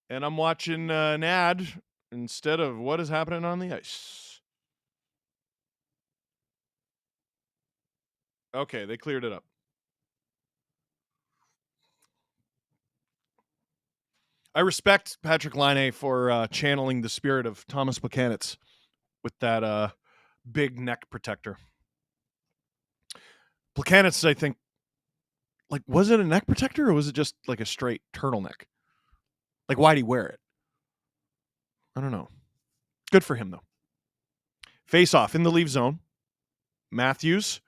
And I'm watching an ad instead of what is happening on the ice. Okay, they cleared it up. I respect Patrick Laine for channeling the spirit of Thomas Buchanan's with that big neck protector. Buchanan's, I think, like, was it a neck protector or was it just like a straight turtleneck? Like, why'd he wear it? I don't know. Good for him, though. Face off in the Leaf zone. Matthews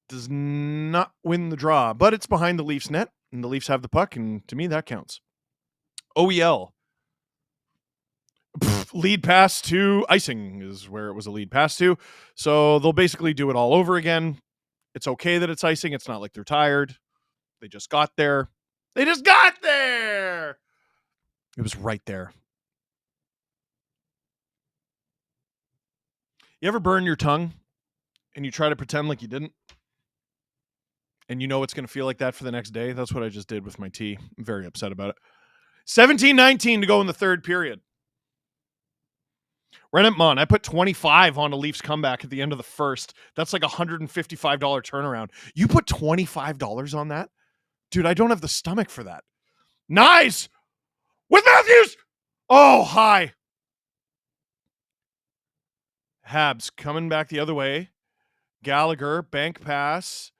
does not win the draw, but it's behind the Leafs net, and the Leafs have the puck, and to me, that counts. OEL. Lead pass to icing is where it was a lead pass to. So they'll basically do it all over again. It's okay that it's icing. It's not like they're tired. They just got there. They just got there. It was right there. You ever burn your tongue and you try to pretend like you didn't? And you know it's going to feel like that for the next day? That's what I just did with my tea. I'm very upset about it. 17-19 to go in the third period. Reddit Mon, I put 25 on a Leafs comeback at the end of the first. That's like a $155 turnaround. You put $25 on that? Dude, I don't have the stomach for that. Nice! With Matthews! Oh, high. Habs coming back the other way. Gallagher, bank pass.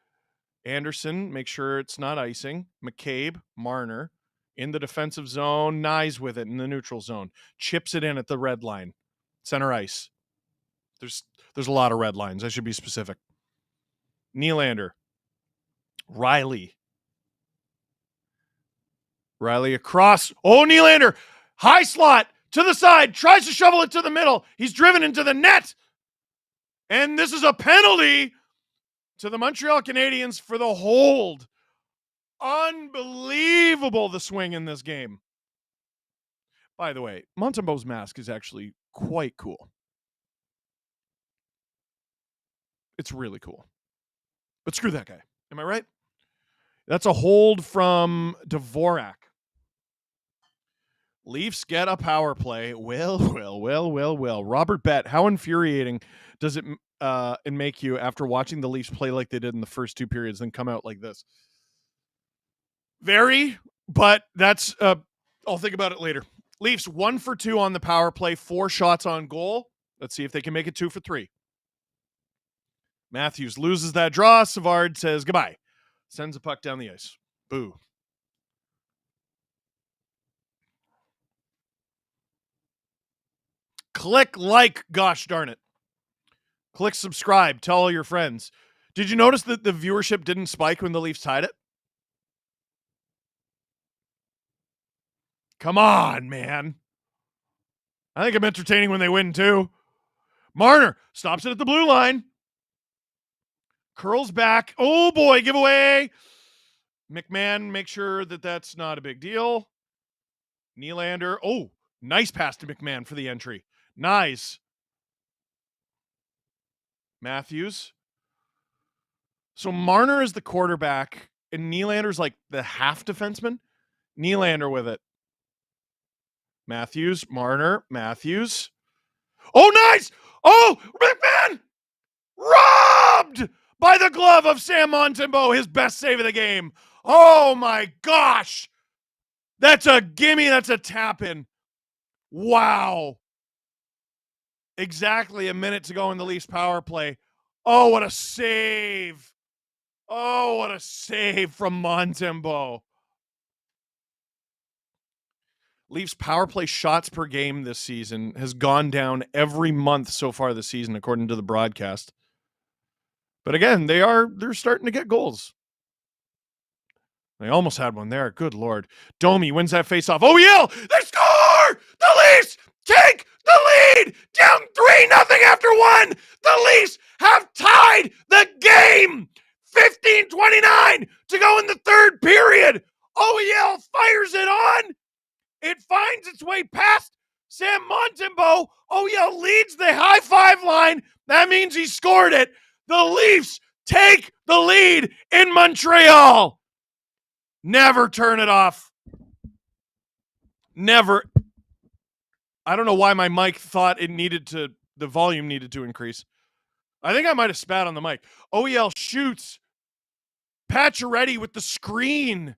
Anderson, make sure it's not icing. McCabe, Marner in the defensive zone. Nyes with it in the neutral zone. Chips it in at the red line. Center ice. There's a lot of red lines. I should be specific. Nylander. Riley across. Oh, Nylander. High slot to the side. Tries to shovel it to the middle. He's driven into the net. And this is a penalty to the Montreal Canadiens for the hold. Unbelievable, the swing in this game. By the way, Montembeau's mask is actually quite cool. It's really cool. But screw that guy. Am I right? That's a hold from Dvorak. Leafs get a power play. Well. Robert Bett, how infuriating does it make you after watching the Leafs play like they did in the first 2 periods, then come out like this? Very, but that's, I'll think about it later. Leafs 1 for 2 on the power play, 4 shots on goal. Let's see if they can make it 2 for 3. Matthews loses that draw. Savard says goodbye. Sends a puck down the ice. Boo. Click like, gosh darn it. Click subscribe. Tell all your friends. Did you notice that the viewership didn't spike when the Leafs tied it? Come on, man. I think I'm entertaining when they win, too. Marner stops it at the blue line. Curls back. Oh, boy, giveaway. McMahon, make sure that that's not a big deal. Nylander. Oh, nice pass to McMahon for the entry. Nice. Matthews. So Marner is the quarterback, and Nylander's like the half defenseman. Nylander with it. Matthews, Marner, Matthews. Oh, nice! Oh, McMahon! Robbed by the glove of Sam Montembeault, his best save of the game. Oh my gosh. That's a gimme. That's a tap in. Wow. Exactly a minute to go in the Leafs power play. Oh, what a save. Oh, what a save from Montembeault. Leafs power play shots per game this season has gone down every month so far this season, according to the broadcast. But again, they're starting to get goals. They almost had one there. Good Lord. Domi wins that faceoff. OEL, they score! The Leafs take the lead! Down 3-0 after one! The Leafs have tied the game! 15:29 to go in the third period. OEL fires it on. It finds its way past Sam Montembeault. OEL leads the high five line. That means he scored it. The Leafs take the lead in Montreal. Never turn it off. Never. I don't know why my mic thought the volume needed to increase. I think I might have spat on the mic. OEL shoots. Pacioretty with the screen.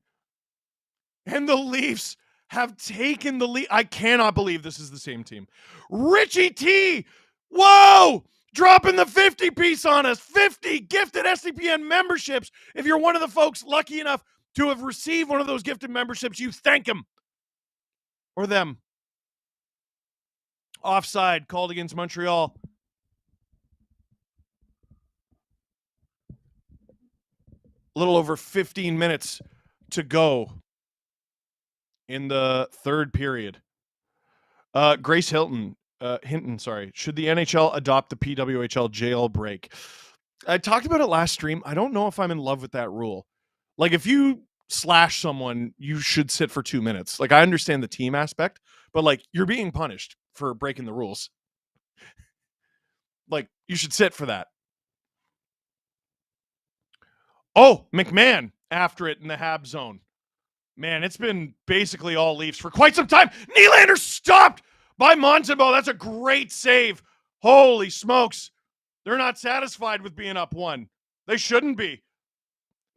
And the Leafs have taken the lead. I cannot believe this is the same team. Richie T. Whoa! Dropping the 50 piece on us. 50 gifted SCPN memberships. If you're one of the folks lucky enough to have received one of those gifted memberships, you thank him. Or them. Offside called against Montreal. A little over 15 minutes to go in the third period. Grace Hinton, should the NHL adopt the PWHL jailbreak? I talked about it last stream. I don't know if I'm in love with that rule. Like, if you slash someone, you should sit for 2 minutes. Like, I understand the team aspect, but like, you're being punished for breaking the rules. Like, you should sit for that. Oh, McMahon after it in the Hab zone. Man, it's been basically all Leafs for quite some time. Nylander stopped by Montembeault. That's a great save. Holy smokes. They're not satisfied with being up one. They shouldn't be.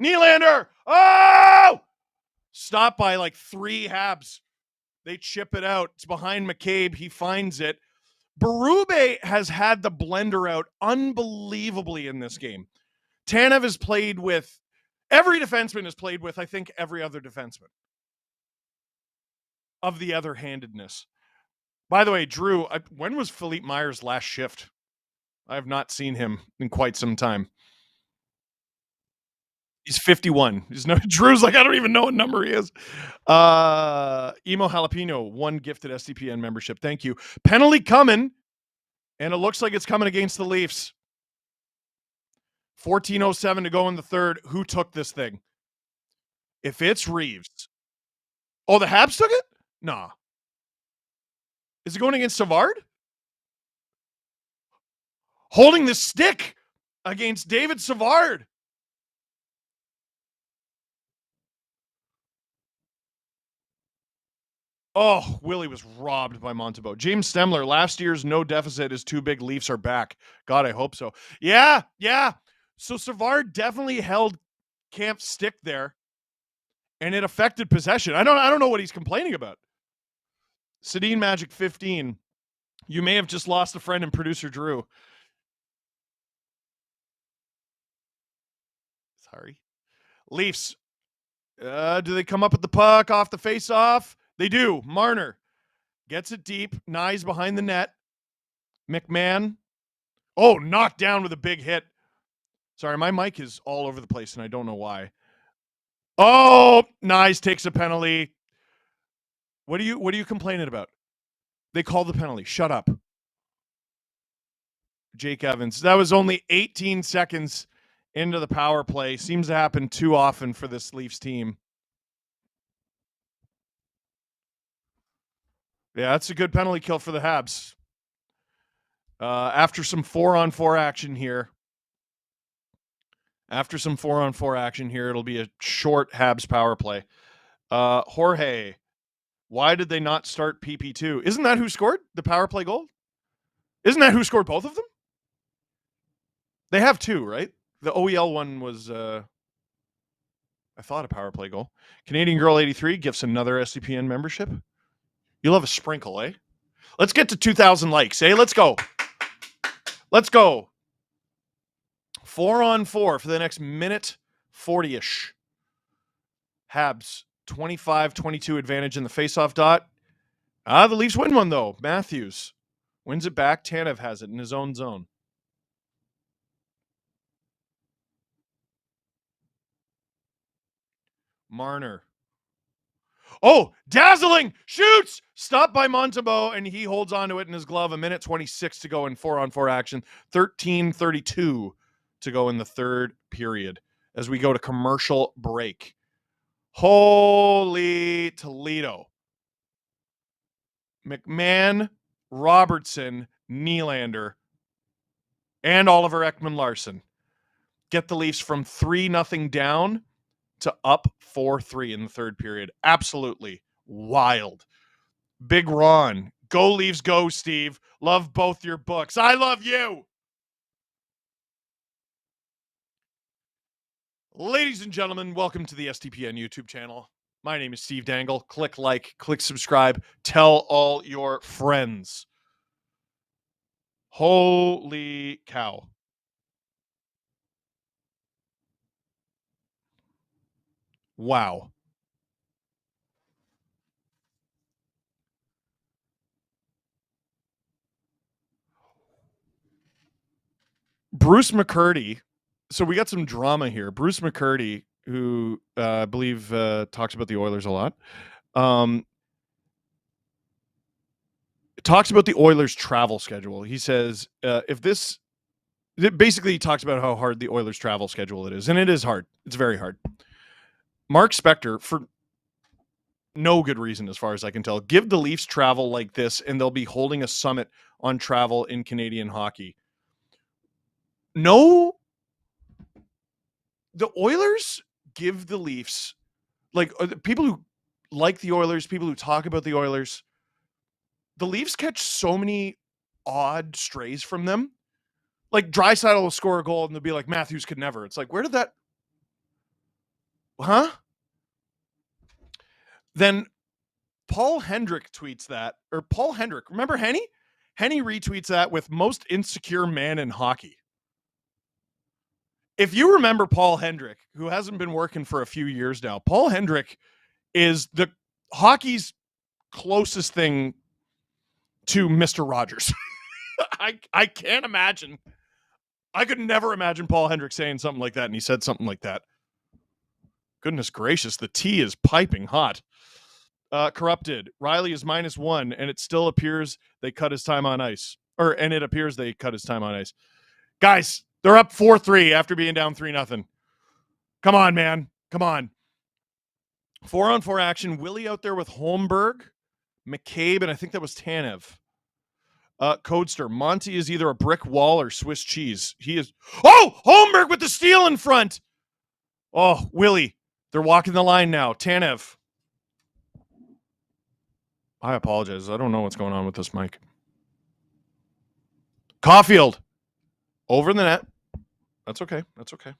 Nylander. Oh! Stopped by like 3 Habs. They chip it out. It's behind McCabe. He finds it. Berube has had the blender out unbelievably in this game. Tanev has played with, every defenseman has played with, I think, every other defenseman of the other-handedness. By the way, Drew, when was Philippe Myers' last shift? I have not seen him in quite some time. He's 51. Drew's like, I don't even know what number he is. Emo Jalapeno, 1 gifted SDPN membership. Thank you. Penalty coming, and it looks like it's coming against the Leafs. 14:07 to go in the third. Who took this thing? If it's Reeves. Oh, the Habs took it? Nah. Is it going against Savard? Holding the stick against David Savard. Oh, Willie was robbed by Montembeault. James Stemler, last year's no deficit is too big. Leafs are back. God, I hope so. Yeah. So Savard definitely held Camp's stick there, and it affected possession. I don't know what he's complaining about. Sedin Magic 15. You may have just lost a friend in producer Drew. Sorry. Leafs. Do they come up with the puck off the face-off? They do. Marner gets it deep. Nyes behind the net. McMahon. Oh, knocked down with a big hit. Sorry, my mic is all over the place, and I don't know why. Oh, Nyes takes a penalty. What are you complaining about? They called the penalty. Shut up. Jake Evans. That was only 18 seconds into the power play. Seems to happen too often for this Leafs team. Yeah, that's a good penalty kill for the Habs. After some 4-on-4 action here. It'll be a short Habs power play. Jorge, why did they not start PP2? Isn't that who scored the power play goal? Isn't that who scored both of them? They have two, right? The OEL one was, I thought, a power play goal. Canadian Girl 83 gifts another SDPN membership. You love a sprinkle, eh? Let's get to 2,000 likes, eh? Let's go. Let's go. 4-on-4 for the next minute 40-ish. Habs, 25-22 advantage in the faceoff dot. The Leafs win one, though. Matthews wins it back. Tanev has it in his own zone. Marner. Oh, dazzling! Shoots! Stopped by Montembeault, and he holds on to it in his glove. 1:26 to go in 4-on-4 action. 13:32 to go in the third period as we go to commercial break. Holy Toledo. McMahon, Robertson, Nylander, and Oliver Ekman-Larsson get the Leafs from 3-0 down to up 4-3 in the third period. Absolutely wild. Big Ron. Go Leafs, go, Steve. Love both your books. I love you. Ladies and gentlemen, welcome to the STPN YouTube channel. My name is Steve Dangle. Click like, click subscribe. Tell all your friends. Holy cow. Wow. Bruce McCurdy. So we got some drama here. Bruce McCurdy, who I believe talks about the Oilers a lot, talks about the Oilers' travel schedule. He says basically he talks about how hard the Oilers' travel schedule it is, and it is hard. It's very hard. Mark Spector, for no good reason as far as I can tell, give the Leafs travel like this, and they'll be holding a summit on travel in Canadian hockey. No, the Oilers give the Leafs, like people who like the Oilers, people who talk about the Oilers, the Leafs catch so many odd strays from them. Like Draisaitl will score a goal and they'll be like, Matthews could never. It's like, where did that? Huh? Then Paul Hendrick tweets that, or Paul Hendrick. Remember Henny? Henny retweets that with most insecure man in hockey. If you remember Paul Hendrick, who hasn't been working for a few years now, Paul Hendrick is the hockey's closest thing to Mr. Rogers. I can't imagine. I could never imagine Paul Hendrick saying something like that, and he said something like that. Goodness gracious, the tea is piping hot. Corrupted. Riley is -1, and it still appears they cut his time on ice. And it appears they cut his time on ice. Guys, they're up 4-3 after being down 3-0. Come on, man. Come on. 4-on-4 action. Willie out there with Holmberg, McCabe, and I think that was Tanev. Codester. Monty is either a brick wall or Swiss cheese. He is. Oh, Holmberg with the steal in front. Oh, Willie. They're walking the line now. Tanev. I apologize. I don't know what's going on with this mic. Caulfield. Over the net. That's okay. That's okay.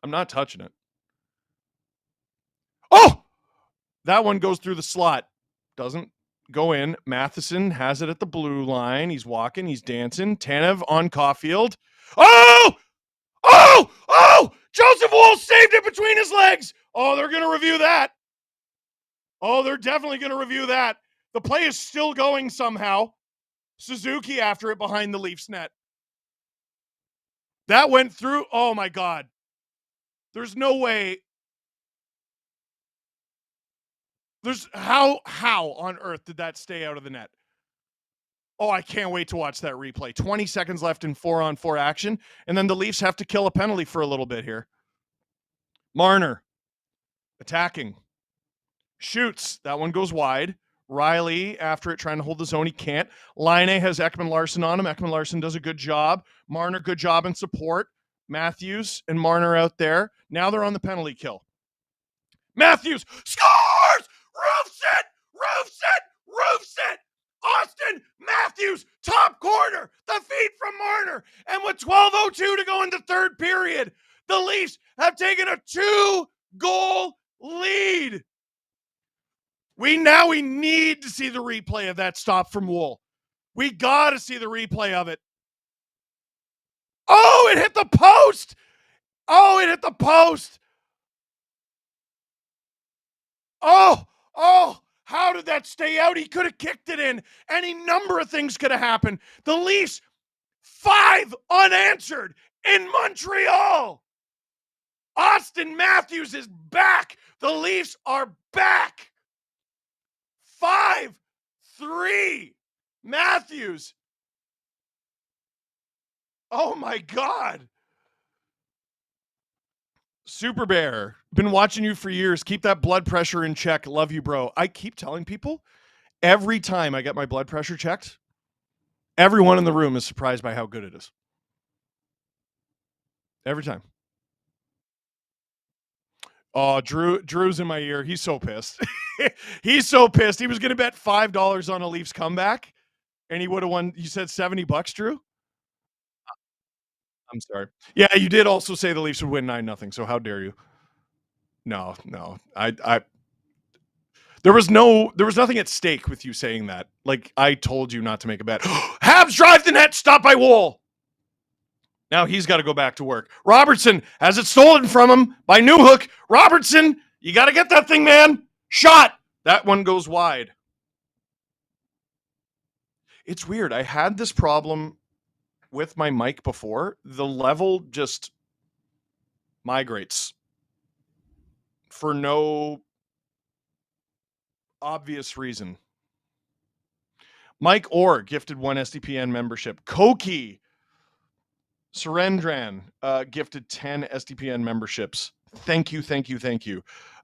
I'm not touching it. Oh! That one goes through the slot. Doesn't go in. Matheson has it at the blue line. He's walking. He's dancing. Tanev on Caulfield. Oh! Oh! Oh! Joseph Wool saved it between his legs. Oh, they're going to review that. Oh, they're definitely going to review that. The play is still going somehow. Suzuki after it behind the Leafs net. That went through. Oh, my God. There's no way. There's how on earth did that stay out of the net? Oh, I can't wait to watch that replay. 20 seconds left in 4-on-4 action, and then the Leafs have to kill a penalty for a little bit here. Marner attacking. Shoots. That one goes wide. Riley, after it, trying to hold the zone. He can't. Line has Ekman-Larsson on him. Ekman-Larsson does a good job. Marner, good job in support. Matthews and Marner out there. Now they're on the penalty kill. Matthews scores! Roofs it! Roofs it! Roofs it! Austin Matthews, top corner, the feed from Marner. And with 12:02 to go into third period, the Leafs have taken a 2-goal lead. We need to see the replay of that stop from Wool. We got to see the replay of it. Oh, it hit the post. Oh, it hit the post. Oh, how did that stay out? He could have kicked it in. Any number of things could have happened. The Leafs, 5 unanswered in Montreal. Austin Matthews is back. The Leafs are back. 5-3. Matthews. Oh my God. Super Bear, been watching you for years. Keep that blood pressure in check. Love you, bro. I keep telling people every time I get my blood pressure checked, everyone in the room is surprised by how good it is. Every time. Oh, Drew's in my ear. He's so pissed. He's so pissed. He was going to bet $5 on a Leafs comeback, and he would have won. You said $70, Drew? I'm sorry. Yeah, you did also say the Leafs would win 9-0. So how dare you? No. There was nothing at stake with you saying that. Like, I told you not to make a bet. Habs drive the net, stopped by Wool. Now he's got to go back to work. Robertson has it stolen from him by Newhook. Robertson, you got to get that thing, man. Shot. That one goes wide. It's weird. I had this problem with my mic before. The level just migrates for no obvious reason. Mike Orr gifted 1 SDPN membership. Koki Surendran gifted 10 SDPN memberships. Thank you.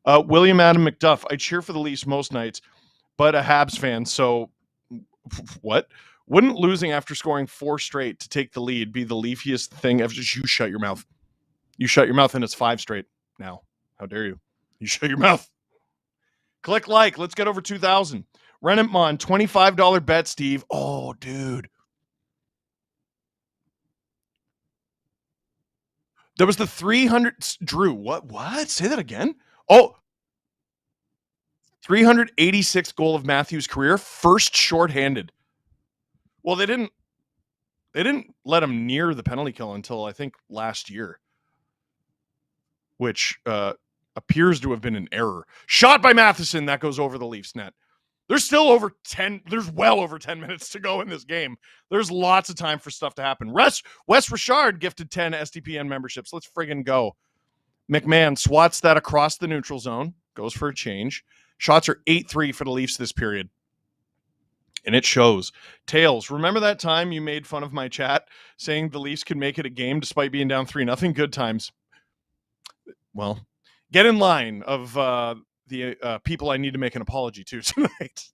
William Adam McDuff. I cheer for the Leafs most nights, but a Habs fan. So what? Wouldn't losing after scoring 4 straight to take the lead be the Leafiest thing ever? You shut your mouth. You shut your mouth, and it's 5 straight now. How dare you? You shut your mouth. Click like. Let's get over 2,000. Renatmon, $25 bet, Steve. Oh, dude. There was the 300. Drew, what? Say that again? Oh, 386th goal of Matthews' career. First shorthanded. Well, they didn't let him near the penalty kill until I think last year, which appears to have been an error. Shot by Matheson, that goes over the Leafs net. There's well over 10 minutes to go in this game. There's lots of time for stuff to happen. Wes Richard gifted 10 SDPN memberships. Let's friggin' go. McMahon swats that across the neutral zone. Goes for a change. Shots are 8-3 for the Leafs this period. And it shows. Tails, remember that time you made fun of my chat saying the Leafs could make it a game despite being down 3-0? Good times. Well, get in line of the people I need to make an apology to tonight.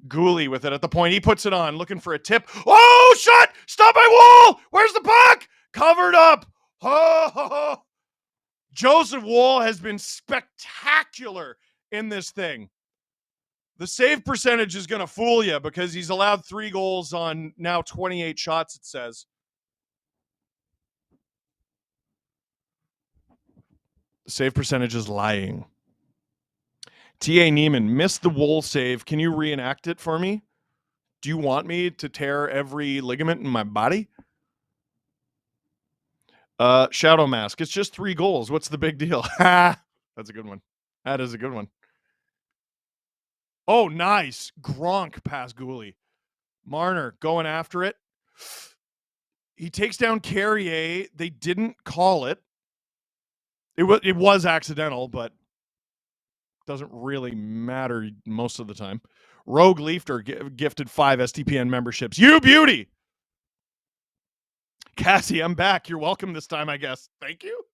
Gooley with it at the point. He puts it on, looking for a tip. Oh, shot! Stop by Wool! Where's the puck? Covered up. Oh, Joseph Wool has been spectacular in this thing. The save percentage is going to fool you because he's allowed 3 goals on now 28 shots, it says. The save percentage is lying. T.A. Neiman missed the Wool save. Can you reenact it for me? Do you want me to tear every ligament in my body? Shadow Mask. It's just 3 goals. What's the big deal? That's a good one. That is a good one. Oh, nice. Gronk past Gooley. Marner going after it. He takes down Carrier. They didn't call it. It was accidental, but doesn't really matter most of the time. Rogue Leafter gifted 5 SDPN memberships. You beauty! Cassie, I'm back. You're welcome this time, I guess. Thank you.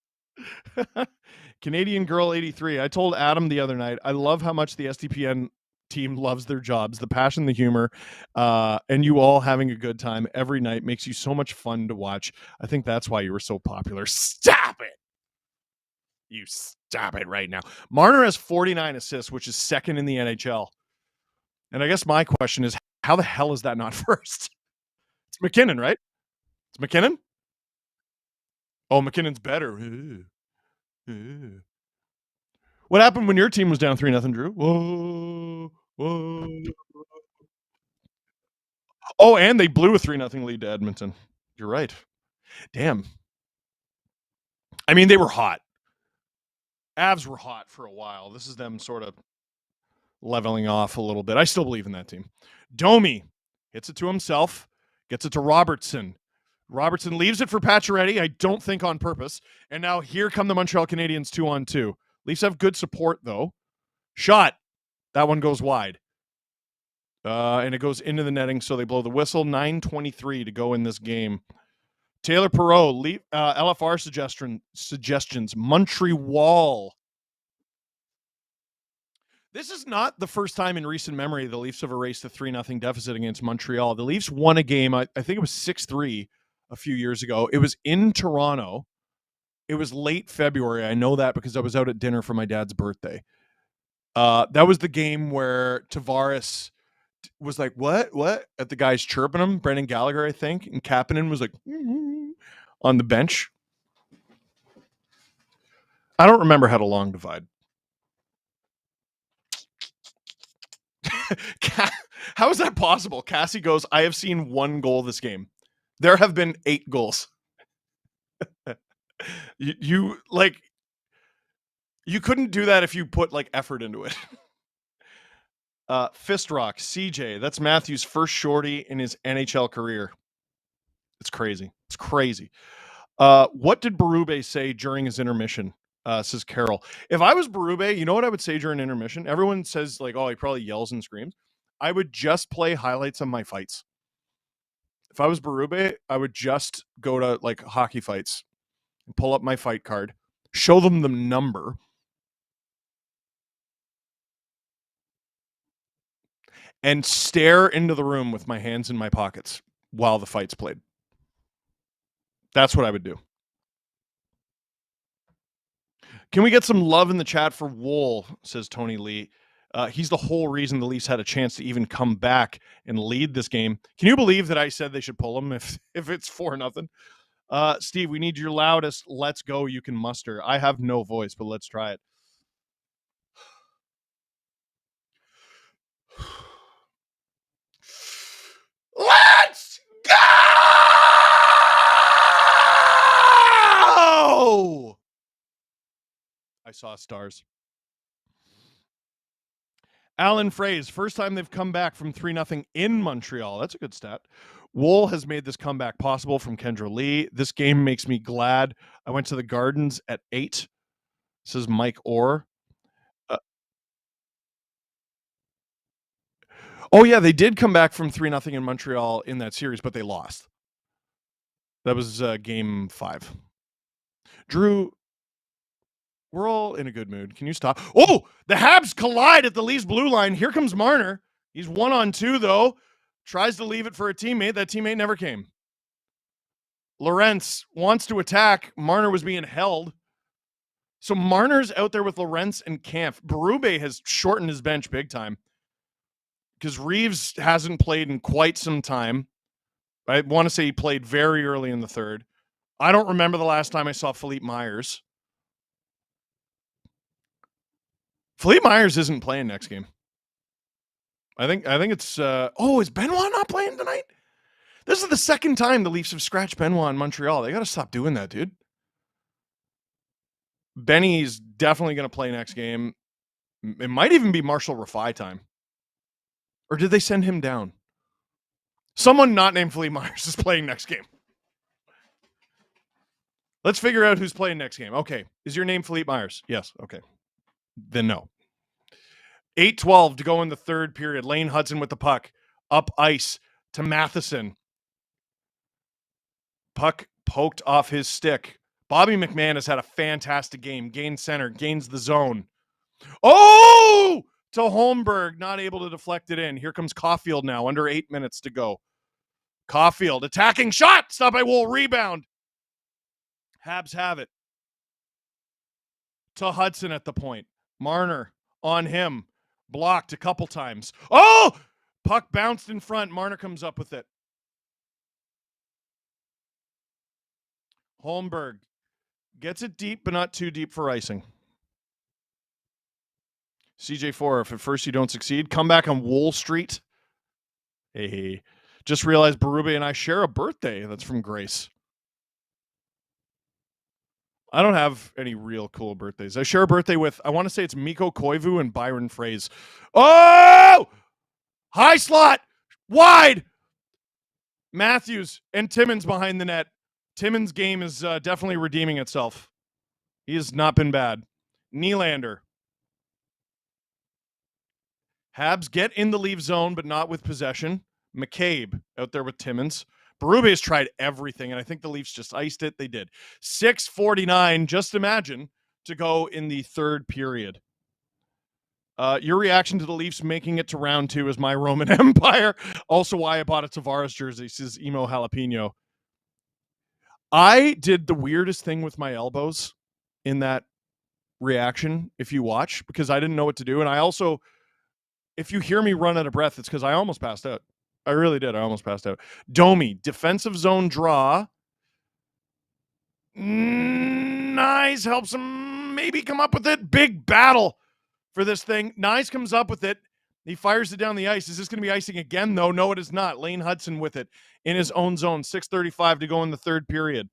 Canadian Girl 83. I told Adam the other night, I love how much the SDPN team loves their jobs, the passion, the humor, and you all having a good time every night makes you so much fun to watch. I think that's why you were so popular. Stop it. You stop it right now. Marner has 49 assists, which is second in the NHL. And I guess my question is, how the hell is that not first? It's McKinnon, right? It's McKinnon? Oh, McKinnon's better. What happened when your team was down 3-0, Drew? Whoa, whoa. Oh, and they blew a 3-0 lead to Edmonton. You're right. Damn. I mean, they were hot. Avs were hot for a while. This is them sort of leveling off a little bit. I still believe in that team. Domi hits it to himself, gets it to Robertson. Robertson leaves it for Pacioretty, I don't think on purpose. And now here come the Montreal Canadiens 2-on-2. Leafs have good support, though. Shot. That one goes wide. And it goes into the netting, so they blow the whistle. 9:23 to go in this game. Taylor Perreault, LFR suggestions. Montreal. This is not the first time in recent memory the Leafs have erased a 3-0 deficit against Montreal. The Leafs won a game, I think it was 6-3 a few years ago. It was in Toronto. It was late February. I know that because I was out at dinner for my dad's birthday. That was the game where Tavares was like, what? At the guys chirping him. Brendan Gallagher, I think. And Kapanen was like, on the bench. I don't remember how to long divide. How is that possible? Cassie goes, I have seen 1 goal this game. There have been 8 goals. you couldn't do that if you put like effort into it. Fist Rock, CJ, that's Matthews' first shorty in his NHL career. It's crazy. It's crazy. What did Berube say during his intermission? Says Carol. If I was Berube, you know what I would say during intermission? Everyone says like, oh, he probably yells and screams. I would just play highlights of my fights. If I was Berube, I would just go to like hockey fights and pull up my fight card, show them the number, and stare into the room with my hands in my pockets while the fight's played. That's what I would do. Can we get some love in the chat for Wool, says Tony Lee. He's the whole reason the Leafs had a chance to even come back and lead this game. Can you believe that I said they should pull them if it's 4-0? Steve, we need your loudest let's go you can muster. I have no voice, but let's try it. Let's go! I saw stars. Alan Fraze, first time they've come back from 3-0 in Montreal. That's a good stat. Wool has made this comeback possible from Kendra Lee. This game makes me glad. I went to the Gardens at 8. Says Mike Orr. Oh, yeah, they did come back from 3-0 in Montreal in that series, but they lost. That was game 5. Drew, we're all in a good mood. Can you stop? Oh, the Habs collide at the Leafs blue line. Here comes Marner. He's 1-on-2, though. Tries to leave it for a teammate. That teammate never came. Lorentz wants to attack. Marner was being held. So Marner's out there with Lorentz and Kampf. Berube has shortened his bench big time because Reeves hasn't played in quite some time. I want to say he played very early in the third. I don't remember the last time I saw Philippe Myers. Philippe Myers isn't playing next game. I think it's is Benoit not playing tonight? This is the second time the Leafs have scratched Benoit in Montreal. They got to stop doing that, dude. Benny's definitely going to play next game. It might even be Marshall Rafai time. Or did they send him down? Someone not named Philippe Myers is playing next game. Let's figure out who's playing next game. Okay. Is your name Philippe Myers? Yes. Okay. Then no. 8:12 to go in the third period. Lane Hudson with the puck. Up ice to Matheson. Puck poked off his stick. Bobby McMahon has had a fantastic game. Gains center. Gains the zone. Oh! To Holmberg. Not able to deflect it in. Here comes Caulfield now. Under 8 minutes to go. Caulfield. Attacking shot. Stop by Wool. Rebound. Habs have it. To Hudson at the point. Marner on him. Blocked a couple times. Oh! Puck bounced in front. Marner comes up with it. Holmberg gets it deep, but not too deep for icing. CJ4, if at first you don't succeed, come back on Wall Street. Hey, just realized Berube and I share a birthday. That's from Grace. I don't have any real cool birthdays. I share a birthday with, I want to say it's Mikko Koivu and Byron Fraze. Oh! High slot! Wide! Matthews and Timmins behind the net. Timmins' game is definitely redeeming itself. He has not been bad. Nylander. Habs get in the leave zone, but not with possession. McCabe out there with Timmins. Berube has tried everything, and I think the Leafs just iced it. They did. 6:49, just imagine, to go in the third period. Your reaction to the Leafs making it to round 2 is my Roman Empire. Also why I bought a Tavares jersey, says Emo Jalapeno. I did the weirdest thing with my elbows in that reaction, if you watch, because I didn't know what to do. And I also, if you hear me run out of breath, it's because I almost passed out. I really did. I almost passed out. Domi, defensive zone draw. Nice helps him maybe come up with it. Big battle for this thing. Nice comes up with it. He fires it down the ice. Is this going to be icing again, though? No, it is not. Lane Hudson with it in his own zone. 6:35 to go in the third period.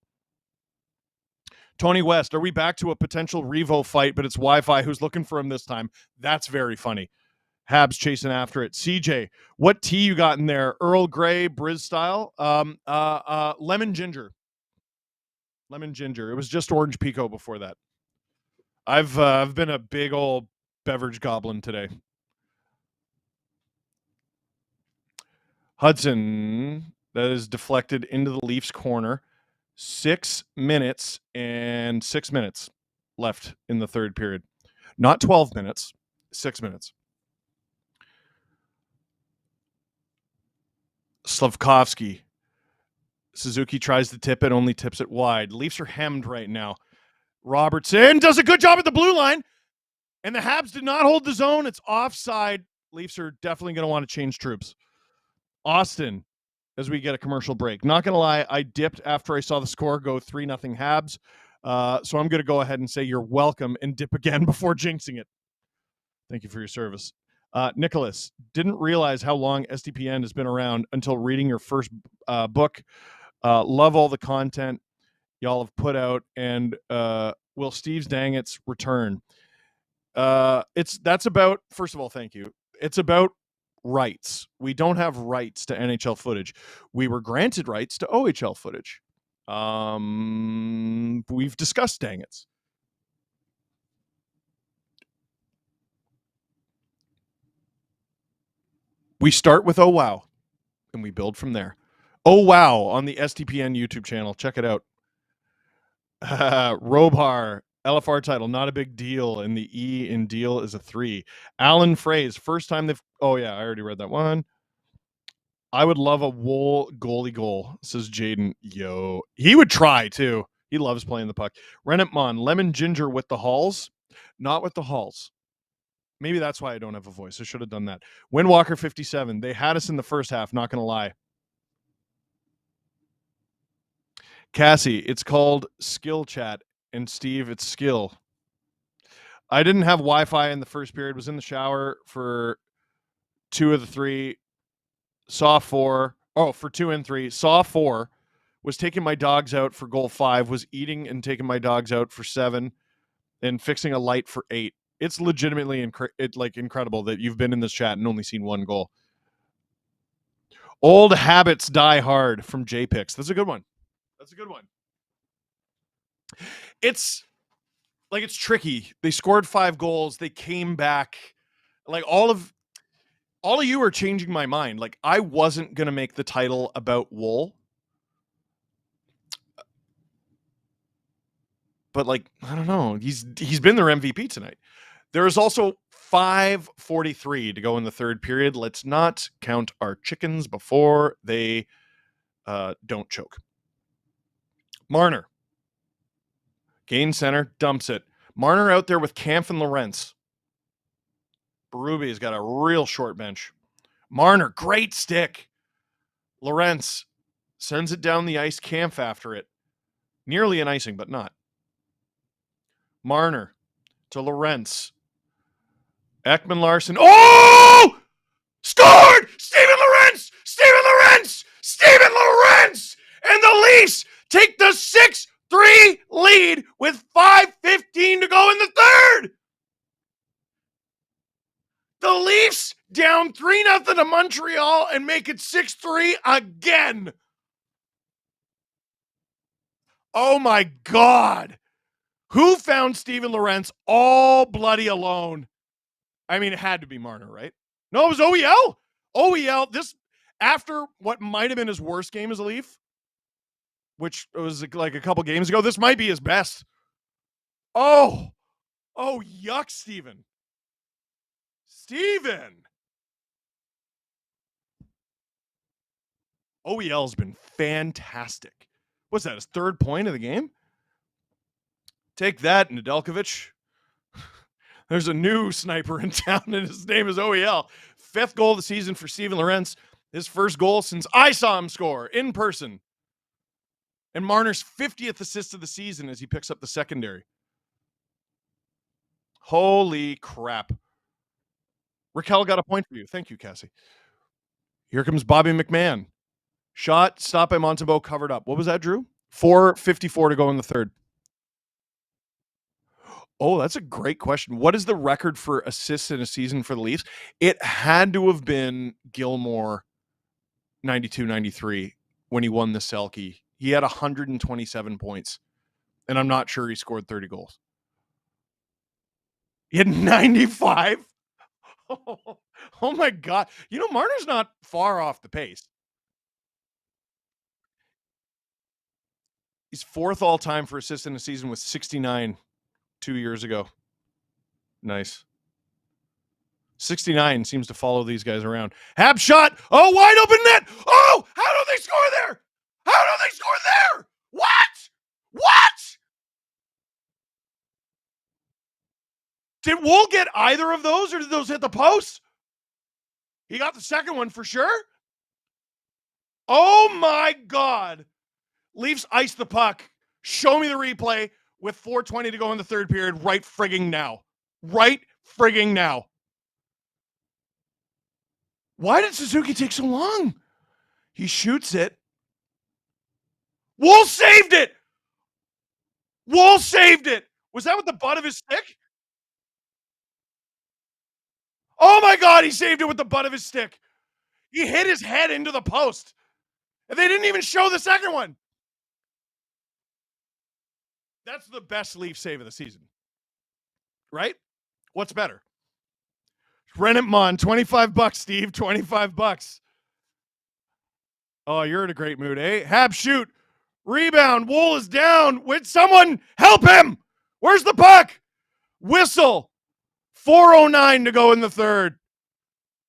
Tony West, are we back to a potential Revo fight, but it's Wi-Fi who's looking for him this time? That's very funny. Habs chasing after it. CJ, what tea you got in there? Earl Grey, Briz style? Lemon ginger. Lemon ginger. It was just orange pico before that. I've been a big old beverage goblin today. Hudson, that is deflected into the Leafs corner. 6 minutes and 6 minutes left in the third period. Not 12 minutes, 6 minutes. Slavkovsky. Suzuki tries to tip it, only tips it wide. Leafs are hemmed right now. Robertson does a good job at the blue line, and the Habs did not hold the zone. It's offside. Leafs are definitely going to want to change troops. Austin, as we get a commercial break. Not going to lie, I dipped after I saw the score go 3-0 Habs. So I'm going to go ahead and say you're welcome and dip again before jinxing it. Thank you for your service. Nicholas, didn't realize how long SDPN has been around until reading your first book. Love all the content y'all have put out, and will Steve's Dangits return? That's about, first of all, thank you. It's about rights. We don't have rights to NHL footage. We were granted rights to OHL footage. We've discussed Dangits. We start with oh wow, and we build from there. Oh wow on the STPN YouTube channel. Check it out. Robhar, LFR title, not a big deal, and the E in deal is a 3. Alan Fraze, first time they've... Oh, yeah, I already read that one. I would love a Wool goalie goal, says Jaden. Yo. He would try, too. He loves playing the puck. Renatmon, lemon ginger with the Halls. Not with the Halls. Maybe that's why I don't have a voice. I should have done that. Windwalker 57. They had us in the first half, not going to lie. Cassie, it's called Skill Chat. And Steve, it's skill. I didn't have Wi-Fi in the first period. Was in the shower for 2 of the 3. Saw 4. Oh, for 2 and 3. Saw 4. Was taking my dogs out for goal 5. Was eating and taking my dogs out for 7. And fixing a light for 8. It's legitimately incredible that you've been in this chat and only seen 1 goal. Old habits die hard from JPix. That's a good one. That's a good one. It's tricky. They scored 5 goals. They came back. Like all of you are changing my mind. Like I wasn't going to make the title about Wool. But like, I don't know. He's been their MVP tonight. There is also 5:43 to go in the third period. Let's not count our chickens before they don't choke. Marner. Gain center, dumps it. Marner out there with Kampf and Lorentz. Berube's got a real short bench. Marner, great stick. Lorentz sends it down the ice. Kampf after it. Nearly an icing, but not. Marner to Lorentz. Ekman Larson. Oh! Scored! Steven Lorentz! Steven Lorentz! Steven Lorentz! And the Leafs take the 6-3 lead with 5:15 to go in the third. The Leafs down 3-0 to Montreal and make it 6-3 again. Oh my God. Who found Steven Lorentz all bloody alone? I mean, it had to be Marner, right? No, it was OEL. OEL, this after what might have been his worst game as a Leaf, which was like a couple games ago, this might be his best. Oh, yuck, Steven. OEL's been fantastic. What's that, his third point of the game? Take that, Nedeljkovic. There's a new sniper in town, and his name is OEL. 5th goal of the season for Steven Lorentz. His first goal since I saw him score in person. And Marner's 50th assist of the season as he picks up the secondary. Holy crap. Raquel got a point for you. Thank you, Cassie. Here comes Bobby McMahon. Shot, stop by Montembeault, covered up. What was that, Drew? 4:54 to go in the third. Oh, that's a great question. What is the record for assists in a season for the Leafs? It had to have been Gilmore 92-93 when he won the Selke. He had 127 points, and I'm not sure he scored 30 goals. He had 95? Oh my God. You know, Marner's not far off the pace. He's 4th all-time for assists in a season with 69 2 years ago. Nice. 69 seems to follow these guys around. Hab shot. Oh, wide open net. Oh, how do they score there? How do they score there? What? Did Wool get either of those, or did those hit the post? He got the second one for sure. Oh my God. Leafs ice the puck. Show me the replay with 4:20 to go in the third period right frigging now. Right frigging now. Why did Suzuki take so long? He shoots it. Wool saved it. Was that with the butt of his stick? Oh my God, he saved it with the butt of his stick. He hit his head into the post. And they didn't even show the second one. That's the best Leaf save of the season. Right? What's better? Rennettmon, $25, Steve. $25. Oh, you're in a great mood, eh? Hab shoot. Rebound. Wool is down. Would someone help him? Where's the puck? Whistle. 4:09 to go in the third.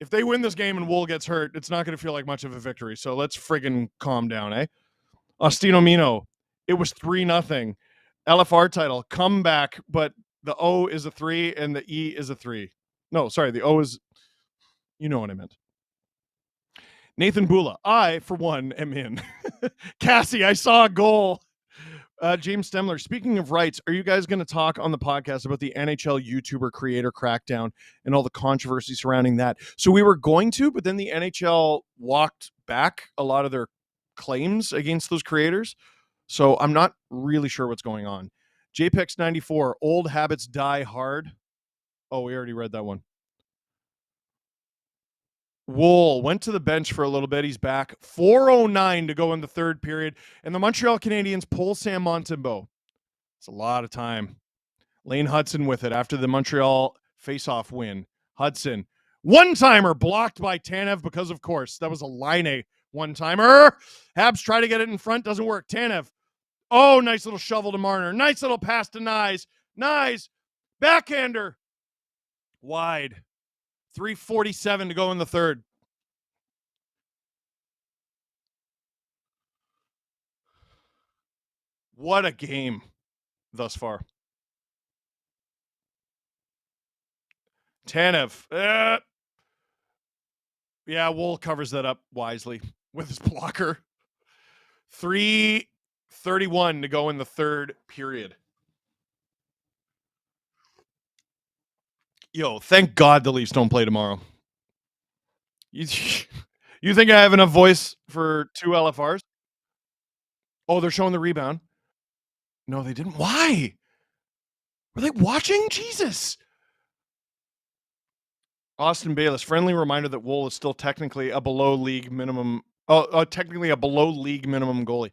If they win this game and Wool gets hurt, it's not going to feel like much of a victory. So let's friggin' calm down, eh? Ostino Mino. It was 3-0. LFR title. Comeback, but the O is a 3 and the E is a 3. No, sorry. The O is... You know what I meant. Nathan Bula. I, for one, am in. Cassie, I saw a goal. James Stemler, speaking of rights, are you guys going to talk on the podcast about the NHL YouTuber creator crackdown and all the controversy surrounding that? So we were going to, but then the NHL walked back a lot of their claims against those creators. So I'm not really sure what's going on. JPEX94, old habits die hard. Oh, we already read that one. Wool went to the bench for a little bit. He's back. 4:09 to go in the third period. And the Montreal Canadiens pull Sam Montembeault. It's a lot of time. Lane Hudson with it after the Montreal face-off win. Hudson. One-timer blocked by Tanev because, of course, that was a Line one-timer. Habs try to get it in front. Doesn't work. Tanev. Oh, nice little shovel to Marner. Nice little pass to Nyes. Nyes. Backhander. Wide. 3:47 to go in the third. What a game thus far. Tanev. Yeah, Wool covers that up wisely with his blocker. 3:31 to go in the third period. Yo, thank God the Leafs don't play tomorrow. You think I have enough voice for 2 LFRs? Oh, they're showing the rebound. No, they didn't. Why? Were they watching? Jesus. Austin Bayless, friendly reminder that Wool is still technically a below league minimum. Technically a below league minimum goalie.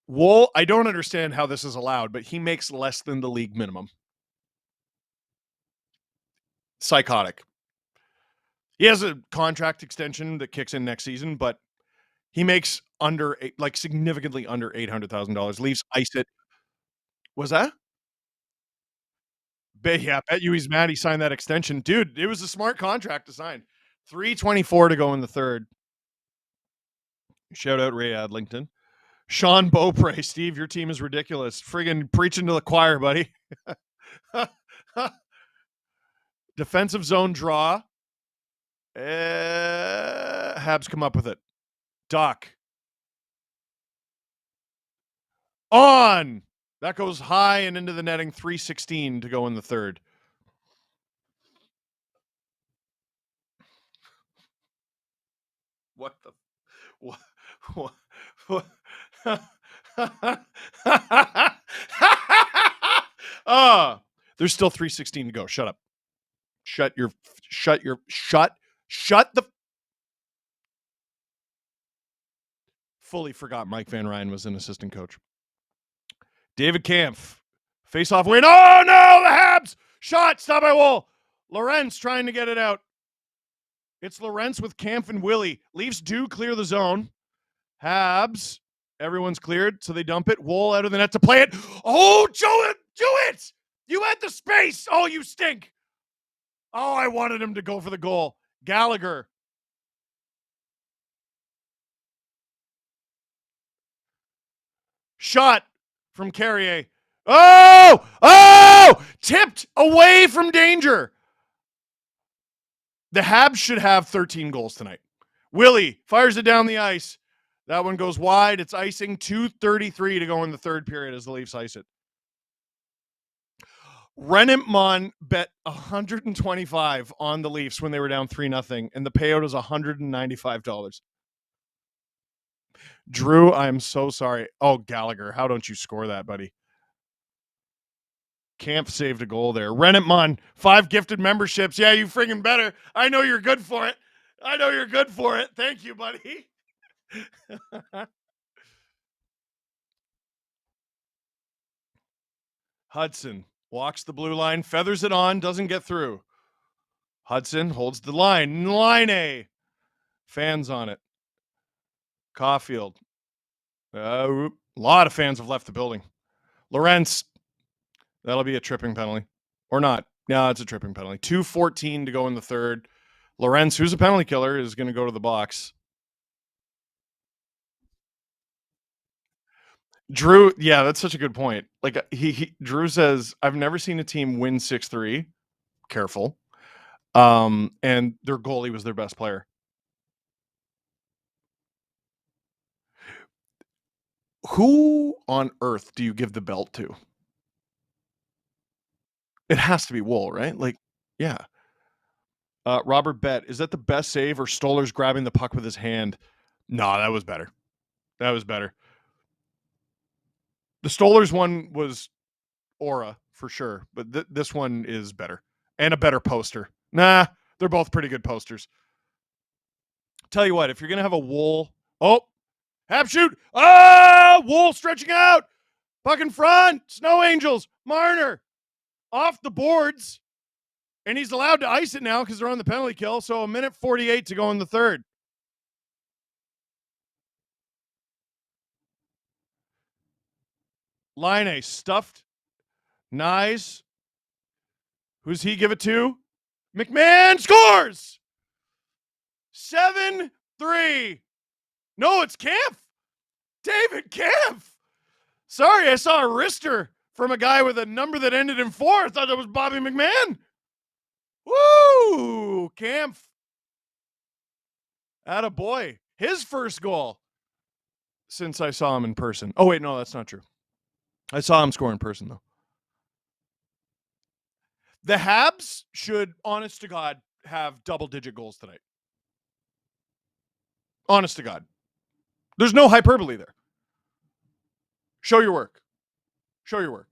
Wool, I don't understand how this is allowed, but he makes less than the league minimum. Psychotic. He has a contract extension that kicks in next season, but he makes significantly under $800,000. Leafs ice it. Was that? Yeah, I bet you he's mad he signed that extension. Dude, it was a smart contract to sign. 3:24 to go in the third. Shout out Ray Adlington. Sean Beaupre, Steve, your team is ridiculous. Friggin' preaching to the choir, buddy. Defensive zone draw. Habs come up with it. Duck. On. That goes high and into the netting. 3:16 to go in the third. What the? What? There's still 3:16 to go. Shut up. Shut the. Fully forgot Mike Van Ryn was an assistant coach. David Kampf. Face-off win. Oh, no! The Habs! Shot! Stop by Wool. Lorentz trying to get it out. It's Lorentz with Kampf and Willie. Leafs do clear the zone. Habs. Everyone's cleared, so they dump it. Wool out of the net to play it. Oh, do it! You had the space. Oh, you stink. Oh, I wanted him to go for the goal. Gallagher. Shot from Carrier. Oh! Tipped away from danger. The Habs should have 13 goals tonight. Willie fires it down the ice. That one goes wide. It's icing. 2:33 to go in the third period as the Leafs ice it. Renentmon bet 125 on the Leafs when they were down 3-0, and the payout was $195. Drew, I'm so sorry. Oh, Gallagher, how don't you score that, buddy? Camp saved a goal there. Renentmon, 5 gifted memberships. Yeah, you friggin' better. I know you're good for it. Thank you, buddy. Hudson walks the blue line, feathers it on, doesn't get through. Hudson holds the line. Line A. Fans on it. Caulfield. A lot of fans have left the building. Lorentz. That'll be a tripping penalty. Or not. No, it's a tripping penalty. 2:14 to go in the third. Lorentz, who's a penalty killer, is going to go to the box. Drew, yeah, that's such a good point. Like Drew says, I've never seen a team win 6-3. Careful. And their goalie was their best player. Who on earth do you give the belt to? It has to be Wool, right? Like, yeah. Robert Bet, is that the best save or Stoller's grabbing the puck with his hand? No, that was better. The Stoller's one was aura for sure, but this one is better and a better poster. Nah, they're both pretty good posters. Tell you what, if you're going to have a Wool, half shoot. Wool stretching out. Puck in front. Snow Angels. Marner off the boards. And he's allowed to ice it now because they're on the penalty kill. So 1:48 to go in the third. Line A stuffed. Nyes. Who's he give it to? McMahon scores. 7-3. No, it's Kampf. David Kampf. Sorry, I saw a wrister from a guy with a number that ended in 4. I thought that was Bobby McMahon. Woo! Kampf. Atta boy. His first goal since I saw him in person. Oh, wait, no, that's not true. I saw him score in person, though. The Habs should, honest to God, have double-digit goals tonight. Honest to God. There's no hyperbole there. Show your work. Show your work.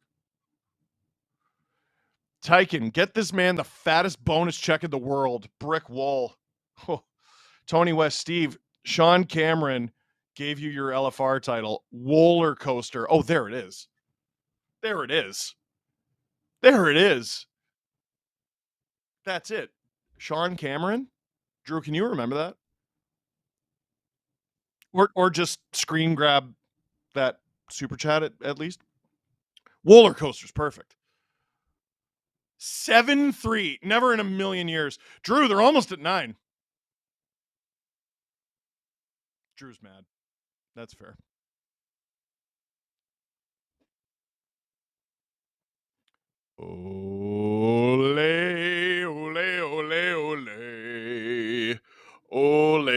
Tyken, get this man the fattest bonus check in the world. Brick wall. Oh. Tony West, Steve, Sean Cameron gave you your LFR title. Roller coaster. Oh, there it is. There it is. There it is. That's it. Sean Cameron? Drew, can you remember that? Or just screen grab that super chat at least? Roller coaster's perfect. 7-3. Never in a million years. Drew, they're almost at 9. Drew's mad. That's fair. Ole, ole, ole, ole. Ole,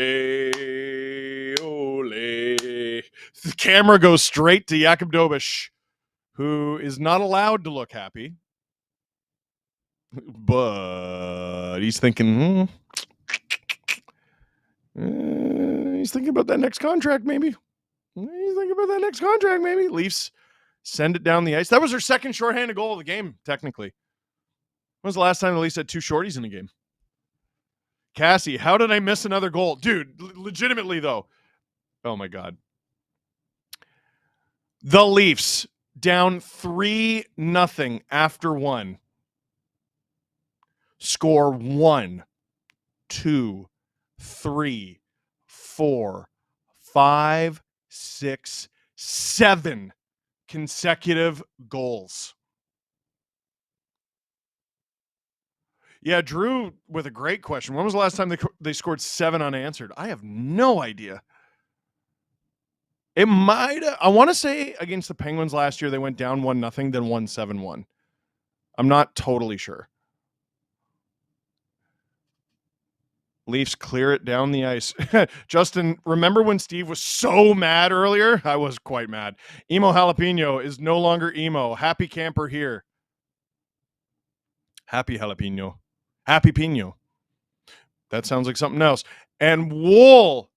ole. The camera goes straight to Jakub Dobish, who is not allowed to look happy. But he's thinking, he's thinking about that next contract, maybe. Leafs send it down the ice. That was their second shorthanded goal of the game, technically. When was the last time the Leafs had 2 shorties in a game? Cassie, how did I miss another goal? Dude, legitimately, though. Oh, my God. The Leafs down 3-0 after 1. Score 1, 2, 3, 4, 5, 6, 7 consecutive goals. Yeah, Drew with a great question. When was the last time they scored 7 unanswered? I have no idea. It might. I want to say against the Penguins last year, they went down 1-0, then won 7-1. I'm not totally sure. Leafs clear it down the ice. Justin, remember when Steve was so mad earlier? I was quite mad. Emo Jalapeno is no longer emo. Happy camper here. Happy jalapeno. Happy Pino. That sounds like something else. And Wool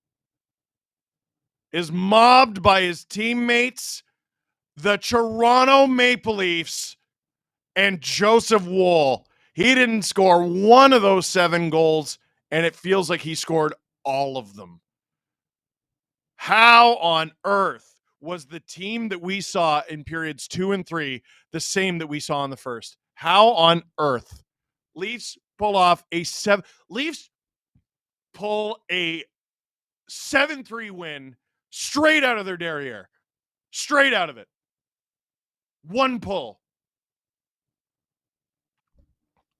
is mobbed by his teammates, the Toronto Maple Leafs, and Joseph Wool. He didn't score one of those 7 goals, and it feels like he scored all of them. How on earth was the team that we saw in periods 2 and 3 the same that we saw in the first? How on earth? Leafs pull off a 7-3 win straight out of their derriere. Straight out of it. One pull.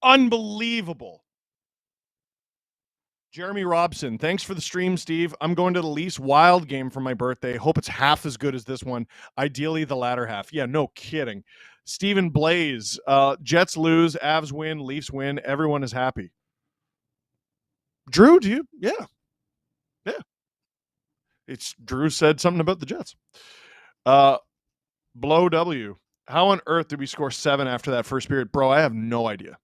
Unbelievable. Jeremy Robson, thanks for the stream, Steve. I'm going to the Leafs Wild game for my birthday. Hope it's half as good as this one. Ideally, the latter half. Yeah, no kidding. Stephen Blaze, Jets lose, Avs win, Leafs win. Everyone is happy. Drew, do you? Yeah. Yeah. It's Drew said something about the Jets. Blow W. How on earth did we score 7 after that first period? Bro, I have no idea.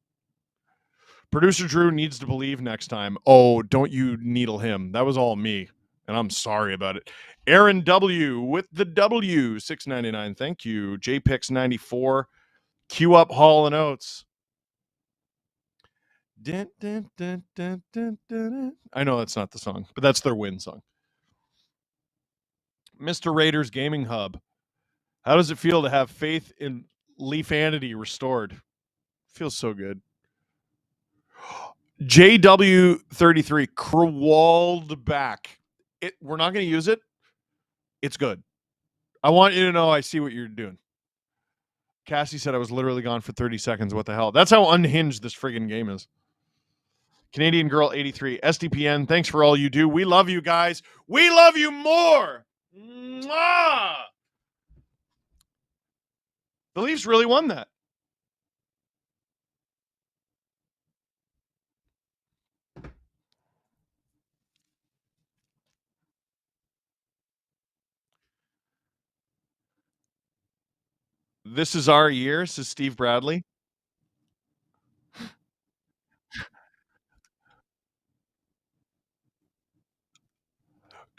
Producer Drew needs to believe next time. Oh, don't you needle him. That was all me, and I'm sorry about it. Aaron W. with the W, $6.99. Thank you. JPix94. Cue up Hall & Oates. Dun, dun, dun, dun, dun, dun. I know that's not the song, but that's their win song. Mr. Raiders Gaming Hub. How does it feel to have faith in Leafanity restored? Feels so good. JW33 crawled back. We're not going to use it. It's good. I want you to know I see what you're doing. Cassie said I was literally gone for 30 seconds. What the hell? That's how unhinged this friggin' game is. Canadian Girl 83, SDPN, thanks for all you do. We love you guys. We love you more. Mwah! The Leafs really won that. This is our year, says Steve Bradley.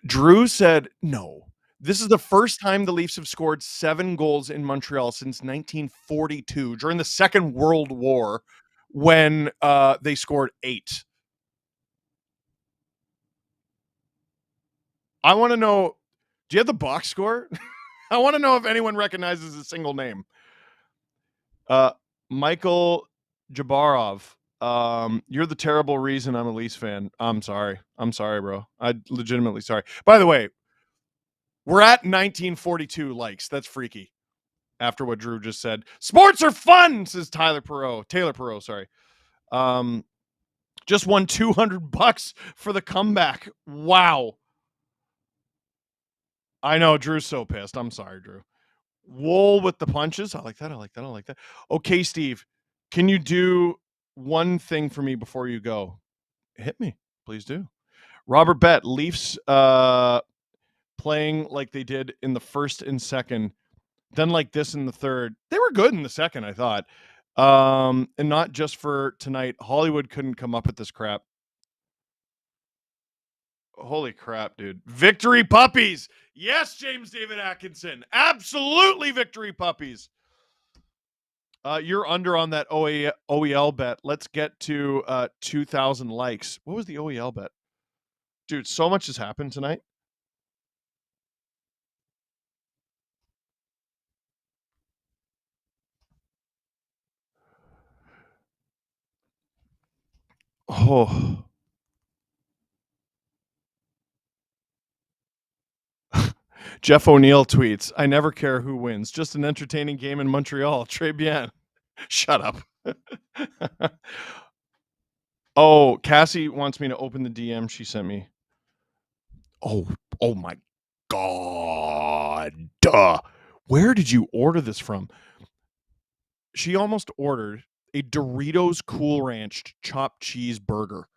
Drew said, no. This is the first time the Leafs have scored 7 goals in Montreal since 1942 during the Second World War when they scored 8. I want to know, do you have the box score? I want to know if anyone recognizes a single name. Michael Jabarov. You're the terrible reason I'm a Leafs fan. I'm sorry, bro. I'm legitimately sorry. By the way, we're at 1942 likes. That's freaky. After what Drew just said, sports are fun, says Taylor Perot, sorry. Just won $200 for the comeback. Wow. I know Drew's so pissed. I'm sorry, Drew. Wool with the punches. I like that. Okay, Steve, can you do one thing for me before you go? Hit me, please do. Robert Bett, Leafs playing like they did in the first and second, then like this in the third. They were good in the second, I thought. And not just for tonight. Hollywood couldn't come up with this crap. Holy crap, dude. Victory puppies. Yes, James David Atkinson. Absolutely victory puppies. You're under on that OEL bet. Let's get to 2,000 likes. What was the OEL bet? Dude, so much has happened tonight. Oh. Jeff O'Neill tweets, I never care who wins. Just an entertaining game in Montreal. Très bien. Shut up. Oh, Cassie wants me to open the DM she sent me. Oh my God. Duh. Where did you order this from? She almost ordered a Doritos Cool Ranch chopped cheese burger.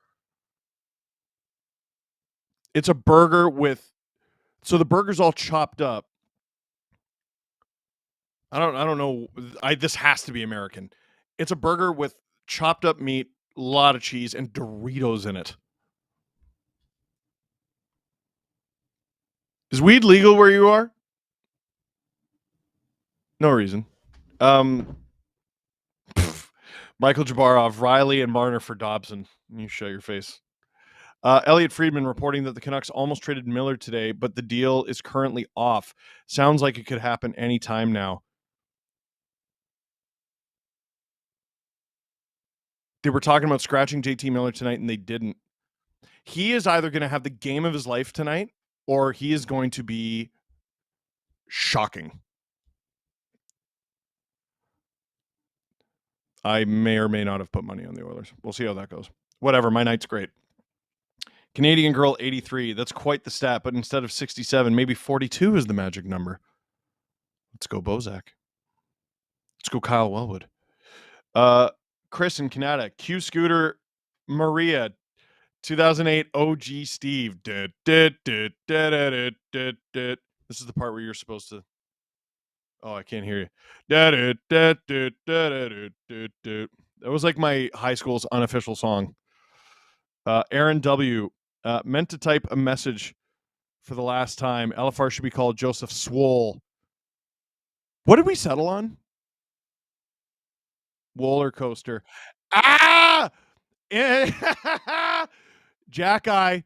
It's a burger with, so the burger's all chopped up. I don't know. This has to be American. It's a burger with chopped up meat, a lot of cheese, and Doritos in it. Is weed legal where you are? No reason. Michael Jabarov, Riley, and Marner for Dobson. You show your face. Elliot Friedman reporting that the Canucks almost traded Miller today, but the deal is currently off. Sounds like it could happen anytime now. They were talking about scratching JT Miller tonight, and they didn't. He is either going to have the game of his life tonight, or he is going to be shocking. I may or may not have put money on the Oilers. We'll see how that goes. Whatever, my night's great. Canadian Girl 83. That's quite the stat, but instead of 67, maybe 42 is the magic number. Let's go Bozak. Let's go Kyle Wellwood. Chris in Canada. Q Scooter Maria. 2008 OG Steve. This is the part where you're supposed to. Oh, I can't hear you. That was like my high school's unofficial song. Aaron W. Meant to type a message for the last time. LFR should be called Joseph Swole. What did we settle on? Roller coaster. Ah! Jack Eye.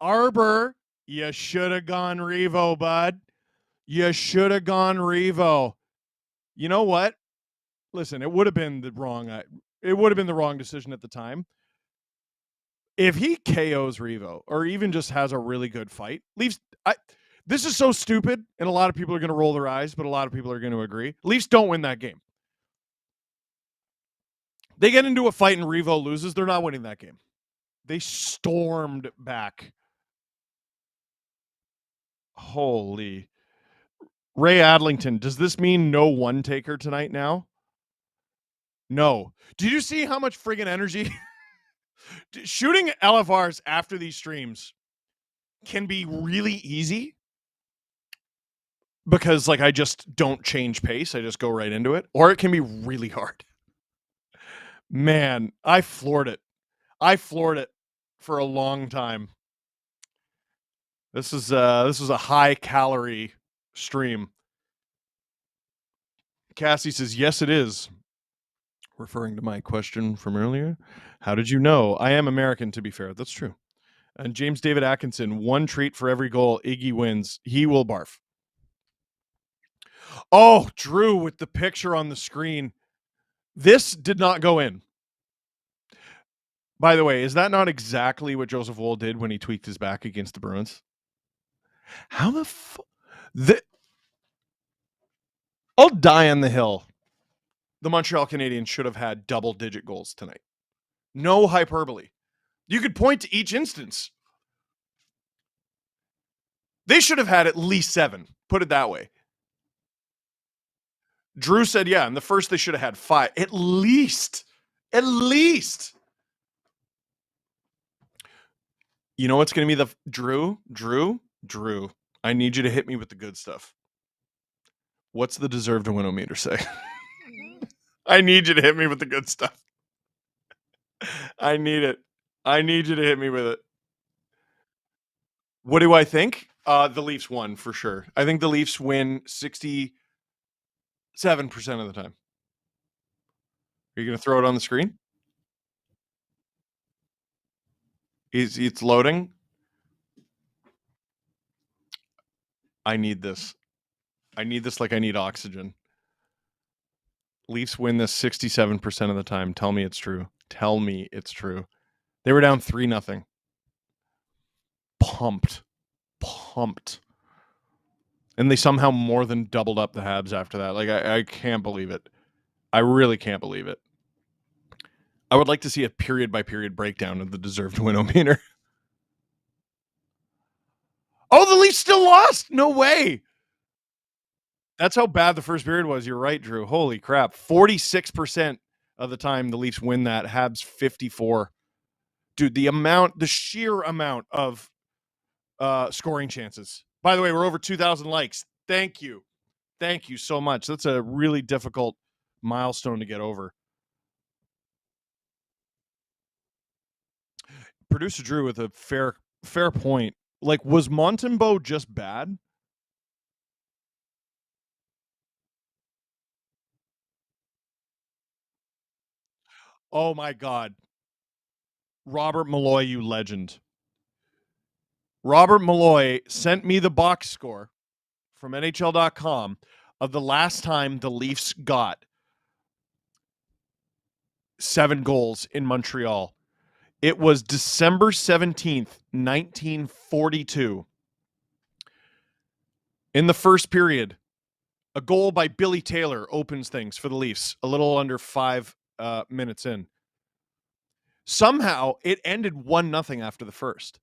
Arbor. You should have gone Revo, bud. You should have gone Revo. You know what? Listen, it would have been the wrong decision at the time. If he KOs Revo or even just has a really good fight, this is so stupid, and a lot of people are going to roll their eyes, but a lot of people are going to agree. Leafs don't win that game. They get into a fight and Revo loses, they're not winning that game. They stormed back. Holy. Ray Adlington, does this mean no one taker tonight now? No. Did you see how much friggin' energy? Shooting LFRs after these streams can be really easy. because like I just don't change pace. I just go right into it. Or it can be really hard. Man, I floored it. I floored it for a long time. This is a high calorie stream. Cassie says, yes, it is. Referring to my question from earlier. How did you know? I am American, to be fair. That's true. And James David Atkinson, one treat for every goal Iggy wins. He will barf. Oh, Drew with the picture on the screen. This did not go in. By the way, is that not exactly what Joseph Woll did when he tweaked his back against the Bruins? How the I'll die on the hill. The Montreal Canadiens should have had double-digit goals tonight. No hyperbole. You could point to each instance. They should have had at least 7. Put it that way. Drew said, yeah, in the first they should have had 5. At least. At least. You know what's going to be the... Drew, I need you to hit me with the good stuff. What's the deserve to win-o-meter say? I need you to hit me with the good stuff. I need it. I need you to hit me with it. What do I think? The Leafs won for sure. I think the Leafs win 67% of the time. Are you going to throw it on the screen? It's loading. I need this. I need this like I need oxygen. Leafs win this 67% of the time. Tell me it's true. Tell me it's true. They were down 3-0. Pumped. And they somehow more than doubled up the Habs after that. Like, I can't believe it. I really can't believe it. I would like to see a period-by-period breakdown of the deserved win-o-meter. Oh, the Leafs still lost? No way. That's how bad the first period was. You're right, Drew. Holy crap. 46% of the time the Leafs win that. Habs 54. Dude, the sheer amount of scoring chances. By the way, we're over 2,000 likes. Thank you. Thank you so much. That's a really difficult milestone to get over. Producer Drew with a fair point. Like, was Montembeault just bad? Oh my God. Robert Malloy, you legend. Robert Malloy sent me the box score from NHL.com of the last time the Leafs got 7 goals in Montreal. It was December 17th, 1942. In the first period, a goal by Billy Taylor opens things for the Leafs, a little under 5 minutes in. Somehow, it ended 1-0 after the first.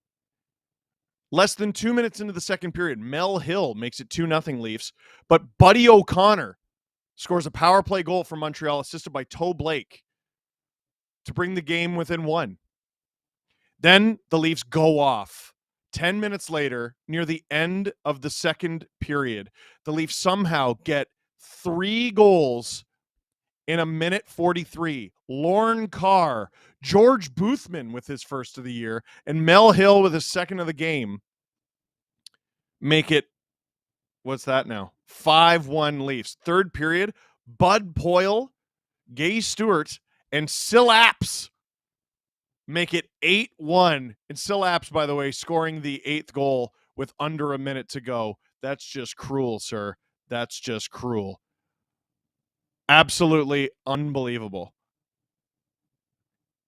Less than 2 minutes into the second period, Mel Hill makes it 2-0 Leafs, but Buddy O'Connor scores a power play goal for Montreal, assisted by Toe Blake, to bring the game within 1. Then the Leafs go off. 10 minutes later, near the end of the second period, the Leafs somehow get 3 goals in 1:43. Lorne Carr, George Boothman with his first of the year, and Mel Hill with his second of the game make it, what's that now? 5-1 Leafs. Third period, Bud Poyle, Gay Stewart, and Sil Apps make it 8-1. And Sil Apps, by the way, scoring the 8th goal with under a minute to go. That's just cruel, sir. That's just cruel. Absolutely unbelievable.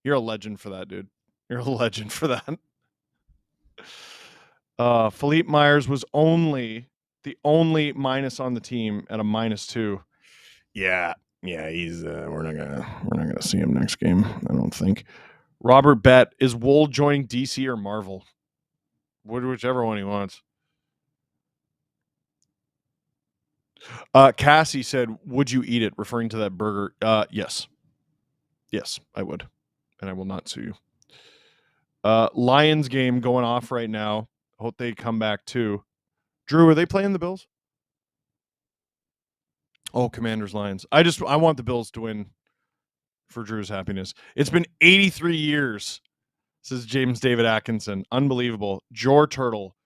You're a legend for that, dude. You're a legend for that. Philippe Myers was the only minus on the team at a -2. Yeah, he's we're not gonna see him next game, I don't think. Robert Bet, is Wool joining DC or Marvel? Whichever one he wants. Cassie said, would you eat it? Referring to that burger. Yes. Yes, I would. And I will not sue you. Lions game going off right now. Hope they come back too. Drew, are they playing the Bills? Oh, Commanders Lions. I want the Bills to win for Drew's happiness. It's been 83 years, says James David Atkinson. Unbelievable. Jor Turtle.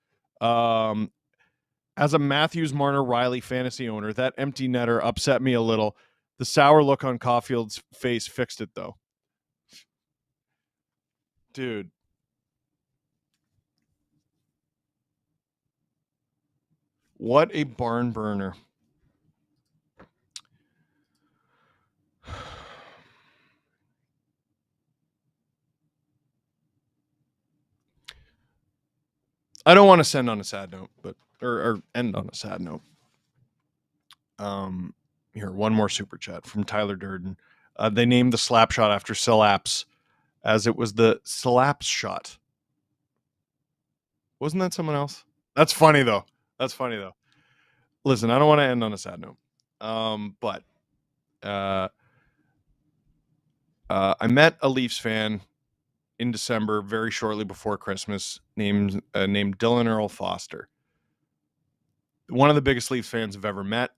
As a Matthews, Marner, Riley fantasy owner, that empty netter upset me a little. The sour look on Caulfield's face fixed it, though. Dude. What a barn burner. I don't want to send on a sad note, but or end on a sad note. Here, one more super chat from Tyler Durden. They named the slap shot after Syllaps, as it was the Syllaps shot. Wasn't that someone else? That's funny though. Listen, I don't want to end on a sad note. But I met a Leafs fan in December, very shortly before Christmas, named Dylan Earl Foster. One of the biggest Leafs fans I've ever met.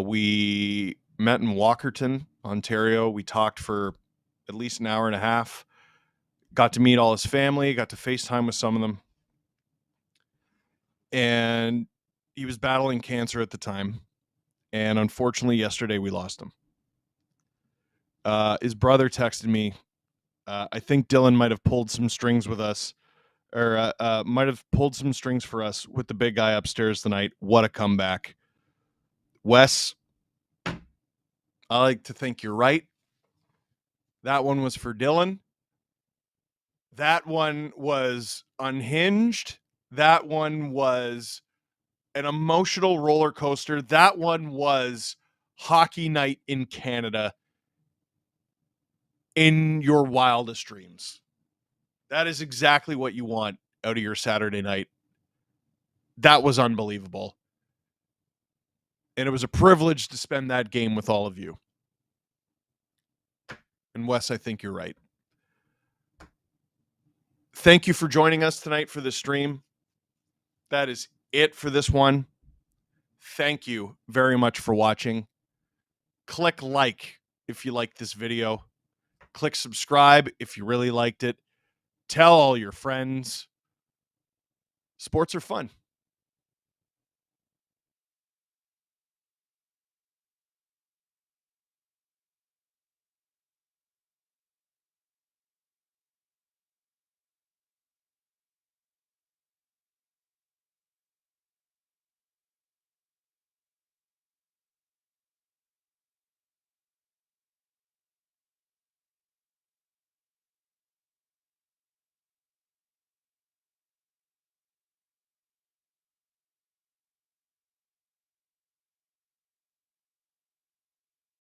We met in Walkerton, Ontario. We talked for at least an hour and a half. Got to meet all his family, got to FaceTime with some of them. And he was battling cancer at the time. And unfortunately, yesterday we lost him. His brother texted me. I think Dylan might have pulled some strings with us, or might have pulled some strings for us with the big guy upstairs tonight. What a comeback. Wes, I like to think you're right. That one was for Dylan. That one was unhinged. That one was an emotional roller coaster. That one was hockey night in Canada in your wildest dreams. That is exactly what you want out of your Saturday night. That was unbelievable. And it was a privilege to spend that game with all of you. And Wes, I think you're right. Thank you for joining us tonight for the stream. That is it for this one. Thank you very much for watching. Click like if you liked this video. Click subscribe if you really liked it. Tell all your friends. Sports are fun.